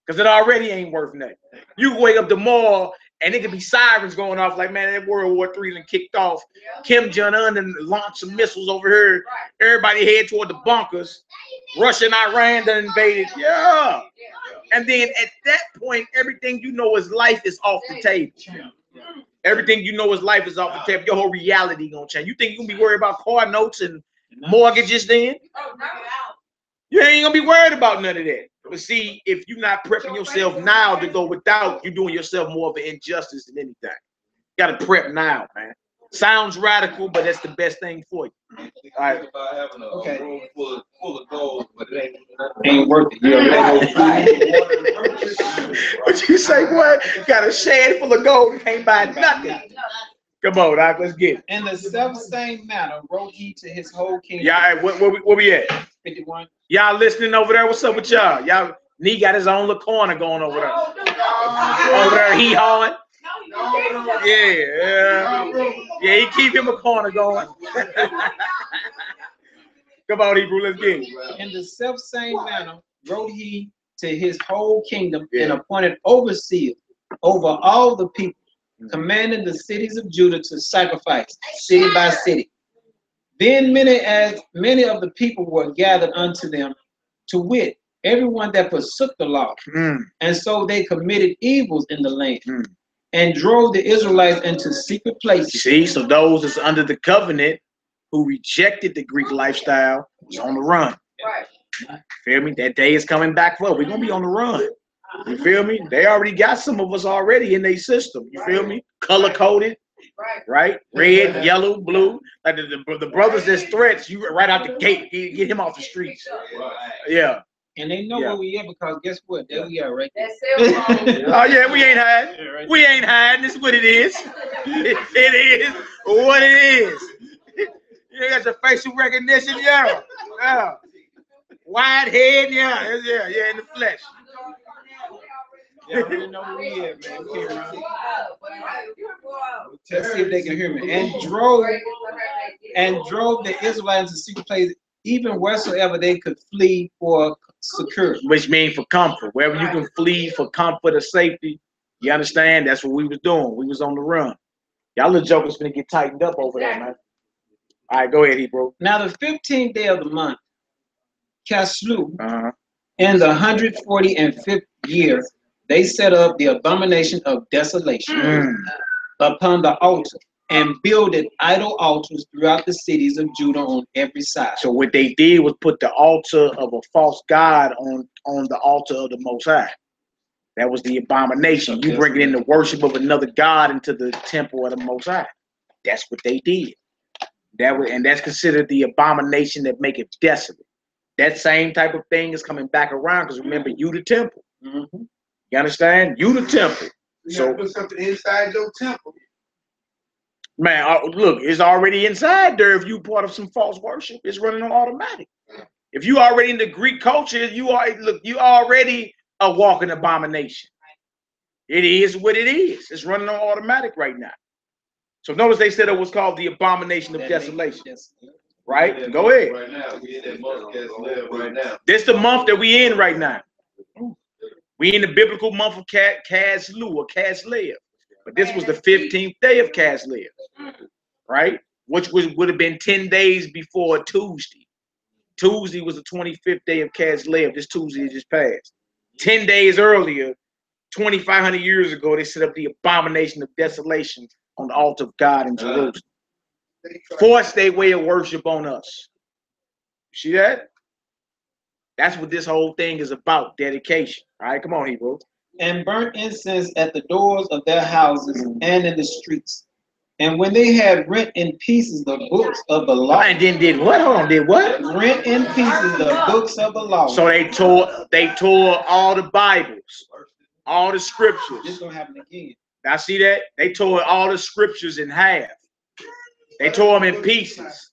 Because it already ain't worth nothing. You wake up tomorrow and it could be sirens going off like, man, that World War III done kicked off. Kim Jong-un and launched some missiles over here. Everybody head toward the bunkers. Russia and Iran done invaded. Yeah. And then at that point, everything you know is life is off the table. Everything you know is life is off the table. Your whole reality gonna change. You think you gonna be worried about car notes and mortgages then? You ain't gonna be worried about none of that. But see, if you're not prepping yourself now to go without, you're doing yourself more of an injustice than anything. You gotta prep now, man. Sounds radical, but that's the best thing for you. All right. About having a room full of gold, but it ain't worth it. What you say, boy? Got a shed full of gold and can't buy nothing. Come on, Doc, let's get it. In the self-same manner wrote he to his whole kingdom. Yeah, where we at? 51. Y'all listening over there? What's up with y'all? Y'all, Nee got his own little corner going over there. Over there, he hawing. Yeah, he keep him a corner going. Come on, Hebrew, let's get it. In the self-same manner wrote he to his whole kingdom and appointed overseers over all the people, commanding the cities of Judah to sacrifice city by city. Then many of the people were gathered unto them, to wit, everyone that forsook the law. And so they committed evils in the land and drove the Israelites into secret places. See, so those that's under the covenant who rejected the Greek lifestyle was on the run. Right. Feel me? That day is coming back for us. We're gonna be on the run. You feel me? They already got some of us already in their system. You feel me? Color coded, right? Red, yellow, blue. Like the brothers that's threats, you right out the gate, get him off the streets. Yeah. And they know where we at because guess what? There we are right there. Oh yeah, we ain't hiding. We ain't hiding. This is what it is. It is what it is. You got your facial recognition, yeah. Wide head, yeah, in the flesh. Yeah, I really know where we at, man. We came around. Let's see if they can hear me. And drove the Israelites to secret places, even wheresoever they could flee for security. Which means for comfort. Wherever you can flee for comfort or safety, you understand? That's what we was doing. We was on the run. Y'all little jokers gonna get tightened up over there, man. All right, go ahead, Hebrew. Now the 15th day of the month, Caslu, in the 145th year, they set up the abomination of desolation upon the altar and builded idol altars throughout the cities of Judah on every side. So what they did was put the altar of a false god on the altar of the Most High. That was the abomination. You bring in the worship of another god into the temple of the Most High. That's what they did. And that's considered the abomination that make it desolate. That same type of thing is coming back around because remember, you the temple. You understand? You the temple. So put something inside your temple. Man, look, it's already inside there. If you part of some false worship, it's running on automatic. If you already in the Greek culture, you already a walking abomination. It is what it is. It's running on automatic right now. So notice they said it was called the Abomination of Desolation. Right? Go ahead. Right now, we in that month right now. This the month that we in right now. We in the biblical month of Caslu or Caslev. But this was the 15th day of Caslev. Right? Which would have been 10 days before Tuesday. Tuesday was the 25th day of Caslev. This Tuesday just passed. 10 days earlier, 2,500 years ago, they set up the Abomination of Desolation on the altar of God in Jerusalem. Forced their way of worship on us. See that? That's what this whole thing is about, dedication. All right, come on, Hebrew. And burnt incense at the doors of their houses and in the streets. And when they had rent in pieces the books of the law. And then did what? Hold on, did what? Rent in pieces the books of the law. So they tore all the Bibles, all the scriptures. This is gonna happen again. Now see that? They tore all the scriptures in half. They tore them in pieces.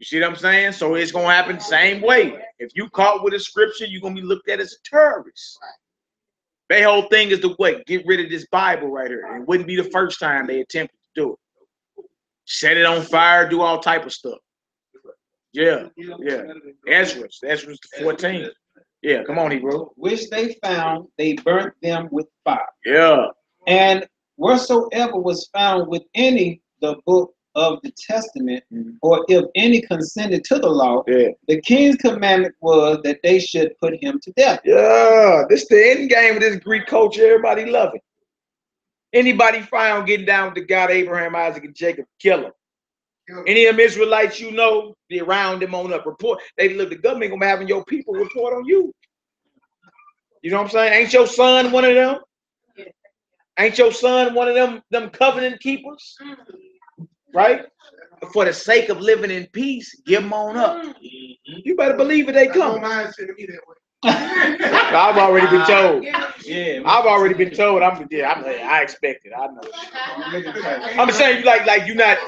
You see what I'm saying? So it's going to happen the same way. If you caught with a scripture, you're going to be looked at as a terrorist. Their whole thing is to what? Get rid of this Bible right here. It wouldn't be the first time they attempted to do it. Set it on fire, do all type of stuff. Yeah. Ezra the 14th. Yeah, come on, Hebrew. Which they found, they burnt them with fire. Yeah. And whatsoever was found with any the book of the testament, or if any consented to the law, the king's commandment was that they should put him to death. Yeah, this the end game of this Greek culture. Everybody love it. Anybody found getting down with the God Abraham, Isaac, and Jacob, kill him. Any of them Israelites you know, they round them on up. Report. They look, the government gonna be having your people report on you. You know what I'm saying? Ain't your son one of them? Ain't your son one of them covenant keepers? Right? For the sake of living in peace, give them on up. You better believe it, they come. I've already been told. Yeah, I've already been told. I expect it. I know. I'm saying, like you're not.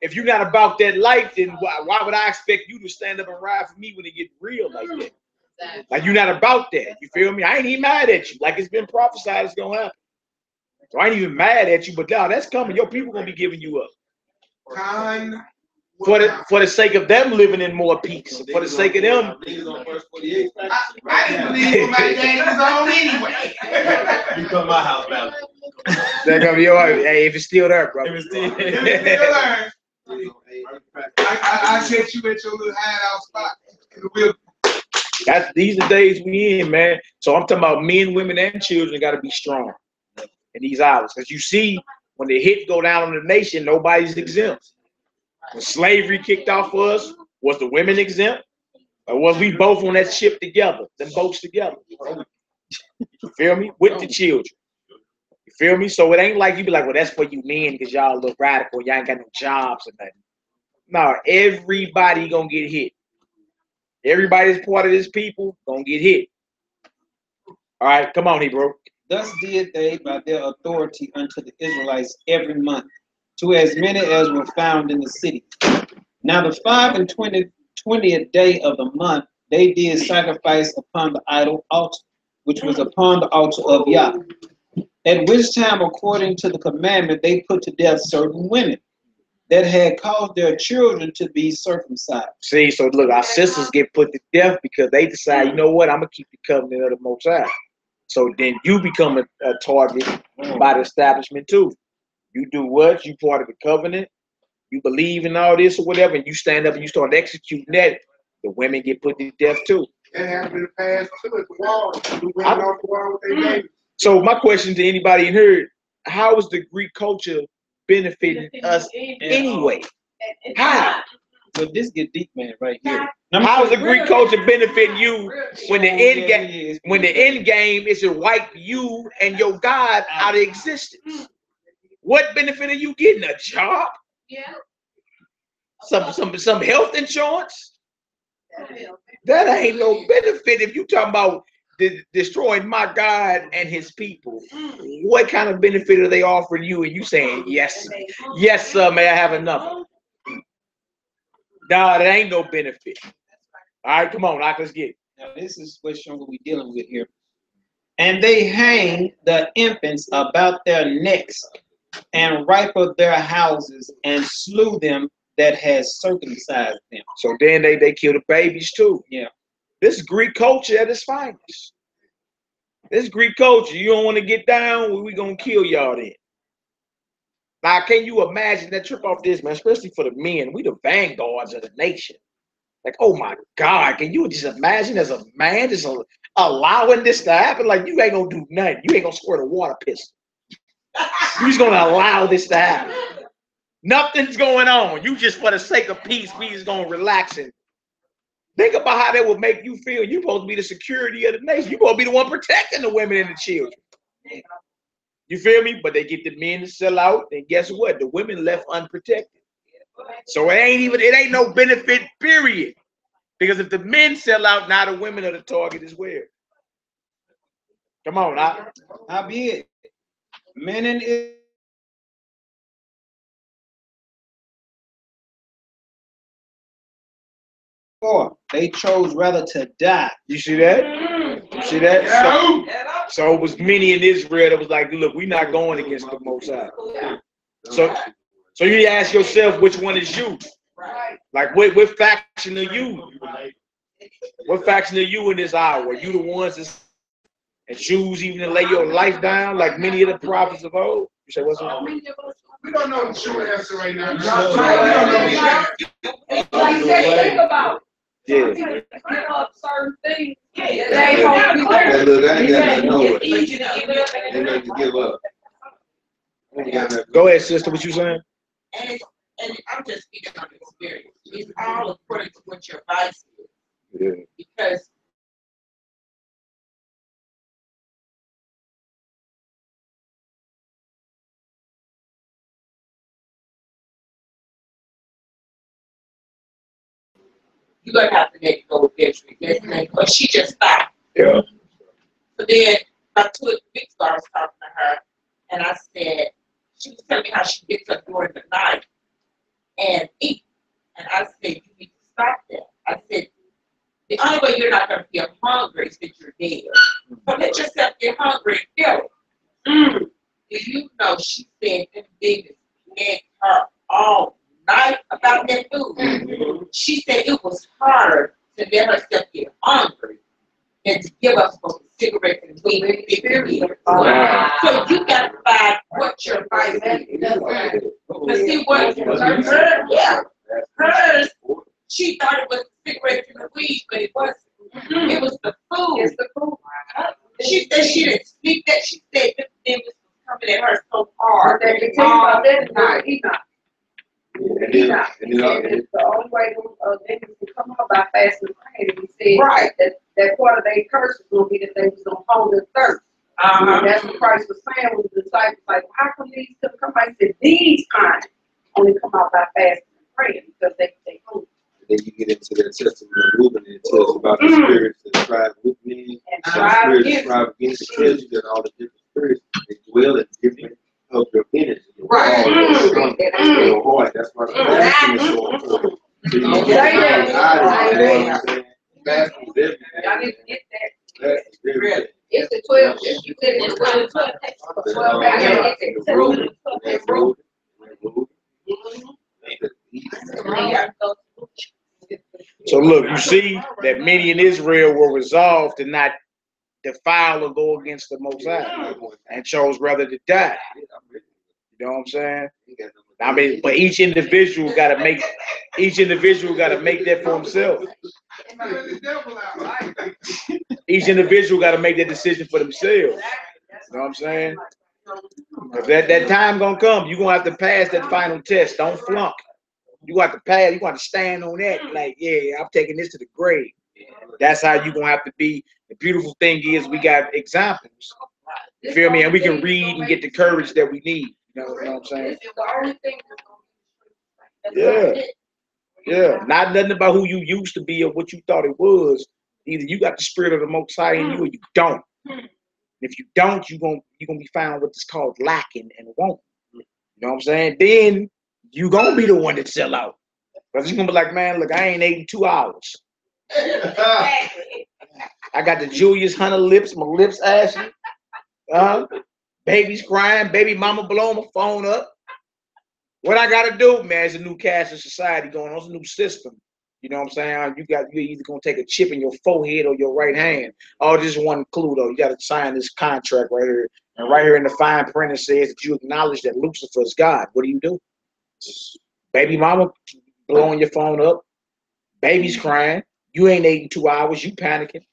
If you're not about that life, then why would I expect you to stand up and ride for me when it get real like that? Like you're not about that. You feel me? I ain't even mad at you. Like it's been prophesied, it's gonna happen. So I ain't even mad at you, but now that's coming. Your people gonna be giving you up. For the sake of them living in more peace, for the sake of them. I didn't believe my dad was on anyway. You come to my house, man. They're gonna be all right. Hey, if it's still there, bro. If it's still there. I set you at your little hideout spot. These are the days we in, man. So I'm talking about men, women, and children got to be strong in these hours. Because you see, when the hit go down on the nation, nobody's exempt. When slavery kicked off for us, was the women exempt? Or was we both on that ship together, them boats together? You feel me? With the children. You feel me? So it ain't like you be like, well, that's for you men because y'all look radical. Y'all ain't got no jobs or nothing. No, everybody gonna get hit. Everybody that's part of this people gonna get hit. All right, come on, Hebrew. Thus did they by their authority unto the Israelites every month, to as many as were found in the city. Now the 25th day of the month they did sacrifice upon the idol altar, which was upon the altar of Yah. At which time, according to the commandment, they put to death certain women that had caused their children to be circumcised. See, so look, our sisters get put to death because they decide, you know what, I'm going to keep the covenant of the Most High. So then you become a target by the establishment too. You do what? You part of the covenant. You believe in all this or whatever, and you stand up and you start executing that. The women get put to death too. That happened in the past too at the wall. The women off the wall with their babies. So my question to anybody in here, how is the Greek culture benefiting us anyway? How? So this get deep, man, right here. How is the Greek culture benefiting you when the end game is to wipe you and your God out of existence? What benefit are you getting? A job? Yeah. Some health insurance? That ain't no benefit if you talking about destroying my God and his people. What kind of benefit are they offering you? And you saying, yes, yes, sir, may I have enough? Nah, there ain't no benefit. All right, come on, let's get it. Now this is what we're dealing with here. And they hang the infants about their necks and rifled their houses and slew them that had circumcised them. So then they kill the babies too. Yeah. This Greek culture at its finest. This Greek culture, you don't want to get down, we gonna kill y'all then. Now, can you imagine that trip off this, man? Especially for the men, we the vanguards of the nation. Like, oh my God, can you just imagine as a man just allowing this to happen? Like, you ain't gonna do nothing. You ain't gonna squirt a water pistol. You just gonna allow this to happen. Nothing's going on. You just, for the sake of peace, we just gonna relax it. Think about how that would make you feel. You're supposed to be the security of the nation. You're supposed to be the one protecting the women and the children. You feel me? But they get the men to sell out, and guess what? The women left unprotected. So it ain't no benefit, period. Because if the men sell out, now the women are the target as well. Come on, howbeit, men in Israel, they chose rather to die. You see that? You see that? So it was many in Israel that was like, look, we're not going against the Most High. So you ask yourself, which one is you? Like, what faction are you? What faction are you in this hour? Are you the ones that choose even to lay your life down like many of the prophets of old? You say, what's up? We don't know the true answer right now. Like you said, think about it. Yeah. Give up certain things. They supposed to be easy to give up. Go ahead, sister. What you saying? And I'm just speaking on experience. It's all according to what your advice is. Yeah. Because you're gonna have to make it go with victory. But she just stopped. Yeah. So then about 2 weeks ago I was talking to her and I said, she was telling me how she gets up during the night and eat. And I said, you need to stop that. I said, the only way you're not gonna feel hungry is that you're dead. So let yourself get hungry and feel it. Do you know she said them biggest nagged her all night about that food? She said it was hard to let herself get hungry and to give up some cigarettes and weed and experience. So you got to find what your vice is. But see what hers, she thought it was the cigarettes and the weed, but it wasn't. It was the food. It's the food. She said she didn't sleep that. She said the thing was coming at her so hard. They tell you about that tonight. He's not. It's the only way they can come up by fasting and praying. He said that part of their curse was going to be that they was going to hunger and thirst. And that's what Christ was saying with the disciples. Like, how come these couldn't come out? He said, these kind only come out by fasting and praying because they hungry. And then you get into that testimony movement and it tells about the spirits that tried with me. Strive against strive against the spirits. You got all the different spirits. They dwell in different of your energy. Right. Your heart. That's why the fasting is so important. So you get fasting is everything. Y'all need to get that. Fasting is everything. It's the 12, if you said it's 12, 12, I gotta get that. So look, you see that many in Israel were resolved to not defile or go against the Most High, and chose rather to die. You know what I'm saying? I mean, but each individual got to make that for himself. Each individual got to make that decision for themselves. You know what I'm saying? If that time gonna come, you're gonna have to pass that final test. Don't flunk. You got to pass. You got to stand on that. Like, yeah, I'm taking this to the grave. That's how you're gonna have to be. The beautiful thing is we got examples. You feel me? And we can read and get the courage that we need. You know what I'm saying? Yeah. Yeah. Not nothing about who you used to be or what you thought it was. Either you got the spirit of the Most High in you or you don't. If you don't, you're gonna be found what's called lacking and want. You know what I'm saying? Then you gonna be the one that sell out. Because you're gonna be like, man, look, I ain't ate in 2 hours. I got the Julius Hunter lips, my lips ashy. Baby's crying, baby mama blowing my phone up. What I gotta do, man, is a new caste of society going on, it's a new system. You know what I'm saying? You're either gonna take a chip in your forehead or your right hand. Oh, just one clue though. You gotta sign this contract right here. And right here in the fine print it says that you acknowledge that Lucifer is God. What do? Baby mama blowing your phone up. Baby's crying. You ain't ate in 2 hours. You panicking.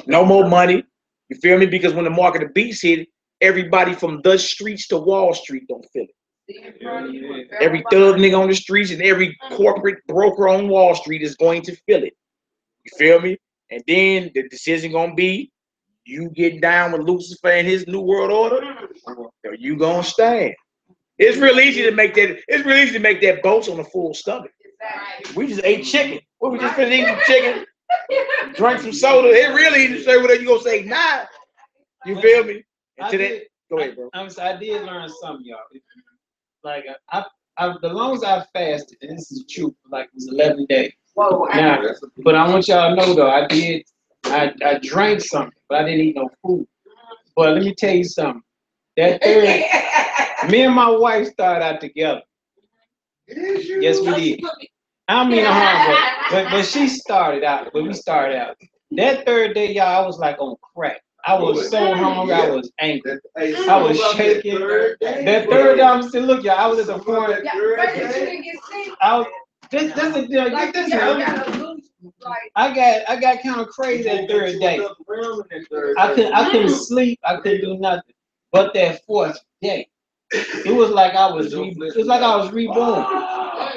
No more money. You feel me? Because when the market of beast hit, everybody from the streets to Wall Street don't feel it. Every thug nigga on the streets and every corporate broker on Wall Street is going to feel it. You feel me? And then the decision gonna be, you get down with Lucifer and his new world order, or you gonna stand. It's real easy to make that. It's real easy to make that boast on a full stomach. We just ate chicken. What we just finished eating some chicken, drank some soda. It really easy to say whatever you gonna say. Nah, you feel me? And go ahead, bro. I did learn something, y'all. Like the longest I fasted, and this is true, like it was 11 days. Whoa, now, but I want y'all to know though, I drank something, but I didn't eat no food. But let me tell you something. That third, me and my wife started out together. Yes, we did. I don't mean no harm, but she started out. But we started out. That third day, y'all, I was like on crack. I was so hungry. I was angry. I was shaking. That third day, I'm still look, y'all. I was at the point. I got kind of crazy that third day. I couldn't sleep. I couldn't do nothing. But that fourth day, it was like I was reborn.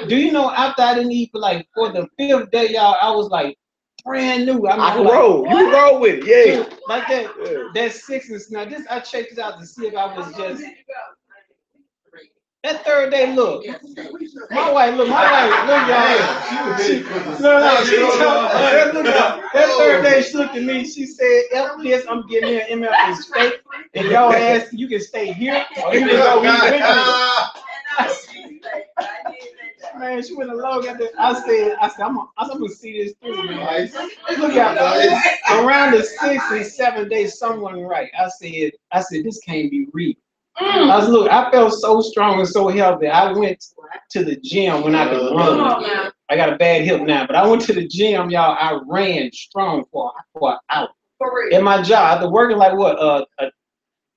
Do you know after I didn't eat for the fifth day, y'all, I was like brand new. I mean, you roll with it, yeah. Like that. That sickness. Now this I checked it out to see if I was just. That third day, look. My wife, look, y'all. That third day, she looked at me. She said, "F this, I'm getting here. MF is fake. And y'all ask, you can stay here or you can go eat with me." Man, she went along at the. I said, I'm gonna see this through, man. Look out, around the 6th and 7th day, someone right. I said, this can't be real. I felt so strong and so healthy. I went to the gym when I could run. I got a bad hip now, but I went to the gym, y'all. I ran strong for an hour. At my job, after working like what?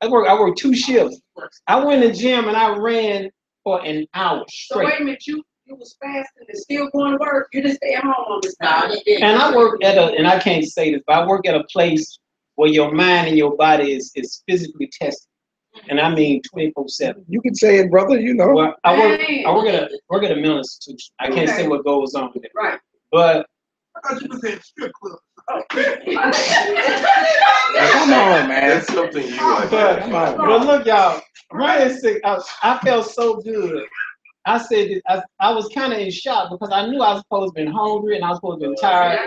I worked 2 shifts. I went to the gym and I ran for an hour straight. So wait a minute, you was fasting and still going to work. You didn't stay at home on this time. And I work and I can't say this, but I work at a place where your mind and your body is physically tested. And I mean 24/7. You can say it, brother. You know. Well, I work at a mental institution. I can't say what goes on with it. Right. But I thought you was in strip club. Come on, man. That's something you like. But look, y'all. Running sick. I felt so good. I said I was kind of in shock because I knew I was supposed to be hungry and I was supposed to be tired.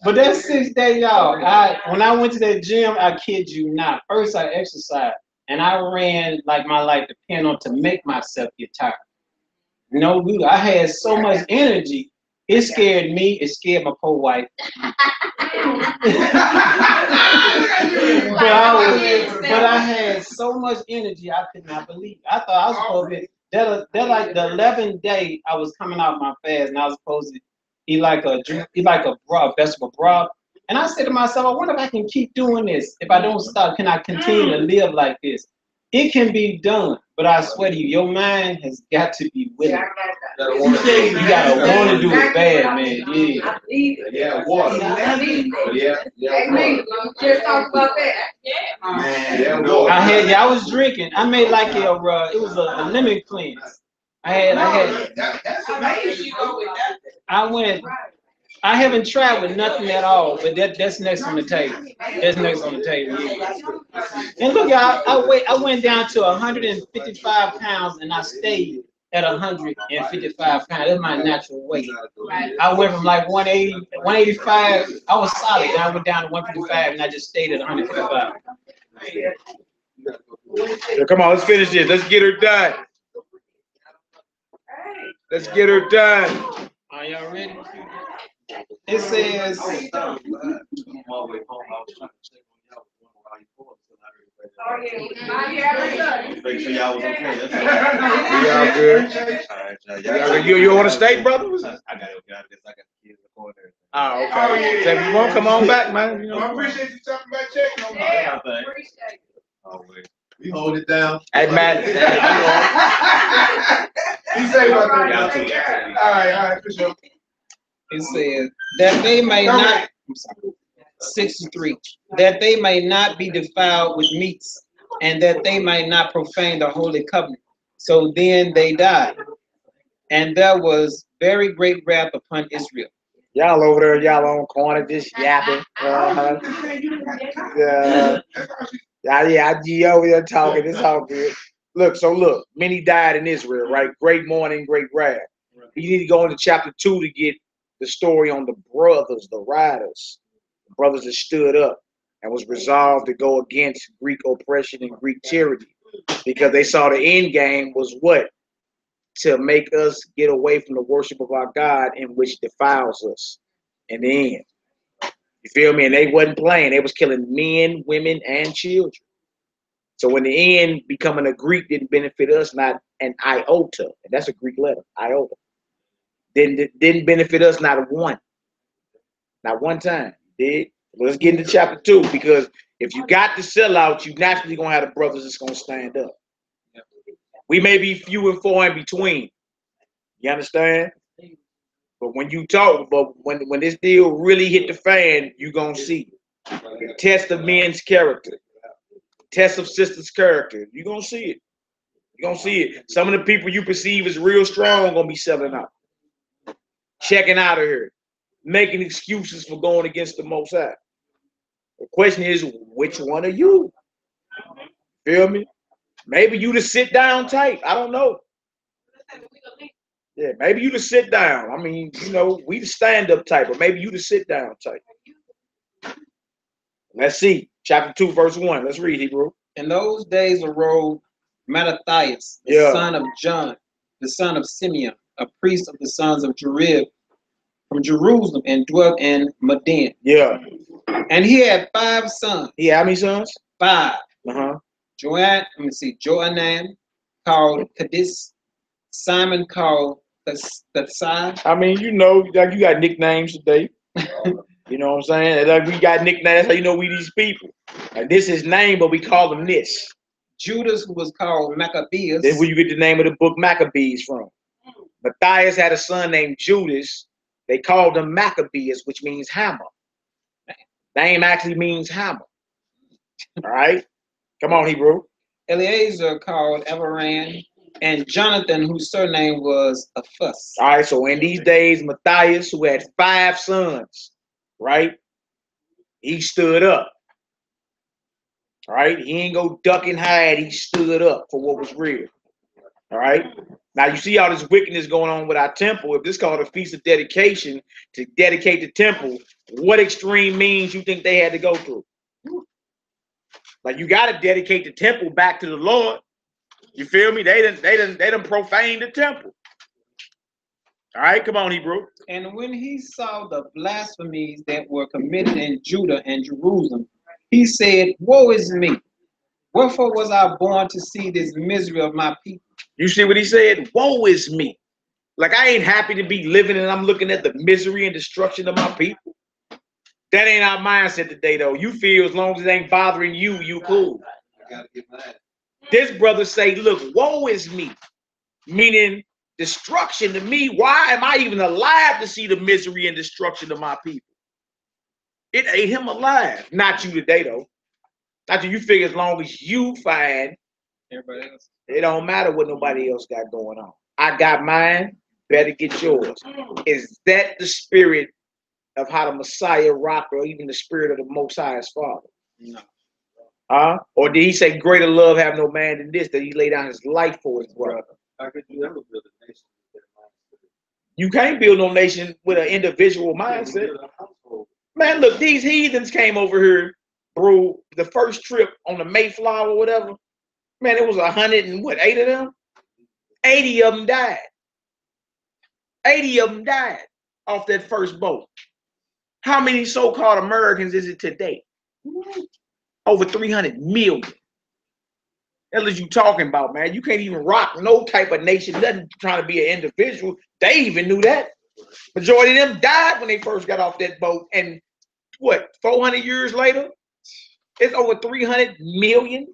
But that 6 day, y'all. When I went to that gym, I kid you not. First, I exercised, and I ran like my life depended on to make myself get tired. No good. I had so much energy. It scared me. It scared my poor wife. but I had so much energy, I could not believe it. I thought I was supposed to be that like the 11th day I was coming out of my fast, and I was supposed to eat like a vegetable broth. And I said to myself, I wonder if I can keep doing this. If I don't stop, can I continue to live like this? It can be done, but I swear to you, your mind has got to be willing. You gotta want to do it bad, man. Yeah, water. Yeah. Just talk about that. I was drinking. I made like it was a lemon cleanse. I haven't tried with nothing at all, but that's next on the table. That's next on the table. And look, y'all, I went down to 155 pounds, and I stayed at 155 pounds. That's my natural weight. I went from like 180, 185. I was solid. Then I went down to 155, and I just stayed at 155. Yeah, come on, let's finish this. Let's get her done. Let's get her done. Are y'all ready? It says, Make sure y'all was okay. That's all. Y'all good? You want to stay, brother? I got it. I got kids recording. Oh, okay. So if you want, come on back, man. You know. I appreciate you talking about checking on me. Always. We hold it down. Hey, Matt. He say about that. All right, for sure. it says that they may not, 63, that they may not be defiled with meats, and that they might not profane the holy covenant. So then they died. And there was very great wrath upon Israel. Y'all over there, y'all on corner just yapping. Yeah, over there talking. It's all good. Look, many died in Israel, right? Great mourning, great wrath. You need to go into chapter 2 to get the story on the brothers, the riders, the brothers that stood up and was resolved to go against Greek oppression and Greek tyranny, because they saw the end game was what? To make us get away from the worship of our God, in which defiles us in the end. You feel me? And they wasn't playing. They was killing men, women, and children. So in the end, becoming a Greek didn't benefit us, not an iota. And that's a Greek letter, iota. Didn't benefit us not one time. Did? Let's get into chapter 2, because if you got to sell out, you naturally gonna have the brothers that's gonna stand up. We may be few and far in between. You understand? But when you talk, when this deal really hit the fan, you gonna see the test of men's character, test of sisters' character. You gonna see it. You gonna see it. Some of the people you perceive as real strong gonna be selling out, checking out of here, making excuses for going against the Most High. The question is, which one are you? Feel me? Maybe you just sit down tight. I don't know. Yeah, maybe you just sit down. I mean, we the stand-up type, but maybe you just sit down type. Let's see. Chapter 2, verse 1. Let's read, Hebrew. In those days arose Mattathias, the son of John, the son of Simeon, a priest of the sons of Jerib, from Jerusalem, and dwelt in Medin. Yeah. And he had 5 sons. He had how many sons? 5. Johanan, called Cadiz, Simon called Thasai. I mean, you got nicknames today. You know what I'm saying? Like we got nicknames. That's how you know we these people. And this is name, but we call them this. Judas, who was called Maccabeus. That's where you get the name of the book Maccabees from. Matthias had a son named Judas. They called him Maccabeus, which means hammer. Name actually means hammer. All right? Come on, Hebrew. Eleazar called Avaran, and Jonathan, whose surname was Aphus. All right, so in these days, Matthias, who had 5 sons, right? He stood up. All right? He ain't go duck and hide. He stood up for what was real. All right. Now you see all this wickedness going on with our temple. If this is called a feast of dedication to dedicate the temple, what extreme means you think they had to go through? Like you got to dedicate the temple back to the Lord. You feel me? They done profaned the temple. All right, come on, Hebrew. And when he saw the blasphemies that were committed in Judah and Jerusalem, he said, "Woe is me! Wherefore was I born to see this misery of my people?" You see what he said? Woe is me. Like I ain't happy to be living and I'm looking at the misery and destruction of my people. That ain't our mindset today, though. You feel as long as it ain't bothering you, you cool. This brother say, look, woe is me. Meaning destruction to me. Why am I even alive to see the misery and destruction of my people? It ate him alive. Not you today, though. Not you figure as long as you find Everybody else. it don't matter what nobody else got going on. I got mine, better get yours. Is that the spirit of how the Messiah rock, or even the spirit of the Most High's Father? No. Or did he say greater love have no man than this, that he laid down his life for his brother? How could you ever build a nation with that mindset? You can't build no nation with an individual mindset. Man, look, these heathens came over here, bro. The first trip on the Mayflower or whatever, man, it was 108 of them? 80 of them died. 80 of them died off that first boat. How many so-called Americans is it today? Over 300 million. What is you talking about, man? You can't even rock no type of nation, nothing trying to be an individual. They even knew that. Majority of them died when they first got off that boat. And what, 400 years later, it's over 300 million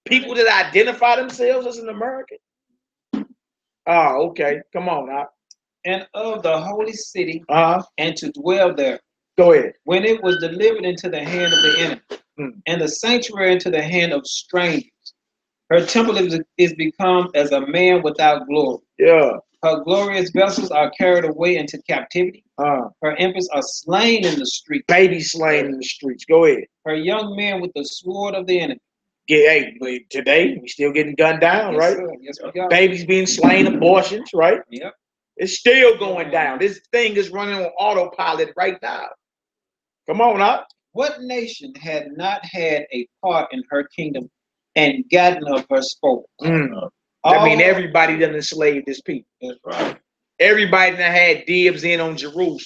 people that identify themselves as an American. Oh, okay. Come on now. And of the holy city, and to dwell there. Go ahead. When it was delivered into the hand of the enemy, and the sanctuary into the hand of strangers, her temple is become as a man without glory. Yeah. Her glorious vessels are carried away into captivity. Her infants are slain in the streets. Babies slain in the streets. Go ahead. Her young men with the sword of the enemy. Yeah, hey, today we still getting gunned down, Yes, right? sir. Yes, we got babies being slain, abortions, right? Yep. It's still going down. This thing is running on autopilot right now. Come on up. What nation had not had a part in her kingdom and gotten of her spoil? I mean, everybody done enslaved this people. That's right. Everybody that had dibs in on Jerusalem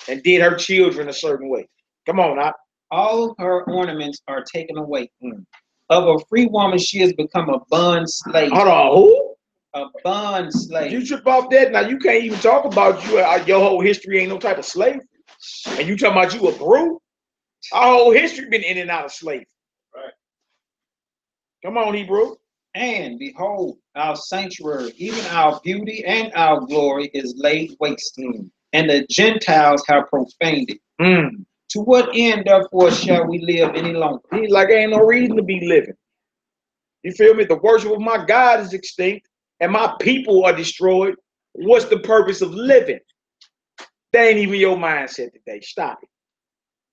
and did her children a certain way. Come on up. All of her ornaments are taken away. Of a free woman, she has become a bond slave. Hold on, who? A bond slave. You trip off that? Now you can't even talk about your whole history ain't no type of slavery. And you talking about you a brew? Our whole history been in and out of slavery. Right. Come on, Hebrew. And behold, our sanctuary, even our beauty and our glory is laid waste. And the Gentiles have profaned it. To what end, therefore, shall we live any longer? He's like, ain't no reason to be living. You feel me? The worship of my God is extinct and my people are destroyed. What's the purpose of living? That ain't even your mindset today. Stop it.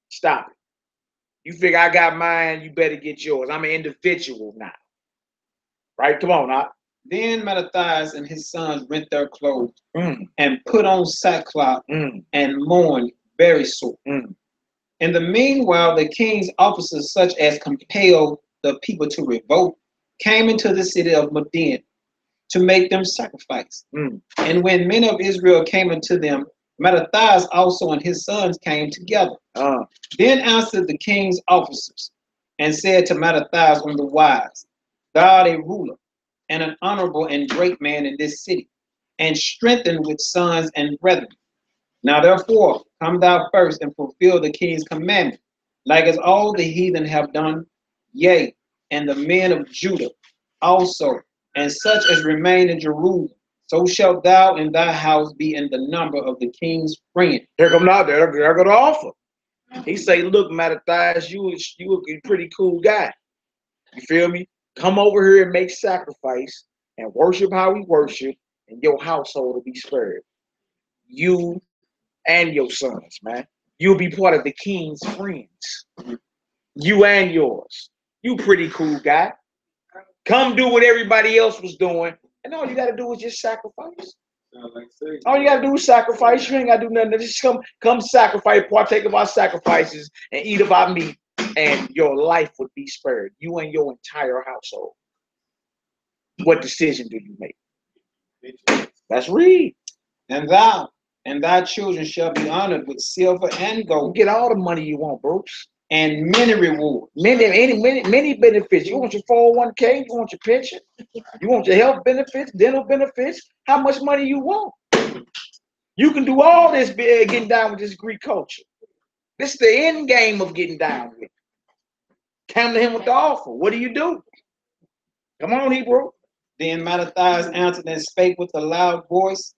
Stop it. You figure I got mine, you better get yours. I'm an individual now. Right? Come on now. Then Mattathias and his sons rent their clothes and put on sackcloth and mourn very sore. In the meanwhile, the king's officers, such as compelled the people to revolt, came into the city of Median to make them sacrifice. And when men of Israel came unto them, Mattathias also and his sons came together. Then answered the king's officers and said to Mattathias on the wise, Thou art a ruler and an honorable and great man in this city, and strengthened with sons and brethren. Now therefore, come thou first and fulfill the king's commandment, like as all the heathen have done, yea, and the men of Judah also, and such as remain in Jerusalem. So shalt thou and thy house be in the number of the king's friends. Here come now, there go the offer. He say, look, Mattathias, you a pretty cool guy. You feel me? Come over here and make sacrifice and worship how we worship, and your household will be spared. You and your sons, man. You'll be part of the king's friends. You and yours. You pretty cool guy. Come do what everybody else was doing. And all you got to do is just sacrifice. All you got to do is sacrifice. You ain't got to do nothing. Just come sacrifice, partake of our sacrifices, and eat of our meat, and your life would be spared. You and your entire household. What decision do you make? Let's read. And thou and thy children shall be honored with silver and gold. Get all the money you want, Bruce. And many rewards. Many benefits. You want your 401k, you want your pension, you want your health benefits, dental benefits. How much money you want? You can do all this getting down with this Greek culture. This is the end game of getting down with it. Come to him with the offer. What do you do? Come on, Hebrew. Then Mattathias answered and spake with a loud voice,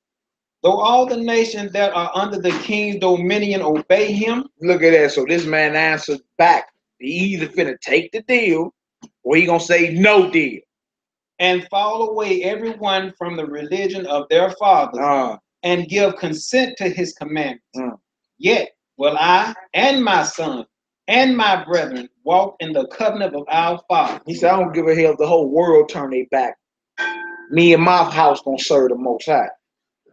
though all the nations that are under the king's dominion obey him. Look at that. So this man answered back. He either finna take the deal or he gonna say no deal. And fall away everyone from the religion of their fathers and give consent to his commandments. Yet will I and my son and my brethren walk in the covenant of our fathers. He said, I don't give a hell if the whole world turn their back. Me and my house gonna serve the Most High.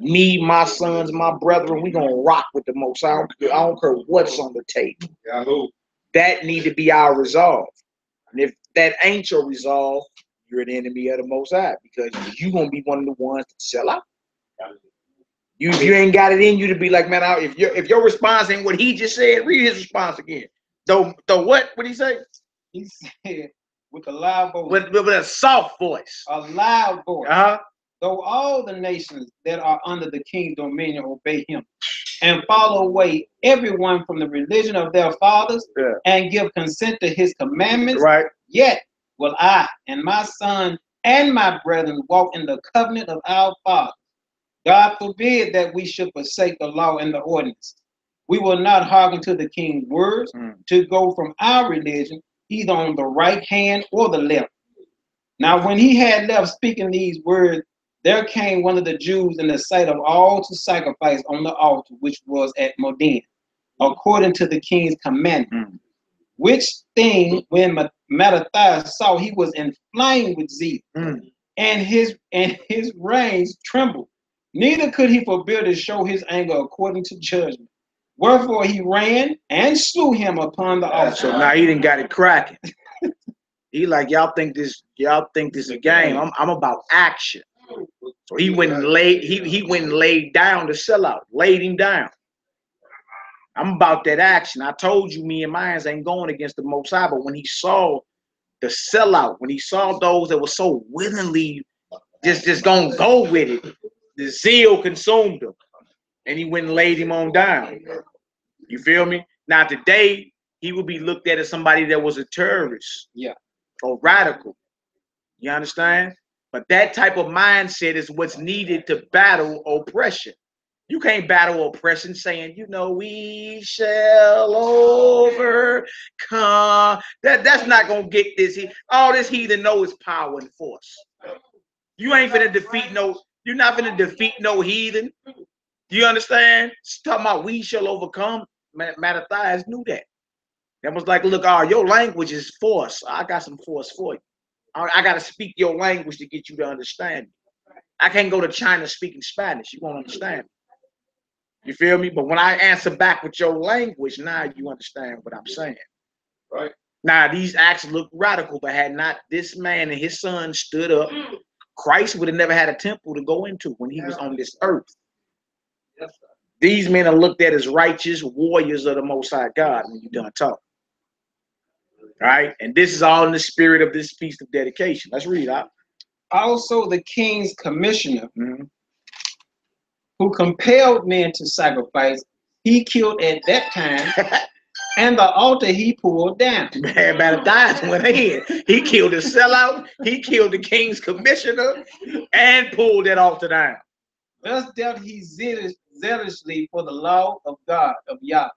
Me, my sons, my brethren, we gonna rock with the Most High. I don't care what's on the table. That need to be our resolve. And if that ain't your resolve, you're an enemy of the Most High, because you're gonna be one of the ones that sell out. You ain't got it in you to be like, man, if your response ain't what he just said, read his response again. Though what? What did he say? He said with a loud voice. With a soft voice. A loud voice. Though all the nations that are under the king's dominion obey him and follow away everyone from the religion of their fathers and give consent to his commandments, yet will I and my son and my brethren walk in the covenant of our fathers. God forbid that we should forsake the law and the ordinance. We will not hearken to the king's words to go from our religion either on the right hand or the left. Now when he had left speaking these words, there came one of the Jews in the sight of all to sacrifice on the altar which was at Modin, according to the king's commandment. Which thing when Mattathias saw, he was inflamed with zeal, and his reins trembled. Neither could he forbear to show his anger according to judgment. Wherefore he ran and slew him upon the altar. So now he done got it cracking. He like, y'all think this a game. I'm about action. So he went and laid down to sell out, laid him down. I'm about that action. I told you me and mine ain't going against the Most High, but when he saw the sellout, when he saw those that were so willingly just gonna go with it, the zeal consumed him. And he went and laid him on down. You feel me? Now today, he would be looked at as somebody that was a terrorist. Or radical. You understand? But that type of mindset is what's needed to battle oppression. You can't battle oppression saying, you know, we shall overcome. That's not gonna get this. All this heathen know is power and force. You ain't finna defeat you're not finna defeat no heathen. You understand? It's talking about we shall overcome. Mattathias knew that. That was like, look, your language is force. I got some force for you. I got to speak your language to get you to understand me. I can't go to China speaking Spanish. You won't understand me. You feel me? But when I answer back with your language, now you understand what I'm saying. Right. Now, these acts look radical, but had not this man and his son stood up, Christ would have never had a temple to go into when he was on this earth. These men are looked at as righteous warriors of the Most High God when you're done talking. All right, and this is all in the spirit of this feast of dedication. Let's read out. Also, the king's commissioner, who compelled men to sacrifice, he killed at that time, and the altar he pulled down. Man, Mattathias went in. He killed the sellout, he killed the king's commissioner, and pulled that altar down. Thus dealt he zealously for the law of God, of Yah,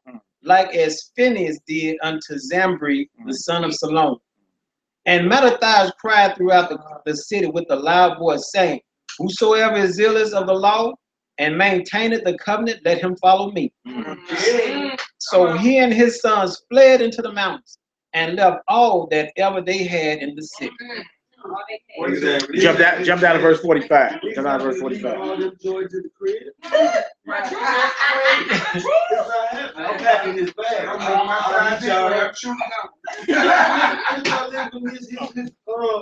like as Phineas did unto Zambri, the son of Salom. And Mattathias cried throughout the city with a loud voice, saying, whosoever is zealous of the law and maintaineth the covenant, let him follow me. So he and his sons fled into the mountains and left all that ever they had in the city. Exactly. Jump down to verse 45. Jump down to verse 45. All them joints in the crib. I'm packing this bag. I'm making my side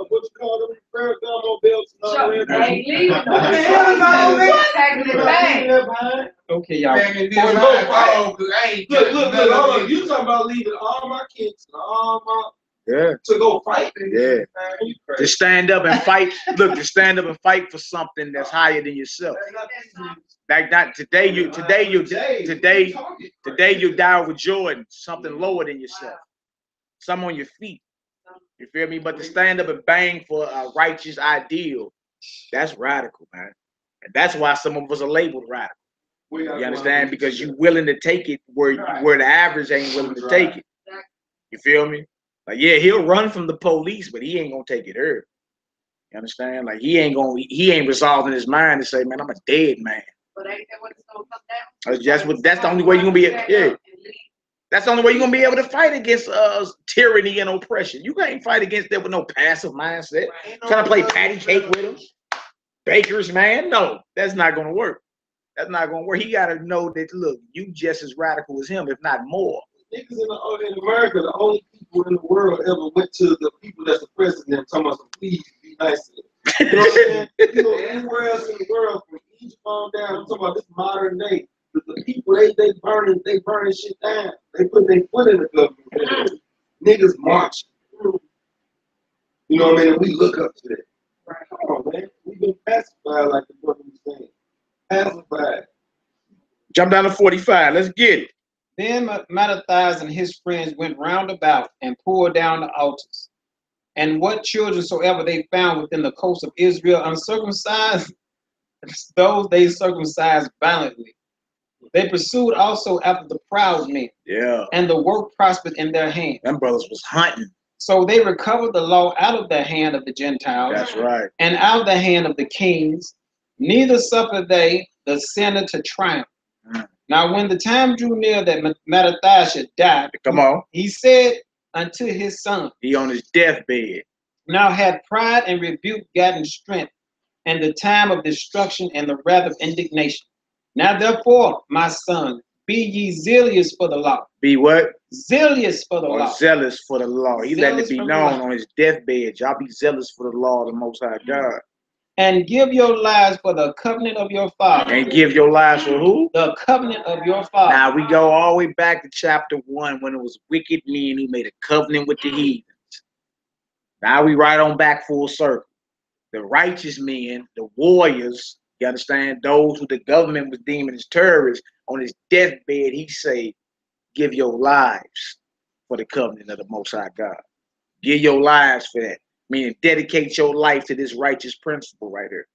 what you call them? Ferragamo belts and all that. Ain't leaving no packing the bag. Okay, y'all. Look, hold on. You talking about leaving all my kids and all my to go fight? Yeah. To stand up and fight. Look, to stand up and fight for something that's higher than yourself. Like not today you die with Jordan, something lower than yourself. Some on your feet. You feel me? But to stand up and bang for a righteous ideal, that's radical, man. And that's why some of us are labeled radical. You understand? Because you're willing to take it where the average ain't willing to take it. You feel me? Like, yeah, he'll run from the police, but he ain't gonna take it here. You understand? Like he ain't resolved in his mind to say, man, I'm a dead man. But ain't that what it's gonna come down? That's the only way you're gonna be That's the only way you're gonna be able to fight against tyranny and oppression. You can't fight against that with no passive mindset. Trying to play patty cake with them. Bakers, man. No, that's not gonna work. That's not gonna work. He gotta know that look, you just as radical as him, if not more. Niggas in America, the only people in the world ever went to the people that's the president talking about some please be nice to them. You know what I'm saying? You know, anywhere else in the world, from Egypt on down, I'm talking about this modern day. The people they burning shit down. They put their foot in the government. Niggas marching. You know what I mean? And we look up to that. Come on, man. We've been pacified like the brother was saying. Pacified. Jump down to 45. Let's get it. Then Mattathias and his friends went round about and pulled down the altars. And what children soever they found within the coast of Israel uncircumcised, those they circumcised violently. They pursued also after the proud men. Yeah. And the work prospered in their hand. Them brothers was hunting. So they recovered the law out of the hand of the Gentiles. That's right. And out of the hand of the kings. Neither suffered they the sinner to triumph. Now, when the time drew near that Mattathias should die, come on, he said unto his son, he on his deathbed. Now had pride and rebuke gotten strength, and the time of destruction and the wrath of indignation. Now, therefore, my son, be ye zealous for the law. Be what? Zealous for the law. Zealous for the law. He let it be known on his deathbed. Y'all be zealous for the law of the Most High God. And give your lives for the covenant of your father. And give your lives for who? The covenant of your father. Now we go all the way back to chapter 1 when it was wicked men who made a covenant with the heathens. Now we right on back full circle. The righteous men, the warriors, you understand, those who the government was deeming as terrorists, on his deathbed, he said, give your lives for the covenant of the Most High God. Give your lives for that. Meaning dedicate your life to this righteous principle right here.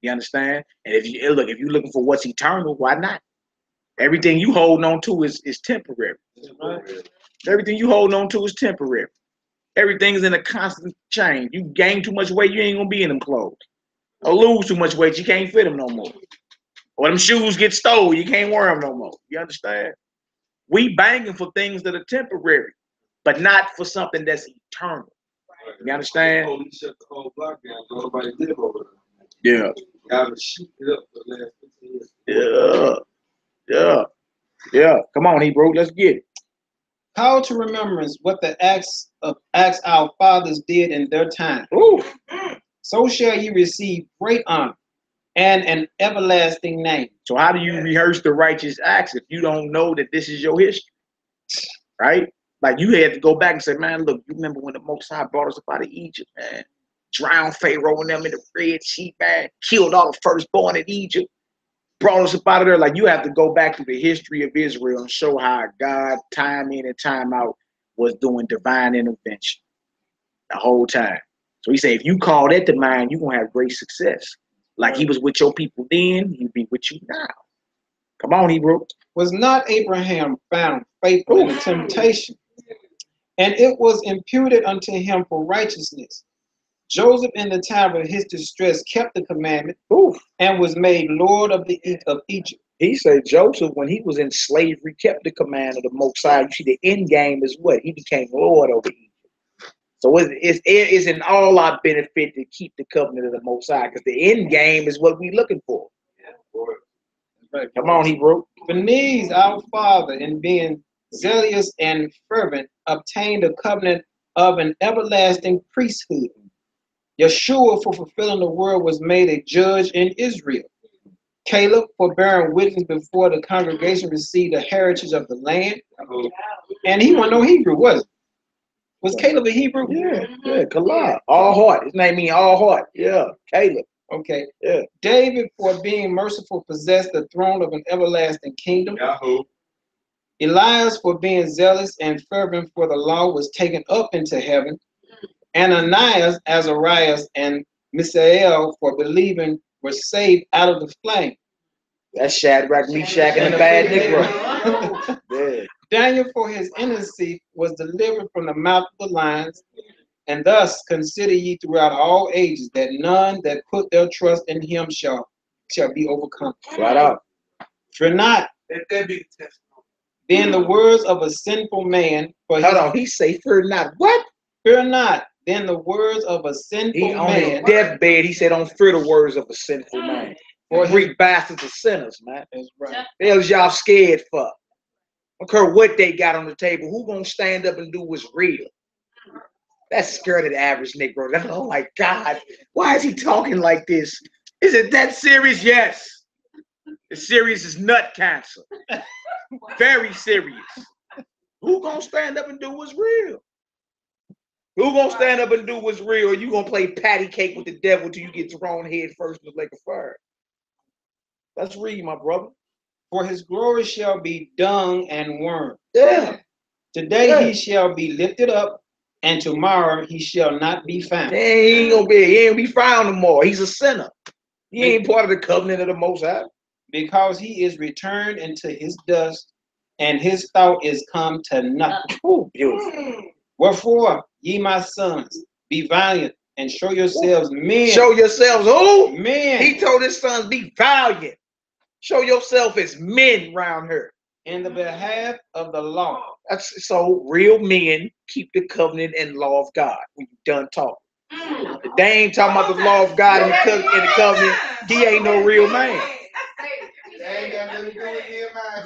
You understand? And if you're looking for what's eternal, why not? Everything you hold on to is temporary. Everything you hold on to is temporary. Everything's in a constant change. You gain too much weight, you ain't gonna be in them clothes. Or lose too much weight, you can't fit them no more. Or them shoes get stole, you can't wear them no more. You understand? We banging for things that are temporary, but not for something that's eternal. You understand? Shut the whole block down. Nobody live over there. Yeah. Y'all been shooting it up for the last 15 years. Yeah. Come on, Hebrew. Let's get it. Call to remembrance what the acts our fathers did in their time. Ooh. So shall you receive great honor and an everlasting name. So how do you rehearse the righteous acts if you don't know that this is your history? Right? Like you had to go back and say, man, look, you remember when the Most High brought us up out of Egypt, man? Drowned Pharaoh and them in the Red Sea, man. Killed all the firstborn in Egypt. Brought us up out of there. Like you have to go back to the history of Israel and show how God, time in and time out, was doing divine intervention the whole time. So he said, if you call that to mind, you're going to have great success. Like he was with your people then, he'll be with you now. Come on, Hebrew. Was not Abraham found faithful in the temptation? And it was imputed unto him for righteousness. Joseph in the time of his distress kept the commandment and was made Lord of Egypt. He said Joseph, when he was in slavery, kept the command of the Most High. You see, the end game is what? He became Lord over Egypt. So it's in all our benefit to keep the covenant of the Most High, because the end game is what we're looking for. Come on, Hebrew. Beneath our father, in being zealous and fervent, obtained a covenant of an everlasting priesthood. Yeshua, for fulfilling the word, was made a judge in Israel. Caleb, for bearing witness before the congregation, received the heritage of the land. And he wasn't no Hebrew, was he? Was Caleb a Hebrew? Yeah, Caleb. All heart. His name means all heart. Yeah, Caleb. Okay. Yeah. David, for being merciful, possessed the throne of an everlasting kingdom. Yahoo. Elias, for being zealous and fervent for the law, was taken up into heaven. Ananias, Azarias, and Misael, for believing, were saved out of the flame. That's Shadrach, Meshach, and the bad Negro. Yeah. Daniel, for his innocency, was delivered from the mouth of the lions. And thus consider ye throughout all ages that none that put their trust in him shall be overcome. Right out. Fear not. Let that be the testimony. Then the words of a sinful man. Hold on, he say fear not. What? Fear not. Then the words of a sinful He on man. his deathbed, he said, don't fear the words of a sinful man. For Greek bastards are sinners, man. That's right. The hell's y'all scared for? I don't care what they got on the table. Who gonna stand up and do what's real? That's scared of the average Negro. Oh my God, why is he talking like this? Is it that serious? Yes. It's serious as nut cancer. Very serious. Who gonna stand up and do what's real? Who gonna stand up and do what's real? Or you gonna play patty cake with the devil till you get thrown head first in the lake of fire? Let's read, my brother. For his glory shall be dung and worm. Yeah. Today he shall be lifted up, and tomorrow he shall not be found. Yeah, he ain't be found no more. He's a sinner. He ain't part of the covenant of the Most High. Because he is returned into his dust, and his thought is come to nothing. Oh, beautiful. Wherefore, ye my sons, be valiant and show yourselves men. Show yourselves who? Men. He told his sons, be valiant. Show yourself as men round here. In the behalf of the law. That's so real men keep the covenant and law of God when you done talking. If they ain't talking about the law of God in the covenant, he ain't no real man. They ain't got nothing to do with Nehemiah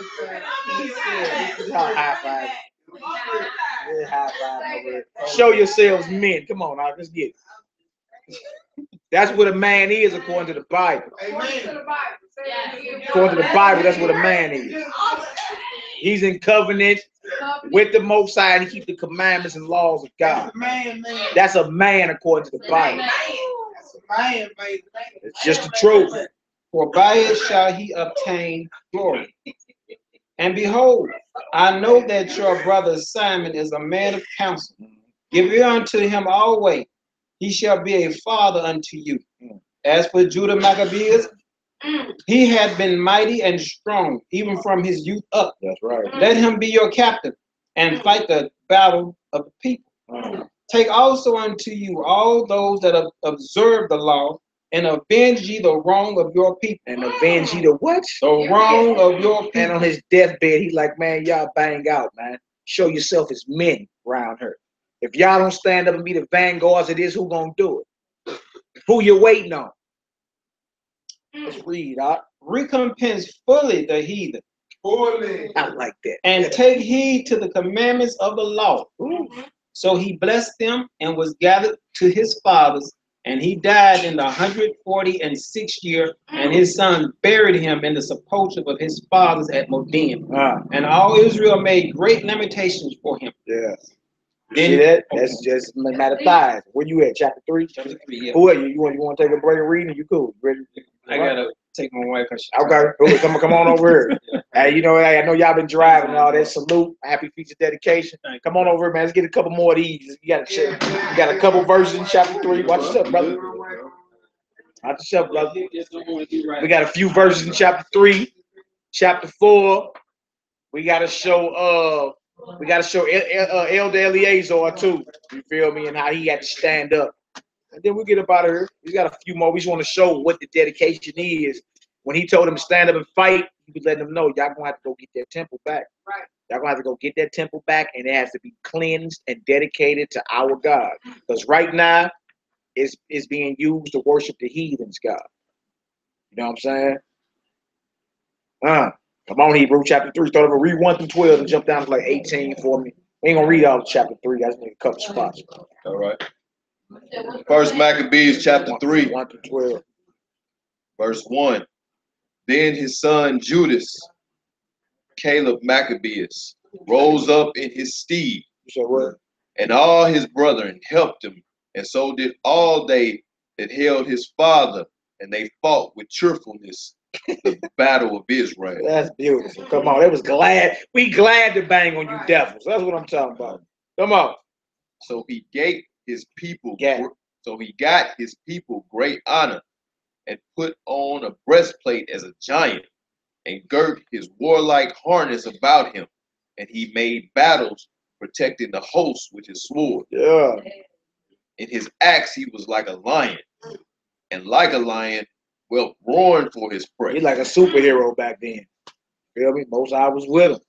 this time. High five. Yeah, high five over here. Show yourselves men. Come on, now, let's get it. That's what a man is according to the Bible. Amen. According to the Bible, that's what a man is. He's in covenant with the Most High and he keep the commandments and laws of God. That's a man according to the Bible. It's just the truth. For by it shall he obtain glory. And behold, I know that your brother Simon is a man of counsel. Give ear unto him always. He shall be a father unto you. As for Judas Maccabeus, he had been mighty and strong, even from his youth up. That's right. Let him be your captain and fight the battle of the people. Take also unto you all those that observe the law, and avenge ye the wrong of your people. And avenge ye the what? The wrong of your people. And on his deathbed, he's like, man, y'all bang out, man. Show yourself as men around her. If y'all don't stand up and be the vanguards of this, who gonna do it? Who you waiting on? Let's read, Recompense fully the heathen. Fully. I like that. And take heed to the commandments of the law. So he blessed them and was gathered to his fathers, and he died in the 146th year, and his son buried him in the sepulchre of his fathers at Modim. And all Israel made great lamentations for him. Yeah. See that? That's just Mattathias. Where you at? Chapter 3? Chapter 3, yeah. Who are you? You want to take a break and read? You cool? You ready? I gotta take my wife. Okay, come on over here. Hey, you know, I know y'all been driving and all that. Salute, happy feature dedication. Come on over here, man. Let's get a couple more of these. You got a couple verses in chapter 3. Watch yourself, brother. Watch yourself, brother. We got a few verses in chapter 3, chapter 4. We gotta show Elder Eleazar too. You feel me? And how he had to stand up. And then we get up out of here. We got a few more. We just want to show what the dedication is. When he told him to stand up and fight, he was letting them know y'all gonna have to go get that temple back. Right. Y'all gonna have to go get that temple back, and it has to be cleansed and dedicated to our God. Because right now, it's being used to worship the heathens' God. You know what I'm saying? Come on, Hebrew chapter 3. Start over, read 1 through 12 and jump down to like 18 for me. We ain't gonna read all of chapter 3. I just need a couple spots. All right. First Maccabees chapter 3. 1 through 12. Verse 1. Then his son Judas, Caleb Maccabeus, rose up in his stead, and all his brethren helped him, and so did all they that held his father, and they fought with cheerfulness the battle of Israel. That's beautiful. Come on, they was glad. We glad to bang on you devils. That's what I'm talking about. Come on. So he gave his people. So he got his people great honor, and put on a breastplate as a giant, and girt his warlike harness about him, and he made battles, protecting the host with his sword. Yeah. In his acts he was like a lion, and like a lion, well roaring for his prey. He's like a superhero back then. Feel me? Most I was with him.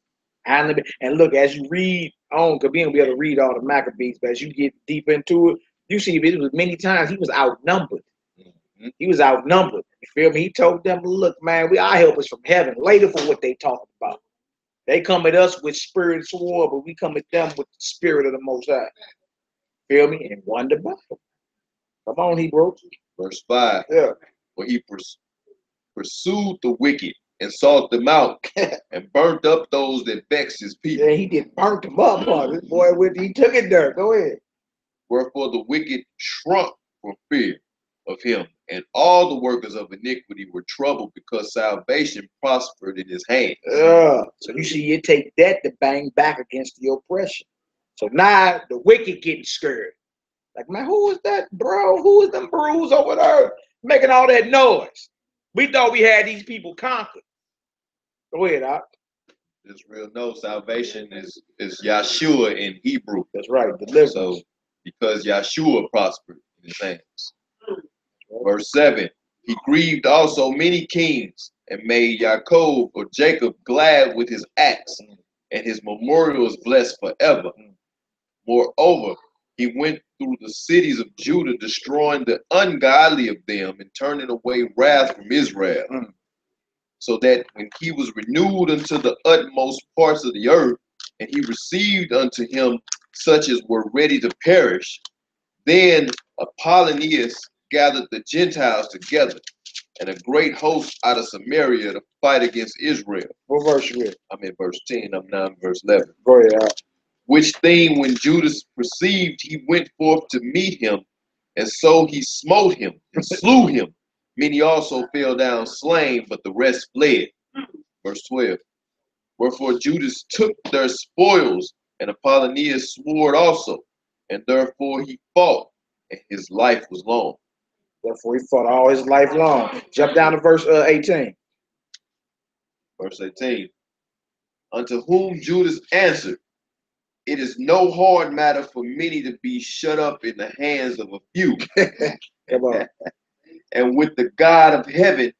And look, as you read on, because we ain't gonna be able to read all the Maccabees, but as you get deep into it, you see it was many times he was outnumbered. He was outnumbered. You feel me? He told them, look, man, our help is from heaven. Later for what they talking about. They come at us with spirit and sword, but we come at them with the spirit of the Most High. Feel me? And won the battle. Come on, Hebrew. Verse 5. Yeah. For he pursued the wicked and sought them out, and burnt up those that vexed his people. Yeah, he did burnt them up. This boy, he took it there. Go ahead. Wherefore the wicked shrunk for fear of him, and all the workers of iniquity were troubled, because salvation prospered in his hand. So you see, you take that to bang back against the oppression. So now the wicked getting scared. Like, man, who is that, bro? Who is them brews over there making all that noise? We thought we had these people conquered. Go ahead, Doc. Israel knows salvation is Yahshua in Hebrew. That's right. Deliverance. So because Yahshua prospered in his hands. Verse 7. He grieved also many kings, and made Jacob or Jacob glad with his acts, and his memorial is blessed forever. Moreover, he went through the cities of Judah, destroying the ungodly of them, and turning away wrath from Israel. So that when he was renewed unto the utmost parts of the earth, and he received unto him such as were ready to perish, then Apollonius gathered the Gentiles together, and a great host out of Samaria, to fight against Israel. What verse you read? I'm in verse 10, I'm now in verse 11. Go ahead. Which thing when Judas perceived, he went forth to meet him, and so he smote him and slew him. Many also fell down slain, but the rest fled. Verse 12. Wherefore Judas took their spoils, and Apollonius swore also, and therefore he fought, and his life was long. Therefore he fought all his life long. Jump down to verse 18. Verse 18. Unto whom Judas answered, it is no hard matter for many to be shut up in the hands of a few. Come on. And with the God of heaven,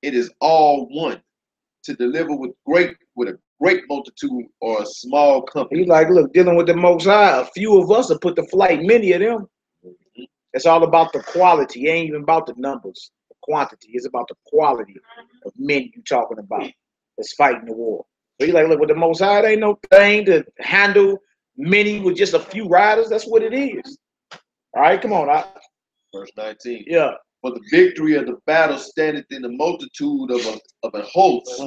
it is all one, to deliver with a great multitude or a small company. He's like, look, dealing with the Most High, a few of us will put to flight many of them. It's all about the quality. It ain't even about the numbers, the quantity. It's about the quality of men you talking about that's fighting the war. So he's like, look, with the Most High, it ain't no thing to handle many with just a few riders. That's what it is. All right, come on. Verse 19. Yeah. For the victory of the battle standeth in the multitude of a host,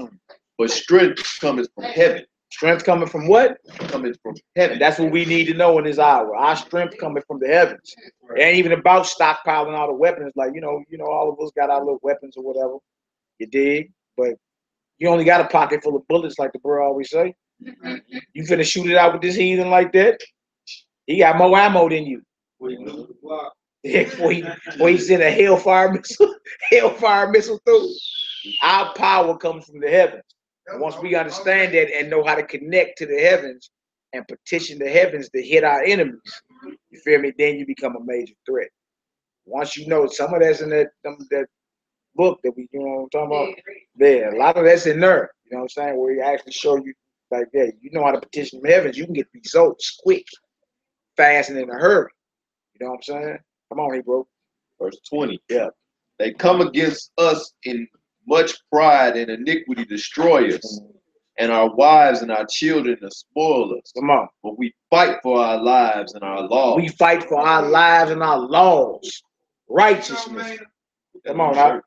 but strength cometh from heaven. Strength coming from what? Coming from heaven. That's what we need to know in this hour. Our strength coming from the heavens. It ain't even about stockpiling all the weapons. Like, you know, all of us got our little weapons or whatever. You dig? But you only got a pocket full of bullets, like the bro always say. You finna shoot it out with this heathen like that? He got more ammo than you. Before he sent a hellfire missile through. Our power comes from the heavens. And once we understand that and know how to connect to the heavens and petition the heavens to hit our enemies, you feel me? Then you become a major threat. Once you know some of that's in that book that we, you know what I'm talking about? There, a lot of that's in there. You know what I'm saying? Where he actually show you Like that. You know how to petition the heavens, you can get results quick, fast, and in a hurry. You know what I'm saying? Come on, Hebrew. Verse 20. Yeah. They come against us in much pride and iniquity, destroy us, and our wives and our children to spoil us. Come on. But we fight for our lives and our laws. We fight for our lives and our laws. Righteousness. Come on, now.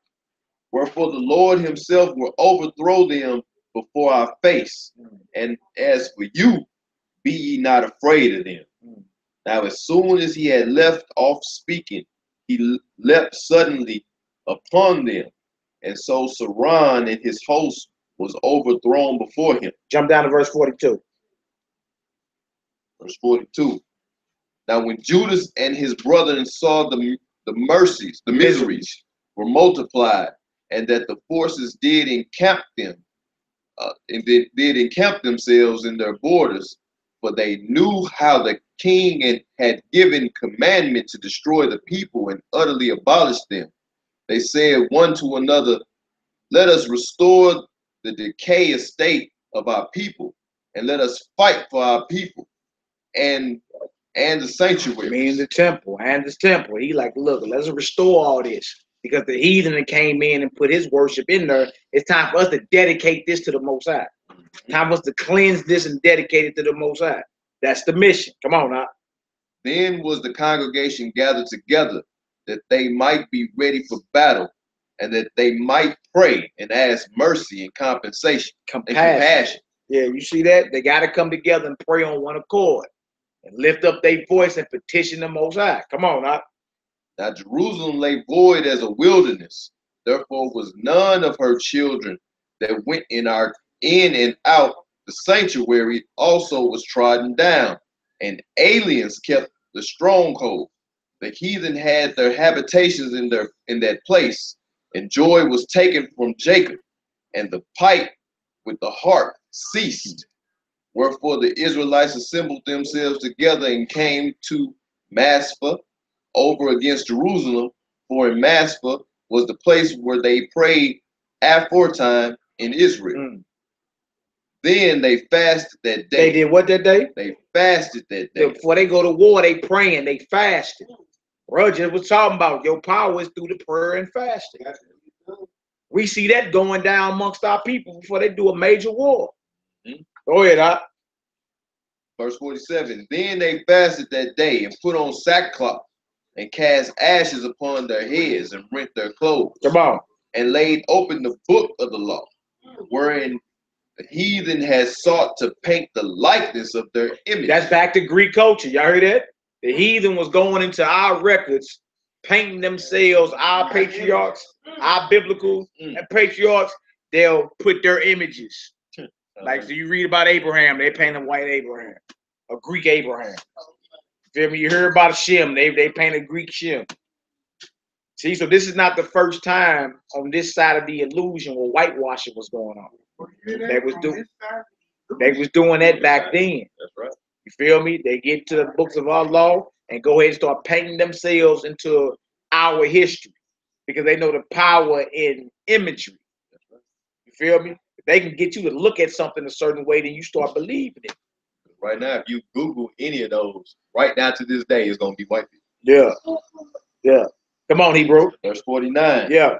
Wherefore the Lord himself will overthrow them before our face. And as for you, be ye not afraid of them. Now as soon as he had left off speaking, he leapt suddenly upon them. And so Saran and his host was overthrown before him. Jump down to verse 42. Verse 42. Now when Judas and his brethren saw the miseries were multiplied, and that the forces did encamp them, and did encamp themselves in their borders, for they knew how the king had given commandment to destroy the people and utterly abolish them. They said one to another, let us restore the decay estate of our people, and let us fight for our people and the sanctuary. Meaning the temple and the temple. He like, look, let's restore all this. Because the heathen that came in and put his worship in there, it's time for us to dedicate this to the Most High. Time for us to cleanse this and dedicate it to the Most High. That's the mission. Come on now. Then was the congregation gathered together, that they might be ready for battle, and that they might pray and ask mercy and compensation. Compassion. Yeah, you see that? They got to come together and pray on one accord and lift up their voice and petition the Most High. Come on now. Now Jerusalem lay void as a wilderness. Therefore was none of her children that went in and out. The sanctuary also was trodden down, and aliens kept the stronghold. The heathen had their habitations in that place, and joy was taken from Jacob, and the pipe with the harp ceased. Wherefore the Israelites assembled themselves together and came to Maspah over against Jerusalem, for in Maspah was the place where they prayed aforetime in Israel. Then they fasted that day. They did what that day? They fasted that day. Before they go to war, they praying, they fasted. Roger was talking about your power is through the prayer and fasting. We see that going down amongst our people before they do a major war. Go ahead, Doc. Verse 47. Then they fasted that day and put on sackcloth and cast ashes upon their heads and rent their clothes. Come on. And laid open the book of the law, wherein the heathen has sought to paint the likeness of their image. That's back to Greek culture. Y'all heard that? The heathen was going into our records, painting themselves, our patriarchs, our biblical and patriarchs. They'll put their images. Like, so you read about Abraham, they paint a white Abraham, a Greek Abraham. Feel me? You hear about Shem, they paint a Greek Shem. See, so this is not the first time on this side of the illusion where whitewashing was going on. They was doing that back then. That's right. You feel me? They get to the books of our law and go ahead and start painting themselves into our history because they know the power in imagery. You feel me? If they can get you to look at something a certain way, then you start believing it. Right now, if you Google any of those, right now to this day, it's going to be white people. Yeah. Yeah. Come on, Hebrew. Verse 49. Yeah.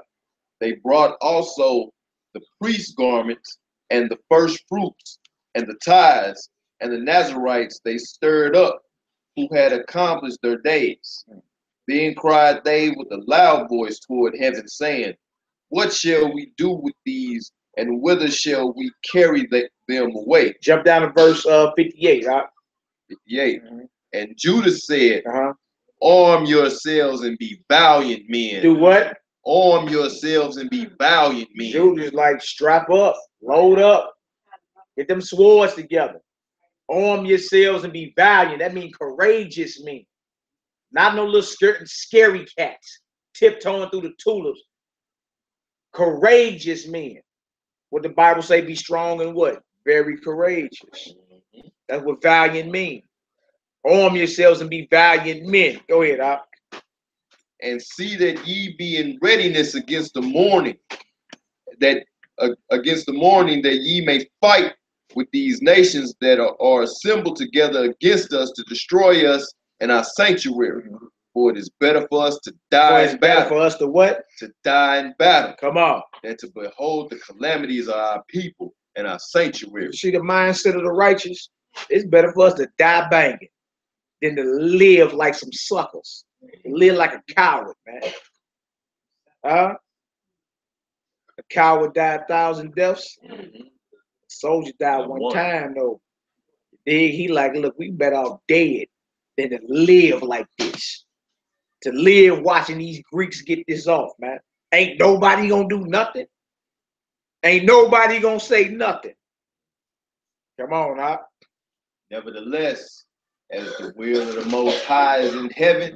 They brought also the priest garments and the first fruits and the tithes and the Nazarites they stirred up, who had accomplished their days. Then cried they with a loud voice toward heaven, saying, what shall we do with these, and whither shall we carry them away? Jump down to verse 58, right? 58. And Judas said, arm yourselves and be valiant men. Do what? Arm yourselves and be valiant men. Judas like, strap up, load up, get them swords together. Arm yourselves and be valiant. That means courageous men. Not no little scary cats tiptoeing through the tulips. Courageous men. What the Bible say, be strong and what? Very courageous. That's what valiant means. Arm yourselves and be valiant men. Go ahead, Doc. And see that ye be in readiness against the morning, that ye may fight with these nations that are assembled together against us to destroy us and our sanctuary. For it is better for us to die in battle. For us to what? To die in battle. Come on. Than to behold the calamities of our people and our sanctuary. You see the mindset of the righteous? It's better for us to die banging than to live like some suckers. Live like a coward, man. A coward died 1,000 deaths. A soldier died one time, though. He like, look, we better off dead than to live like this. To live watching these Greeks get this off, man. Ain't nobody gonna do nothing. Ain't nobody gonna say nothing. Come on, huh? Nevertheless, as the will of the Most High is in heaven,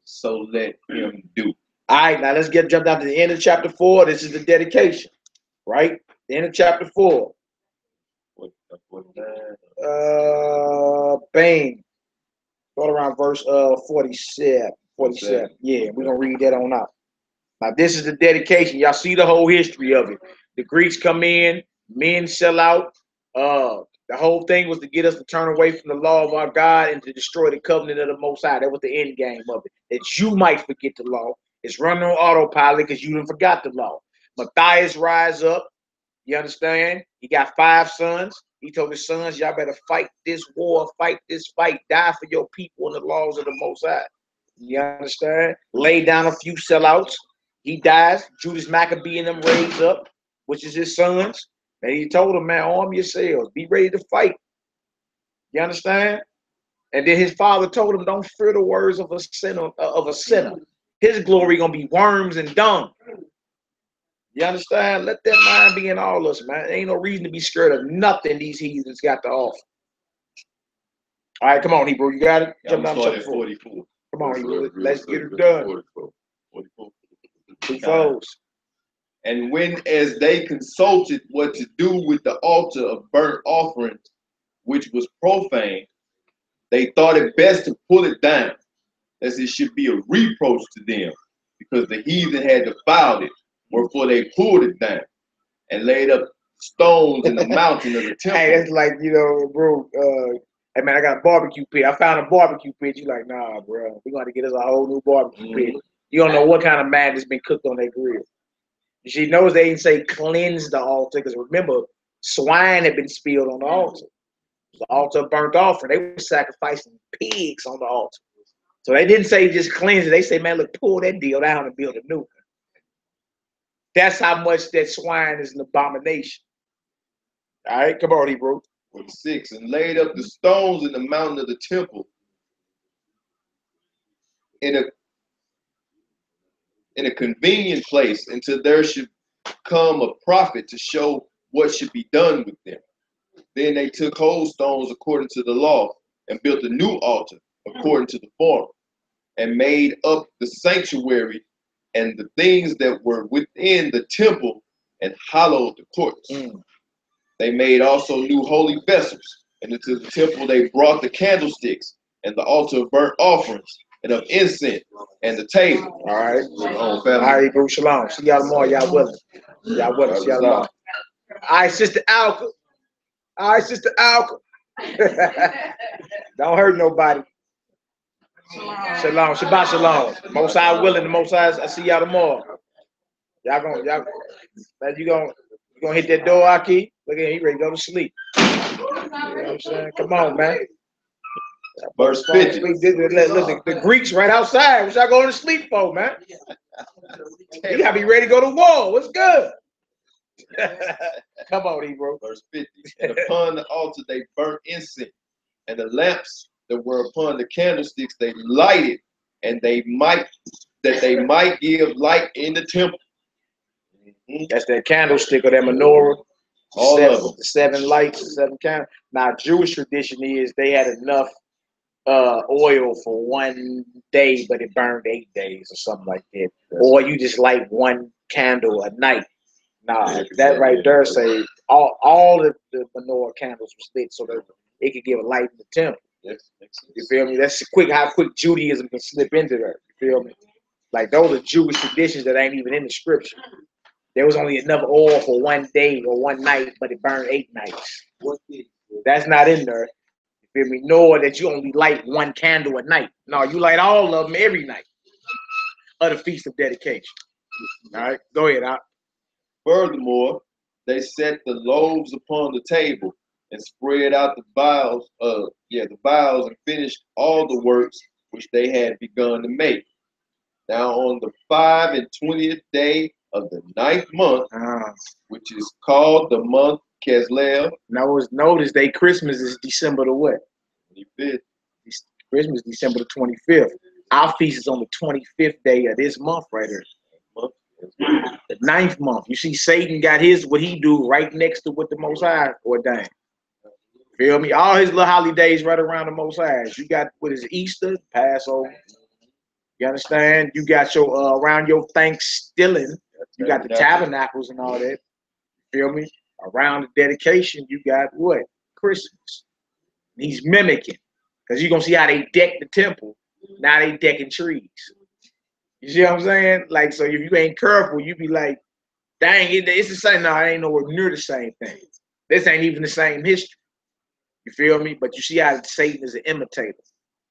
so let him do. All right, now let's jump down to the end of chapter 4. This is the dedication, right? The end of chapter 4. Bang. Go around verse 47. 47. Yeah, we're gonna read that on out. Now, this is the dedication. Y'all see the whole history of it. The Greeks come in, men sell out. The whole thing was to get us to turn away from the law of our God and to destroy the covenant of the Most High. That was the end game of it. That you might forget the law. It's running on autopilot because you didn't forgot the law. Matthias rise up. You understand? He got 5 sons. He told his sons, y'all better fight this war, fight this fight, die for your people and the laws of the Most High. You understand? Lay down a few sellouts. He dies. Judas Maccabeus and them raise up, which is his sons. And he told them, man, arm yourselves. Be ready to fight. You understand? And then his father told him, don't fear the words of a sinner. His glory gonna be worms and dung. You understand? Let that mind be in all us, man. There ain't no reason to be scared of nothing these heathens got to offer. All right, come on, Hebrew. You got it? Jump down to 44. Come on, Hebrew. Let's get it done. 44. 2 foes. And when as they consulted what to do with the altar of burnt offerings, which was profane, they thought it best to pull it down, as it should be a reproach to them, because the heathen had defiled it, wherefore they pulled it down and laid up stones in the mountain of the temple. Hey, that's like, you know, bro, hey man, I got a barbecue pit. I found a barbecue pit. You like, nah, bro, we're going to get us a whole new barbecue pit. You don't know what kind of madness been cooked on that grill. She knows they didn't say cleanse the altar, because remember, swine had been spilled on the altar. The altar burnt offering. They were sacrificing pigs on the altar. So they didn't say just cleanse it. They say, man, look, pull that deal down and build a new one. That's how much that swine is an abomination. All right, come on, Hebrew. 46. And laid up the stones in the mountain of the temple in a convenient place until there should come a prophet to show what should be done with them. Then they took whole stones according to the law and built a new altar according to the former, and made up the sanctuary and the things that were within the temple, and hallowed the courts. They made also new holy vessels, and into the temple they brought the candlesticks and the altar of burnt offerings and of incense and the table. All right. All right, bro. Shalom. See y'all tomorrow. Y'all with us. Y'all with us. Y'all tomorrow. All right, Sister Alka. All right, Sister Alka. Don't hurt nobody. Shalom. Shabbat shalom. Most High willing, the Most High. I see y'all tomorrow. Y'all gonna hit that door, Aki? Look at him. He ready to go to sleep. You know what I'm saying? Come on, man. Verse 50. Look, the Greeks right outside. What y'all going to sleep for, man? You gotta be ready to go to war. What's good? Come on, Hebrew. Verse 50. And upon the altar they burnt incense, and the lamps that were upon the candlesticks they lighted, and they might give light in the temple. That's that candlestick or that menorah. All of them. 7 lights, 7 candles. Now, Jewish tradition is they had enough oil for 1 day, but it burned 8 days or something like that. Or you just light 1 candle a night. Nah, that right there say all the menorah candles were lit so that it could give a light in the temple. Yes. You feel me? That's how quick Judaism can slip into there. You feel me? Like those are Jewish traditions that ain't even in the scripture. There was only enough oil for 1 day or 1 night, but it burned 8 nights. That's not in there. You feel me? Nor that you only light one candle at night. No, you light all of them every night of the Feast of Dedication. All right, go ahead, Al. Furthermore, they set the loaves upon the table and spread out the boughs, and finished all the works which they had begun to make. Now on the 25th day of the 9th month, which is called the month Keslev. Now notice they Christmas is December the what? 25th. Christmas December the 25th. Our feast is on the 25th day of this month right here. The 9th month. You see, Satan got what he do right next to what the Most High ordained. Feel me? All his little holidays right around the Most High. You got what is Easter, Passover. You understand? You got your around your Thanksgiving. You got the tabernacles and all that. Feel me? Around the dedication, you got what? Christmas. He's mimicking. Because you're going to see how they deck the temple. Now they decking trees. You see what I'm saying? Like, so if you ain't careful, you be like, dang, it's the same. No, it ain't nowhere near the same thing. This ain't even the same history. You feel me? But you see how Satan is an imitator.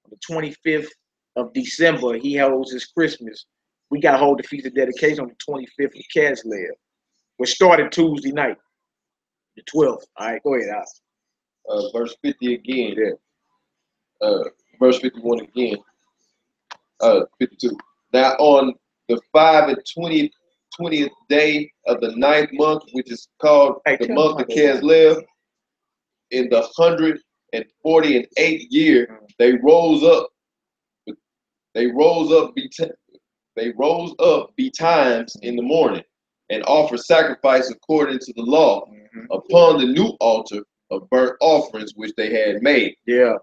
On the 25th of December, he holds his Christmas. We got to hold the Feast of Dedication on the 25th of Keslev, which started Tuesday night, the 12th. All right, go ahead, Al. Verse 50 again. Verse 51 again. 52. Now on the 20th day of the 9th month, which is called the month of Keslev, in the 148th year, they rose up betimes in the morning and offered sacrifice according to the law upon the new altar of burnt offerings which they had made. Yeah.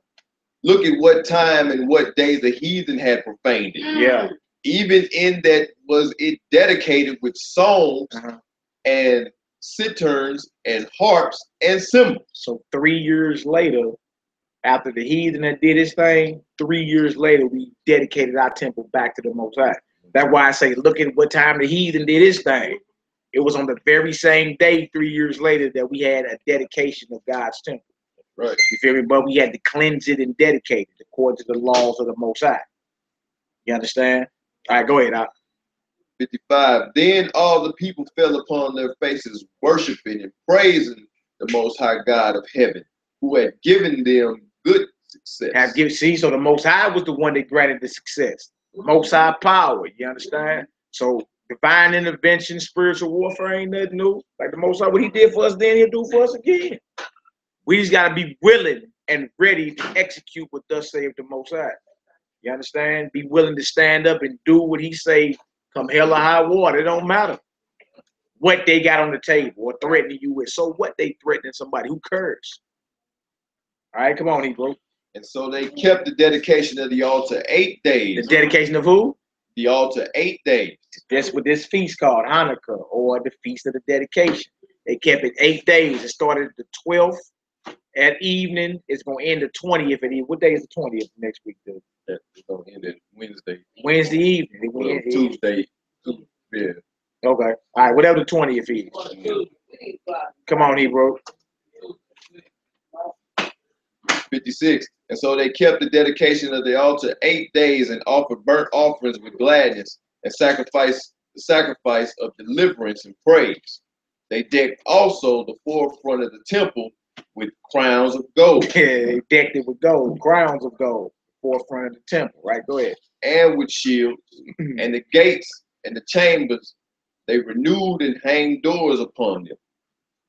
Look at what time and what day the heathen had profaned it. Yeah. Even in that was it dedicated with songs and citerns and harps and cymbals. So 3 years later, after the heathen that did his thing, 3 years later, we dedicated our temple back to the Most High. That's why I say, look at what time the heathen did his thing. It was on the very same day, 3 years later, that we had a dedication of God's temple. Right. You feel me? But we had to cleanse it and dedicate it according to the laws of the Most High. You understand? All right, go ahead, Al. 55. Then all the people fell upon their faces, worshiping and praising the Most High God of heaven, who had given them good success. So the Most High was the one that granted the success. Most High power, you understand? So divine intervention, spiritual warfare ain't nothing new. Like the Most High, what he did for us then, he'll do for us again. We just got to be willing and ready to execute what thus saith the Most High. You understand? Be willing to stand up and do what he say, come hell or high water. It don't matter what they got on the table or threatening you with. So what they threatening somebody? Who cares? All right, come on, Hebrew. And so they kept the dedication of the altar 8 days. The dedication of who? The altar 8 days. That's what this feast called, Hanukkah, or the Feast of the Dedication. They kept it 8 days. It started the 12th at evening. It's going to end the 20th. What day is the 20th next week, dude? It's going to end at Wednesday. Wednesday evening. Well, Tuesday. Yeah. Okay. All right, whatever the 20th is. Come on, Hebrew. 56. And so they kept the dedication of the altar 8 days and offered burnt offerings with gladness and the sacrifice of deliverance and praise. They decked also the forefront of the temple with crowns of gold. Yeah, they decked it with gold, crowns of gold, forefront of the temple. Right, go ahead. And with shields, and the gates and the chambers, they renewed and hanged doors upon them.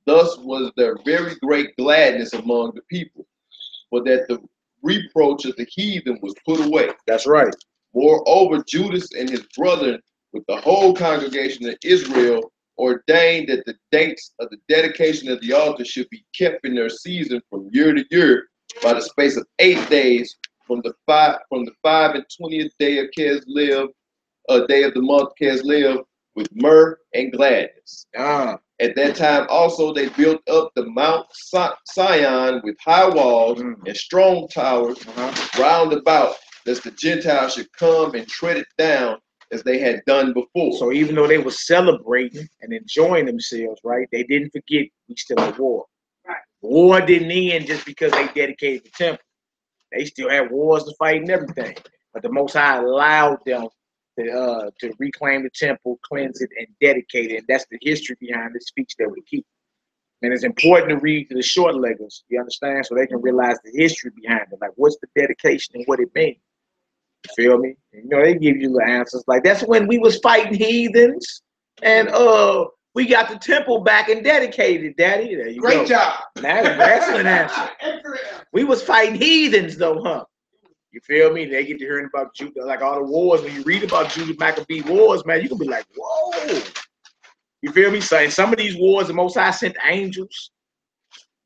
Thus was there very great gladness among the people, for that the reproach of the heathen was put away. That's right. Moreover, Judas and his brethren, with the whole congregation of Israel, ordained that the dates of the dedication of the altar should be kept in their season from year to year by the space of 8 days from the 25th day of Keslev, day of the month Keslev, with myrrh and gladness. At that time also they built up the Mount Sion with high walls and strong towers round about, lest the Gentiles should come and tread it down as they had done before. So even though they were celebrating and enjoying themselves, right, they didn't forget we still at war. Right. War didn't end just because they dedicated the temple. They still had wars to fight and everything. But the Most High allowed them to reclaim the temple, cleanse it, and dedicate it. And that's the history behind this speech that we keep. And it's important to read to the short leggers, you understand, so they can realize the history behind it. Like, what's the dedication and what it means? You feel me? You know, they give you the answers. Like, that's when we was fighting heathens, and we got the temple back and dedicated, Daddy. There you go. Great job. That's an excellent answer. We was fighting heathens, though, huh? You feel me? They get to hearing about Judas, like all the wars. When you read about Judas Maccabees wars, man, you can be like, whoa. You feel me? So in some of these wars, the Most High sent angels.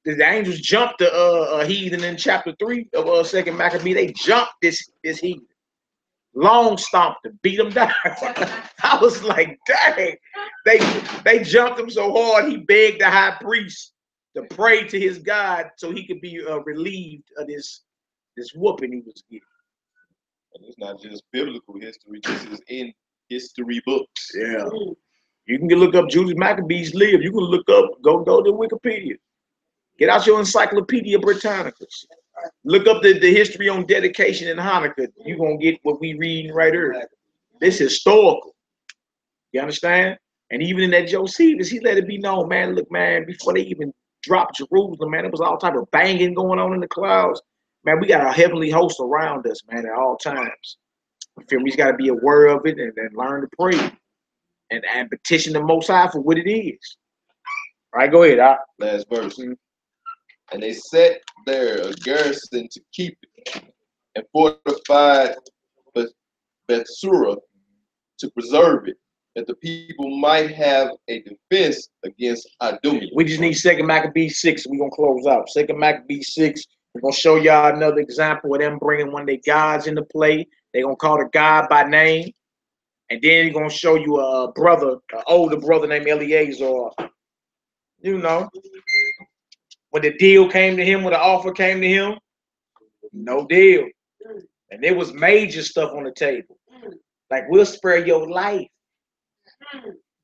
The angels jumped the heathen in chapter 3 of 2nd Maccabee. They jumped this heathen. Long stomped him, beat him down. I was like, dang. They jumped him so hard, he begged the high priest to pray to his God so he could be relieved of this whooping he was getting. And it's not just biblical history, this is in history books. Yeah. You can look up Judas Maccabees lived. You can look up, go to Wikipedia. Get out your Encyclopedia Britannicus. Look up the history on dedication in Hanukkah. You're going to get what we reading right here. This is historical. You understand? And even in that Josephus, he let it be known, man, look, man, before they even dropped Jerusalem, man, there was all type of banging going on in the clouds. Man, we got a heavenly host around us, man, at all times. You feel me? We just got to be aware of it and learn to pray and petition the Most High for what it is. All right, go ahead. Last verse. And they set there a garrison to keep it, and fortified Bethsura to preserve it, that the people might have a defense against Idumea. We just need 2nd Maccabees 6. We're going to close out. 2nd Maccabees 6. We're going to show y'all another example of them bringing one of their gods into play. They're going to call the god by name. And then he's going to show you a brother, an older brother named Eleazar. You know, when the deal came to him, when the offer came to him, no deal. And there was major stuff on the table. Like, we'll spare your life.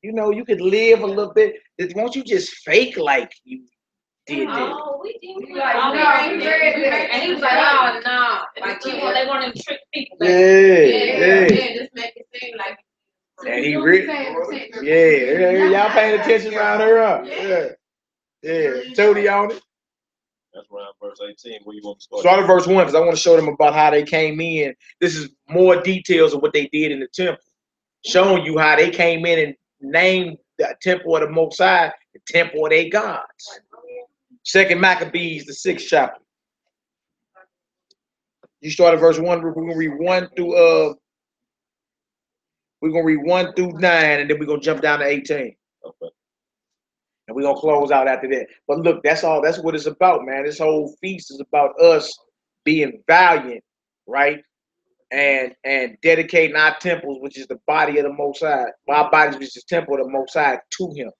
You know, you could live a little bit. Won't you just fake like you did that? Oh, we didn't. And he was like, oh, no. Like, they want to trick people. Yeah. Just make it seem like. And he really, y'all paying attention around her, huh? Yeah. Tony on it. That's around verse 18. Where you want to start? Start at verse 1 because I want to show them about how they came in. This is more details of what they did in the temple, showing you how they came in and named the temple of the Most High, the temple of their gods. 2nd Maccabees, the 6th chapter. You start at verse 1. We're gonna read 1 through we're gonna read 1 through 9, and then we're gonna jump down to 18. Okay. And we're gonna close out after that. But look, that's all. That's what it's about, man. This whole feast is about us being valiant, right? And dedicating our temples, which is the body of the Most High. Our bodies, which is the temple of the Most High, to Him.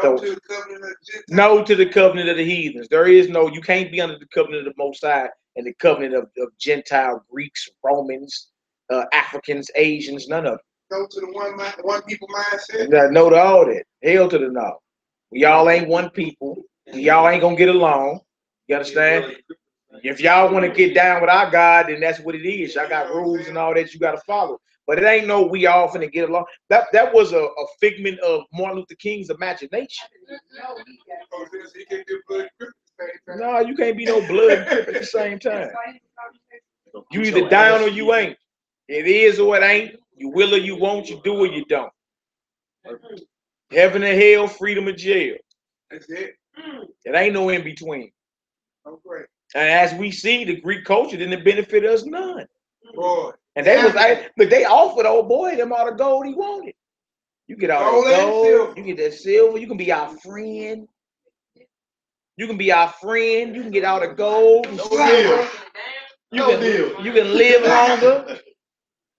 No to the covenant of the Gentiles. No to the covenant of the heathens. There is no. You can't be under the covenant of the Most High and the covenant of Gentile Greeks, Romans, Africans, Asians, none of them. No to the one people mindset. No to all that. Hell to the no. Y'all ain't one people. Y'all ain't gonna get along. You understand? If y'all want to get down with our God, then that's what it is. Y'all got rules and all that you got to follow. But it ain't no we all finna get along. That was a figment of Martin Luther King's imagination. No, you can't be no blood at the same time. You either down or you ain't. It is or it ain't. You will or you won't. You do or you don't. Heaven and hell, freedom or jail. That's it. It ain't no in between. Oh, great. And as we see, the Greek culture didn't benefit us none. Boy. And they was like, look, they offered old boy them all the gold he wanted. You get all that gold, you get that silver, you can be our friend. You can be our friend, you can get all the gold and silver. You can live longer.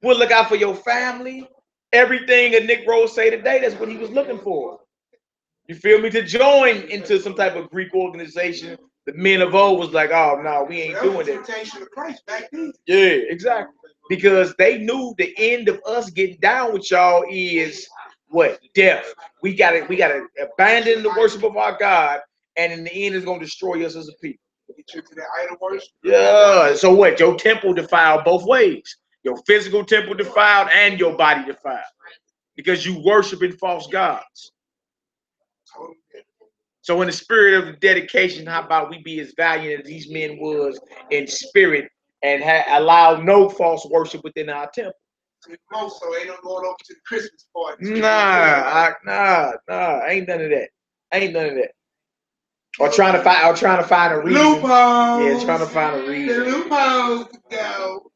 We'll look out for your family. Everything that Nick Rose say today, that's what he was looking for. You feel me? To join into some type of Greek organization, the men of old was like, oh, no, we ain't doing that. Yeah, exactly. Because they knew the end of us getting down with y'all is what? Death. We gotta abandon the worship of our God and in the end, it's going to destroy us as a people. Get you to the idol worship. Yeah. So what? Your temple defiled both ways. Your physical temple defiled and your body defiled because you worshiping false gods. So in the spirit of dedication, how about we be as valiant as these men was in spirit and allow no false worship within our temple? So ain't no going over to the Christmas party. Nah, ain't none of that. Ain't none of that. Or trying to find a reason. Loopholes. Yeah, trying to find a reason. The loopholes go.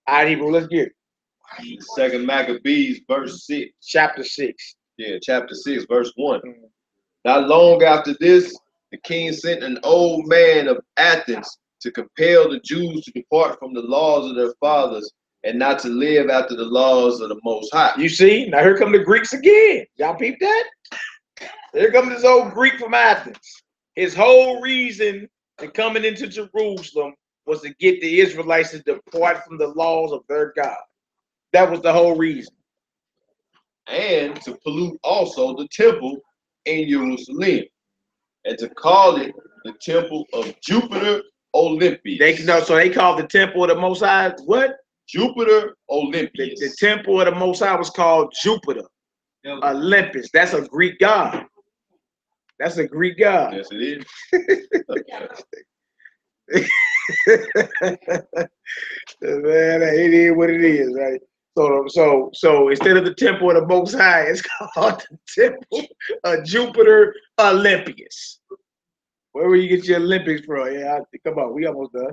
All right, Hebrew, let's get it. 2 Maccabees, verse 6. Chapter 6. Yeah, chapter 6, verse 1. Not long after this, the king sent an old man of Athens to compel the Jews to depart from the laws of their fathers and not to live after the laws of the Most High. You see, now here come the Greeks again. Y'all peep that? Here comes this old Greek from Athens. His whole reason to coming into Jerusalem was to get the Israelites to depart from the laws of their God. That was the whole reason. And to pollute also the temple in Jerusalem, and to call it the temple of Jupiter Olympius. So they called the temple of the Most High what? Jupiter Olympius. The temple of the Most High was called Jupiter Olympus. That's a Greek god. That's a Greek god. Yes, it is. Man, it is what it is, right? So instead of the temple of the Most High, it's called the temple of Jupiter Olympius. Where will you get your Olympics from? Yeah, come on, we almost done.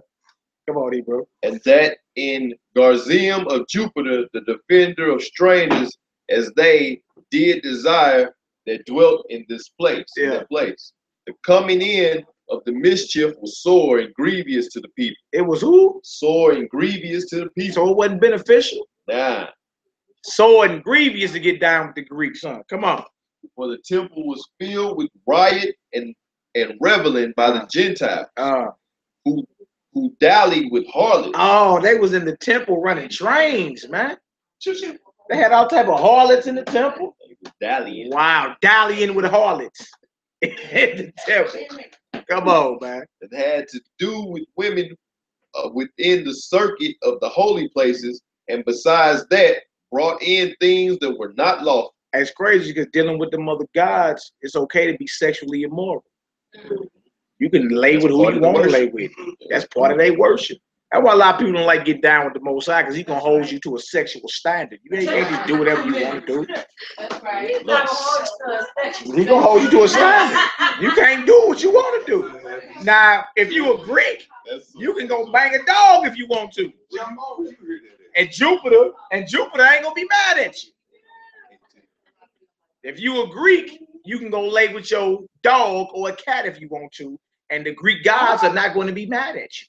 Come on, E, bro. And that in Garzium of Jupiter, the defender of strangers, as they did desire, that dwelt in this place. Yeah. In that place. The coming in of the mischief was sore and grievous to the people. It was who? Sore and grievous to the people. So it wasn't beneficial? Nah. Sore and grievous to get down with the Greeks, huh? Come on. For the temple was filled with riot and reveling by the Gentiles, who dallied with harlots. Oh, they was in the temple running trains, man. They had all type of harlots in the temple. Dallying. Wow, dallying with harlots in the temple. Come on, man. It had to do with women within the circuit of the holy places, and besides that, brought in things that were not lawful. It's crazy because dealing with the mother gods, it's okay to be sexually immoral. You can lay with who you want to lay with. That's part of their worship. That's why a lot of people don't like get down with the Most High, because he's going to hold you to a sexual standard. You can't just do whatever you want to do. That's right. He's not He's going to hold you to a standard. You can't do what you want to do. Now, if you a Greek, you can go bang a dog if you want to. And Jupiter ain't going to be mad at you. If you a Greek, you can go lay with your dog or a cat if you want to, and the Greek gods are not going to be mad at you.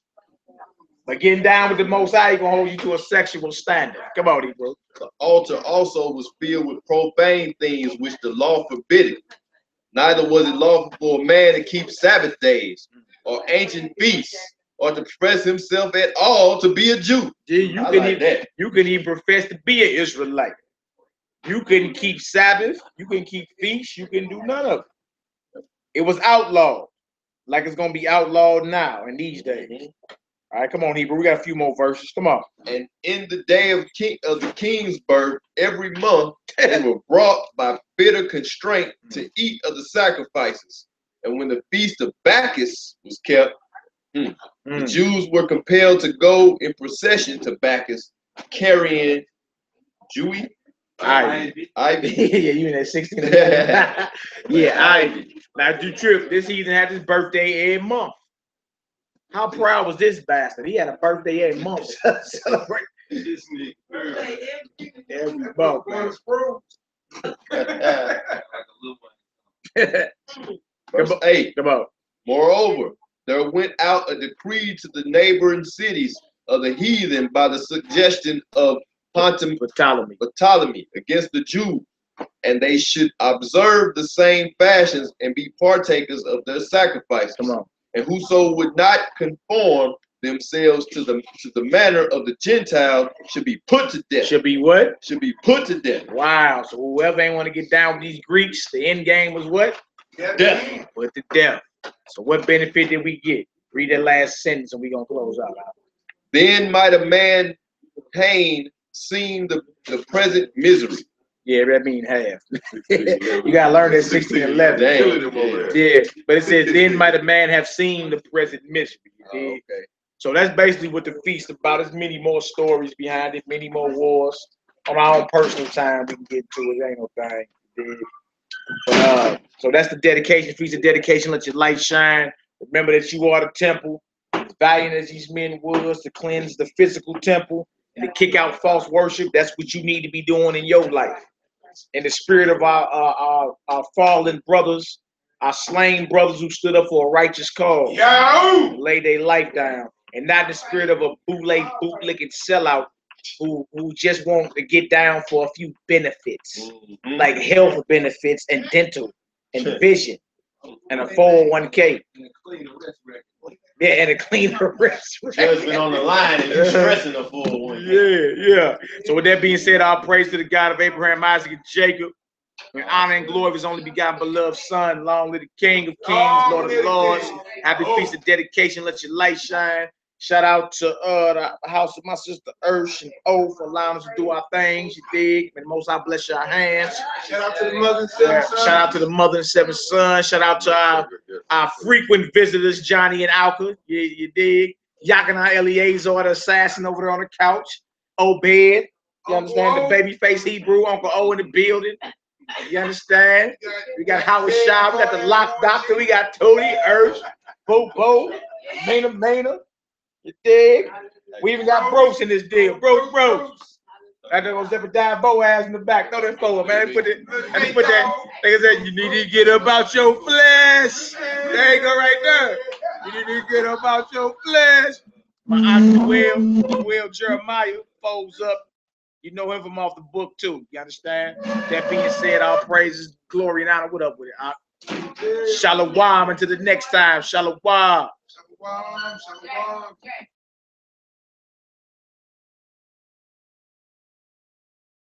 But getting down with the Most High, he's going to hold you to a sexual standard. Come on, bro. The altar also was filled with profane things which the law forbidden. Neither was it lawful for a man to keep Sabbath days or ancient feasts, or to profess himself at all to be a Jew. Yeah, you can even profess to be an Israelite. You can keep Sabbath, you can keep feasts, you can do none of it. It was outlawed, like it's going to be outlawed now in these days. All right, come on, Hebrew. We got a few more verses. Come on. And in the day of the king's birth, every month they were brought by bitter constraint to eat of the sacrifices. And when the feast of Bacchus was kept, the Jews were compelled to go in procession to Bacchus, carrying Jewy. Ivy. Yeah, you in that 16. Yeah, Ivy. Now, do trip. This season had his birthday every month. How proud was this bastard? He had a birthday every month. Celebrate. Every month, man. Verse 8. Come on. Moreover, there went out a decree to the neighboring cities of the heathen by the suggestion of Ptolemy against the Jews, and they should observe the same fashions and be partakers of their sacrifices. Come on. And whoso would not conform themselves to the manner of the Gentiles should be put to death. Should be what? Should be put to death. Wow. So whoever ain't want to get down with these Greeks, the end game was what? Death. Put to death. So what benefit did we get? Read that last sentence and we're going to close out. Then might a man pain seem the present misery. Yeah, that means half. You got to learn that 16:11. Yeah, but it says, then might a man have seen the present misery. Okay. So that's basically what the feast about. There's many more stories behind it, many more wars. On our own personal time, we can get to it. Ain't no thing. But, so that's the dedication, feast of dedication. Let your light shine. Remember that you are the temple. As valiant as these men was to cleanse the physical temple and to kick out false worship, that's what you need to be doing in your life. In the spirit of our fallen brothers, our slain brothers who stood up for a righteous cause, laid their life down, and not the spirit of a bootlicking sellout who just want to get down for a few benefits, like health benefits and dental and vision and a 401k. Yeah, and a cleaner rest. Judgment on the line and you stressing the 401k. Yeah. So with that being said, all praise to the God of Abraham, Isaac, and Jacob. In honor and glory of his only begotten beloved Son, long live the King of Kings, Lord of Lords. Happy feast of dedication. Let your light shine. Shout out to the house of my sister Ursh and O for allowing us to do our things. You dig? May the Most High bless your hands. Shout out to the mother and seven sons. Shout out to the mother and seven sons. Shout out to our frequent visitors, Johnny and Alka. You dig? Yakana Eliezer, the assassin over there on the couch. Obed. You understand? The baby face Hebrew, Uncle O in the building. You understand? We got Howard Shaw, we got the Lock Doctor, we got Tony, Ursh, Bo, Mena. You dig? We even got Bros in this deal. Bros. That was Zebediah Boaz in the back. Throw that forward, man. Let me put that. Like I said, you need to get about your flesh. There you go, right there. You need to get about your flesh. My Uncle Will Jeremiah folds up. You know him from off the book too. You understand? That being said, all praises, glory, and honor. What up with it? Shalom until the next time. Shalom.